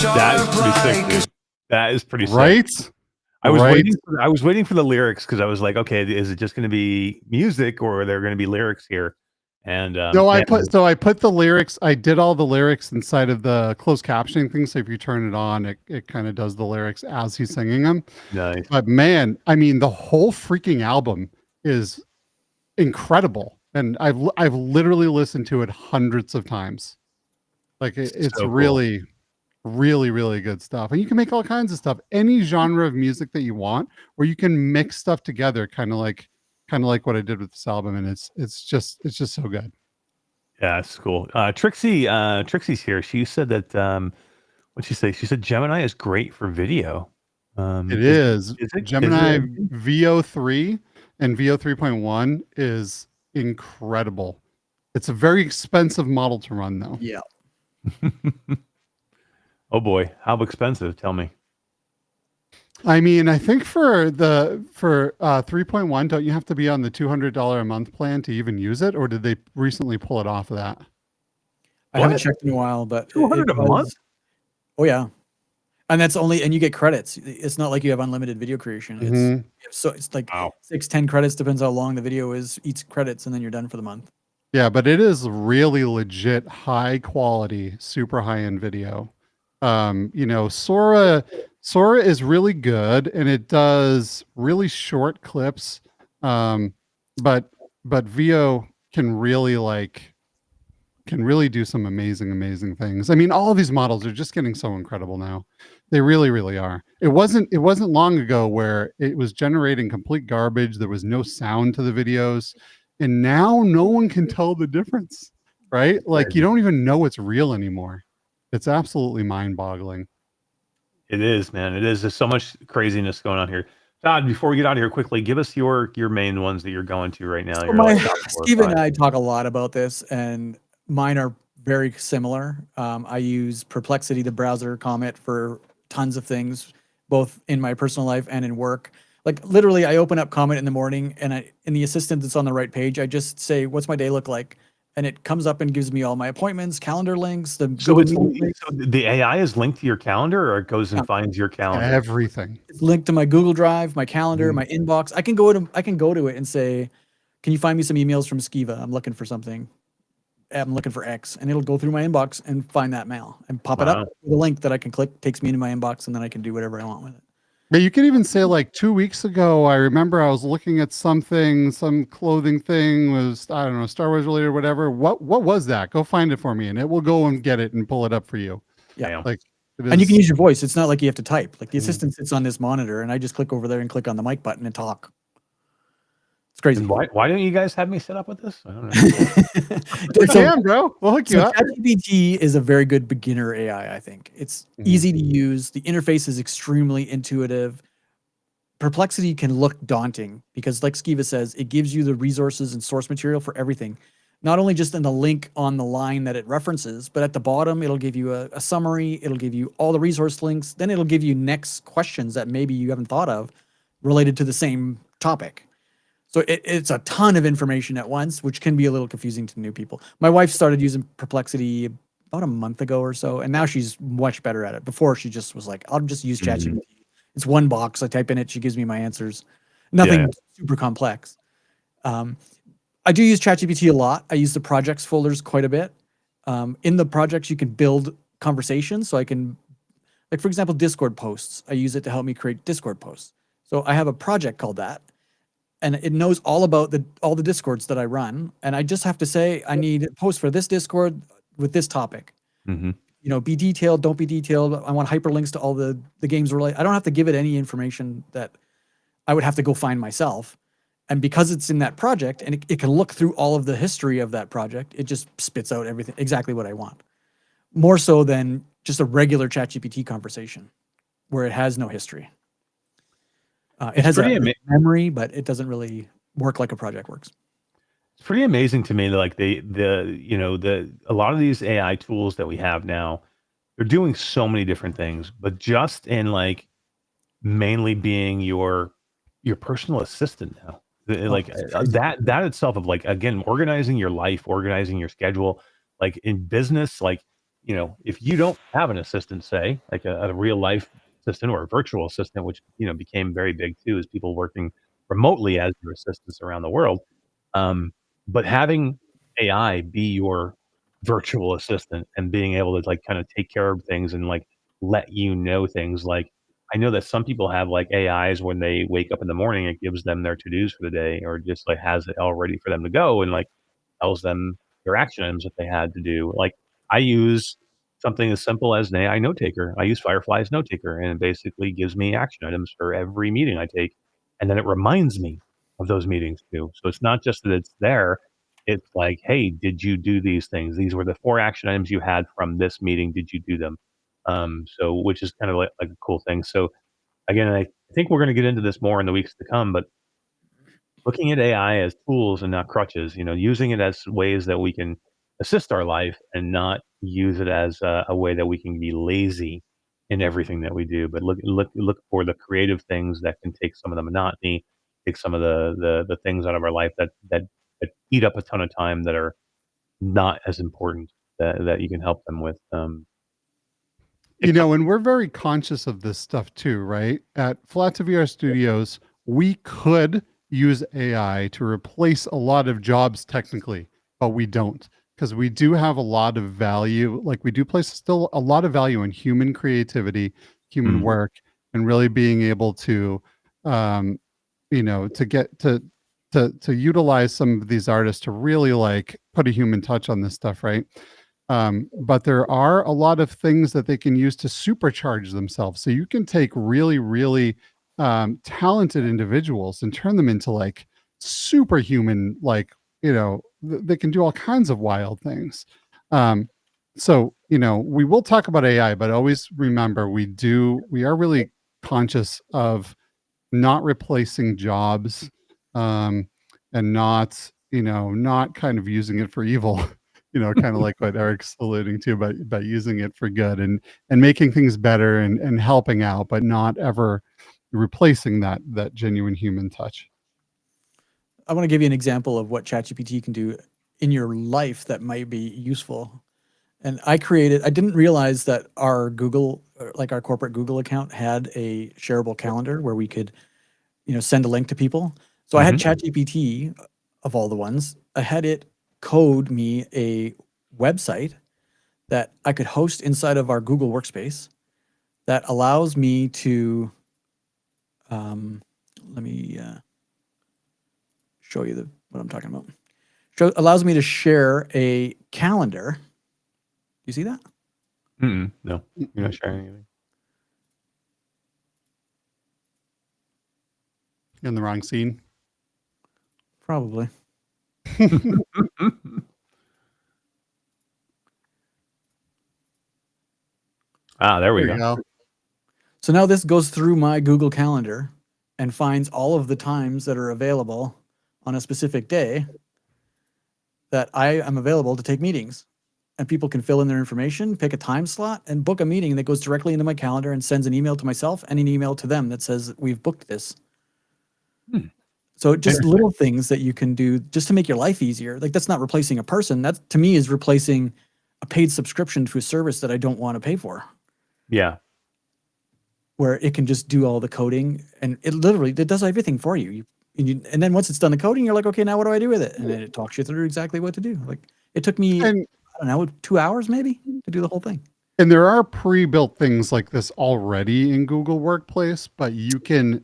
That is pretty sick, dude. That is pretty sick. Right? I was waiting for the lyrics because I was like, okay, is it just going to be music or are there going to be lyrics here? And No, I put the lyrics. I did all the lyrics inside of the closed captioning thing. So if you turn it on, it kind of does the lyrics as he's singing them. Nice. But man, I mean, the whole freaking album is incredible, and I've literally listened to it hundreds of times. Like it's So cool. really, really, really good stuff. And you can make all kinds of stuff, any genre of music that you want, or you can mix stuff together, kind of like what I did with this album. And it's just so good. Yeah, it's cool. Trixie's here. She said that what'd she say? She said Gemini is great for video. It is. it Gemini VO3 and VO 3.1 is incredible. It's a very expensive model to run, though. Yeah. Oh boy, how expensive? Tell me. I mean, I think for 3.1, don't you have to be on the $200 a month plan to even use it, or did they recently pull it off of that? I haven't checked in a while, but $200 a month? Oh yeah, and that's only, and you get credits. It's not like you have unlimited video creation. Mhm. It's like 6-10 credits, depends how long the video is. Each credits, and then you're done for the month. Yeah, but it is really legit high quality, super high end video. Sora is really good, and it does really short clips. But VO can really do some amazing things. I mean, all of these models are just getting so incredible now. They really are. It wasn't long ago where it was generating complete garbage. There was no sound to the videos, and now no one can tell the difference, right? Like you don't even know it's real anymore. It's absolutely mind-boggling. It is, man. It is. There's so much craziness going on here. Todd, before we get out of here quickly, give us your main ones that you're going to right now. So Your, like, top 4 or Steve and 5. I talk a lot about this, and mine are very similar. I use Perplexity, the browser comment, for tons of things, both in my personal life and in work. Like literally, I open up Comment in the morning, and in the assistant that's on the right page, I just say, "What's my day look like?" And it comes up and gives me all my appointments, calendar links. So the AI is linked to your calendar, or it goes and finds your calendar? Everything. It's linked to my Google Drive, my calendar, my inbox. I can go to it and say, "Can you find me some emails from Skeeva? I'm looking for something. I'm looking for X," and it'll go through my inbox and find that mail and pop it up with a link that I can click. Takes me into my inbox, and then I can do whatever I want with it. Yeah, you could even say, like, 2 weeks ago, I remember I was looking at something, some clothing thing was, I don't know, Star Wars related or whatever. What was that? Go find it for me, and it will go and get it and pull it up for you. Yeah. Like, And you can use your voice. It's not like you have to type. Like the assistant sits on this monitor, and I just click over there and click on the mic button and talk. It's crazy. And why don't you guys have me set up with this? I don't know. We can, bro. We'll hook you up. ChatGPT is a very good beginner AI, I think. It's easy to use. The interface is extremely intuitive. Perplexity can look daunting because, like Skeeva says, it gives you the resources and source material for everything. Not only just in the link on the line that it references, but at the bottom, it'll give you a summary. It'll give you all the resource links. Then it'll give you next questions that maybe you haven't thought of related to the same topic. So it's a ton of information at once, which can be a little confusing to new people. My wife started using Perplexity about a month ago or so, and now she's much better at it. Before, she just was like, I'll just use ChatGPT. It's one box. I type in it. She gives me my answers. Nothing super complex. I do use ChatGPT a lot. I use the projects folders quite a bit. In the projects, you can build conversations. So I can, like, for example, Discord posts. I use it to help me create Discord posts. So I have a project called that, and it knows all about all the Discords that I run. And I just have to say, I need a post for this Discord with this topic. Mm-hmm. You know, be detailed, don't be detailed. I want hyperlinks to all the games related. I don't have to give it any information that I would have to go find myself. And because it's in that project and it can look through all of the history of that project, it just spits out everything, exactly what I want. More so than just a regular ChatGPT conversation where it has no history. It has a memory, but it doesn't really work like a project works. It's pretty amazing to me that, like, a lot of these AI tools that we have now, they're doing so many different things, but just in, like, mainly being your personal assistant now. That itself of, like, again, organizing your life, organizing your schedule, like in business, like, you know, if you don't have an assistant, say like a real life assistant or a virtual assistant, which, you know, became very big too, as people working remotely as your assistants around the world. But having AI be your virtual assistant and being able to like kind of take care of things and like let you know things. Like I know that some people have like AIs when they wake up in the morning, it gives them their to-dos for the day or just like has it all ready for them to go and like tells them their action items that they had to do. Like I use something as simple as an AI note taker. I use Firefly's note taker and it basically gives me action items for every meeting I take. And then it reminds me of those meetings too. So it's not just that it's there. It's like, hey, did you do these things? These were the 4 action items you had from this meeting. Did you do them? So which is kind of like a cool thing. So again, I think we're going to get into this more in the weeks to come, but looking at AI as tools and not crutches, using it as ways that we can assist our life and not use it as a way that we can be lazy in everything that we do, but look for the creative things that can take some of the monotony, take some of the things out of our life that eat up a ton of time that are not as important that you can help them with. And we're very conscious of this stuff too, right? At Flat to VR Studios, we could use AI to replace a lot of jobs technically, but we don't, because we do have a lot of value. Like we do place still a lot of value in human creativity, human work, and really being able to, to get to utilize some of these artists to really like put a human touch on this stuff, right? But there are a lot of things that they can use to supercharge themselves. So you can take really, really talented individuals and turn them into like superhuman, like, they can do all kinds of wild things. So, we will talk about AI, but always remember we are really conscious of not replacing jobs, and not kind of using it for evil. Kind of like what Eric's alluding to about using it for good and making things better and helping out, but not ever replacing that genuine human touch. I want to give you an example of what ChatGPT can do in your life that might be useful. And I didn't realize that our Google, like our corporate Google account, had a shareable calendar where we could, send a link to people. So I had ChatGPT, of all the ones, I had it code me a website that I could host inside of our Google Workspace that allows me to, let me show you what I'm talking about. Allows me to share a calendar. You see that? No, you're not sharing anything. In the wrong scene? Probably. There we go. So now this goes through my Google Calendar and finds all of the times that are available on a specific day that I am available to take meetings. And people can fill in their information, pick a time slot, and book a meeting that goes directly into my calendar and sends an email to myself and an email to them that says, we've booked this. So just little things that you can do just to make your life easier. Like that's not replacing a person. That to me is replacing a paid subscription to a service that I don't want to pay for. Yeah. Where it can just do all the coding and it does everything for you. And then once it's done the coding, you're like, okay, now what do I do with it? And then it talks you through exactly what to do. Like it took me, I don't know, 2 hours maybe to do the whole thing. And there are pre-built things like this already in Google Workplace, but you can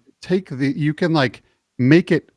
like make it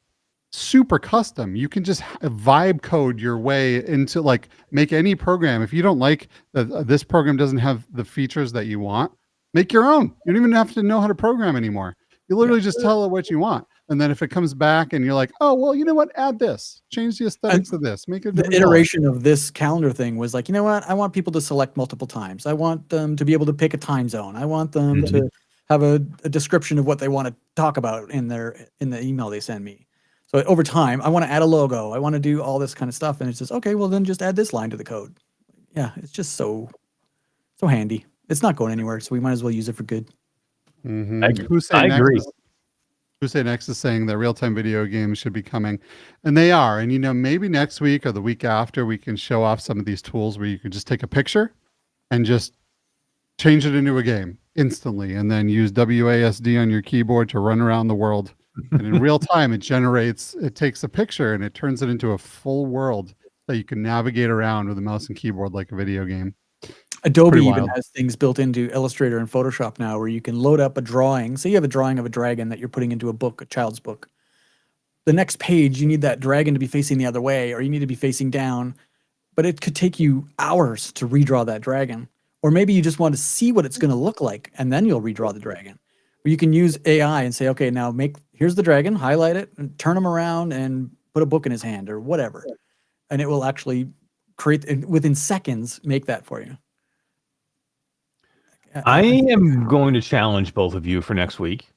super custom. You can just vibe code your way into like make any program. If you don't like this program doesn't have the features that you want, make your own. You don't even have to know how to program anymore. You literally just tell it what you want. And then if it comes back and you're like, oh, well, you know what? Add this, change the aesthetics of this, make it the iteration of this calendar thing was like, you know what? I want people to select multiple times. I want them to be able to pick a time zone. I want them to have a description of what they want to talk about in the email they send me. So over time, I want to add a logo. I want to do all this kind of stuff. And it's just, okay, well then just add this line to the code. Yeah, it's just so handy. It's not going anywhere, so we might as well use it for good. Mm-hmm. I agree. Shuhei Next is saying that real-time video games should be coming, and they are. And maybe next week or the week after, we can show off some of these tools where you can just take a picture and just change it into a game instantly, and then use WASD on your keyboard to run around the world. And in real time, it takes a picture and it turns it into a full world that you can navigate around with a mouse and keyboard like a video game. Adobe Pretty even wild. has things built into Illustrator and Photoshop now where you can load up a drawing. Say you have a drawing of a dragon that you're putting into a book, a child's book. The next page, you need that dragon to be facing the other way, or you need to be facing down. But it could take you hours to redraw that dragon. Or maybe you just want to see what it's going to look like, and then you'll redraw the dragon. Or you can use AI and say, okay, now here's the dragon, highlight it, and turn him around and put a book in his hand or whatever. And it will actually within seconds, make that for you. I am going to challenge both of you for next week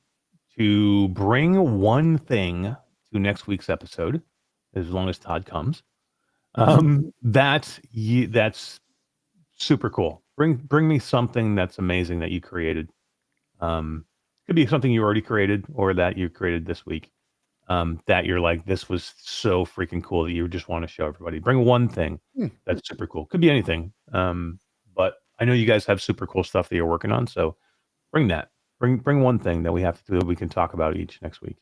to bring one thing to next week's episode, as long as Todd comes. That's super cool. Bring me something that's amazing that you created. Could be something you already created or that you created this week. That you're like, this was so freaking cool that you just want to show everybody. Bring one thing that's super cool. Could be anything. But I know you guys have super cool stuff that you're working on, so bring that. Bring one thing that we have to do that we can talk about each next week.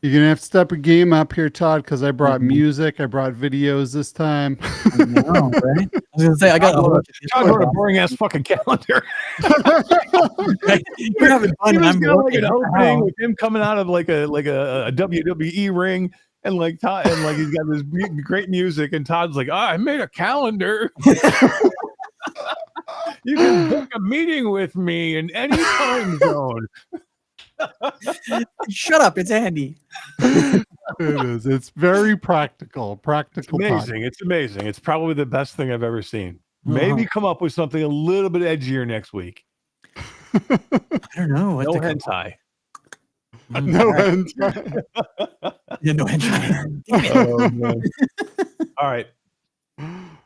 You're gonna have to step a game up here, Todd, because I brought music, I brought videos this time. I know, right? I was gonna say I got a boring ass fucking calendar. You're having fun. He was I'm got like working. an opening with him coming out of like a WWE ring, and like Todd, and like he's got this great music, and Todd's like, I made a calendar. You can book a meeting with me in any time zone. Shut up, it's Andy. It is. It's very practical. It's amazing. It's amazing. It's probably the best thing I've ever seen. Maybe come up with something a little bit edgier next week. I don't know. No hentai. No hentai. Yeah, no hentai. Oh, man. All right.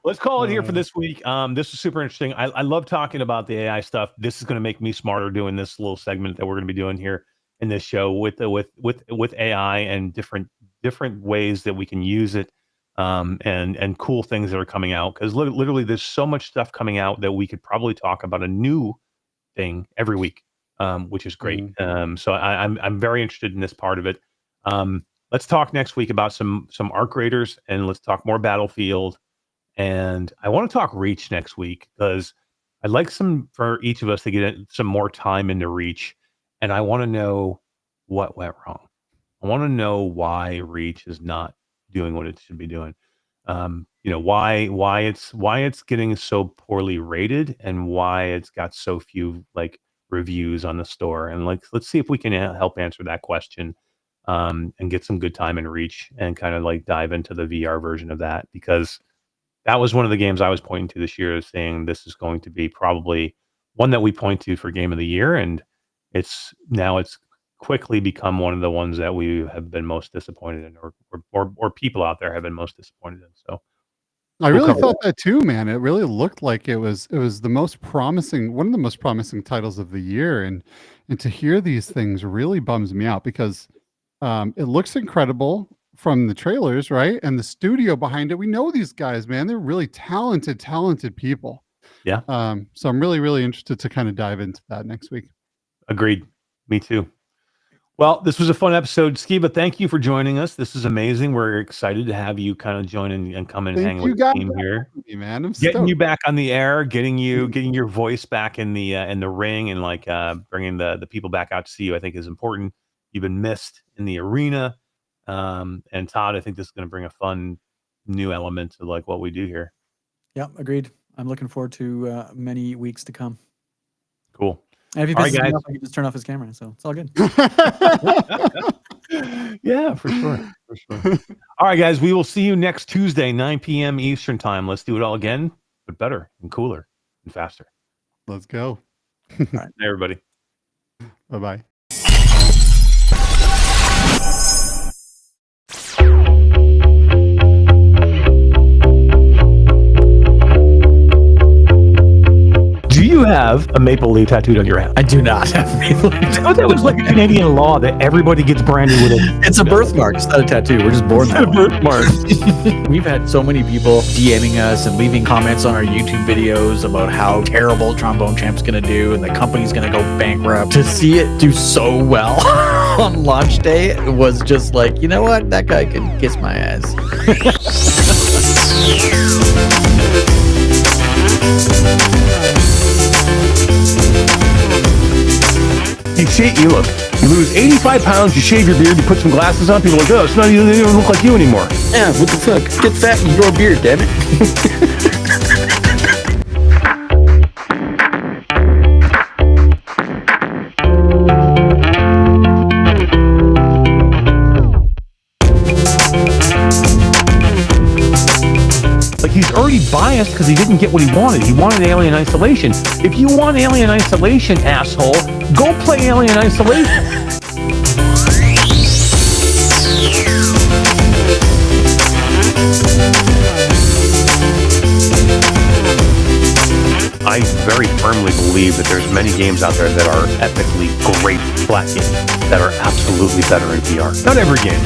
Let's call it here for this week. This is super interesting. I love talking about the AI stuff. This is going to make me smarter doing this little segment that we're going to be doing here in this show with AI and different ways that we can use it, and cool things that are coming out. Because literally, there's so much stuff coming out that we could probably talk about a new thing every week, which is great. So I'm very interested in this part of it. Let's talk next week about some ARK Raiders, and let's talk more Battlefield. And I want to talk Reach next week because I'd like for each of us to get some more time into Reach, and I want to know what went wrong. I want to know why Reach is not doing what it should be doing. Why it's getting so poorly rated, and why it's got so few like reviews on the store. And let's see if we can help answer that question, and get some good time in Reach, and kind of like dive into the VR version of that, because that was one of the games I was pointing to this year as saying this is going to be probably one that we point to for game of the year. And it's quickly become one of the ones that we have been most disappointed in, or people out there have been most disappointed in. So I really thought that too, man. It really looked like it was the most promising, one of the most promising titles of the year. And to hear these things really bums me out, because it looks incredible from the trailers, right? And the studio behind it, we know these guys, man. They're really talented people. Yeah. So I'm really, really interested to kind of dive into that next week. Agreed. Me too. Well, this was a fun episode. Skeeva, thank you for joining us. This is amazing. We're excited to have you kind of join and come and hang with the team here. Man, I'm getting stoked. you back on the air, getting your voice back in the ring, and like bringing the people back out to see you, I think is important. You've been missed in the arena. And Todd, I think this is going to bring a fun new element to like what we do here. Yeah, agreed. I'm looking forward to many weeks to come. Cool. And if he pisses me off, I can just turn off his camera, so it's all good. Yeah, for sure. All right, guys, we will see you next Tuesday, 9 p.m. Eastern time. Let's do it all again, but better and cooler and faster. Let's go. All right, everybody. Bye-bye. Do you have a maple leaf tattooed on your hand? I do not have maple leaf. That was like a Canadian law that everybody gets branded with it. It's a birthmark. It's not a tattoo. We're just born that way. Birthmark. We've had so many people DMing us and leaving comments on our YouTube videos about how terrible Trombone Champ's going to do and the company's going to go bankrupt. To see it do so well on launch day was just like, you know what? That guy can kiss my ass. You look, you lose 85 pounds, you shave your beard, you put some glasses on, people are like, oh, it's not even, they don't look like you anymore. Yeah, what the fuck? Get fat and grow a beard, damn it. Like, he's already biased because he didn't get what he wanted. He wanted Alien Isolation. If you want Alien Isolation, asshole, go play Alien Isolation. I very firmly believe that there's many games out there that are epically great flat games that are absolutely better in VR. Not every game.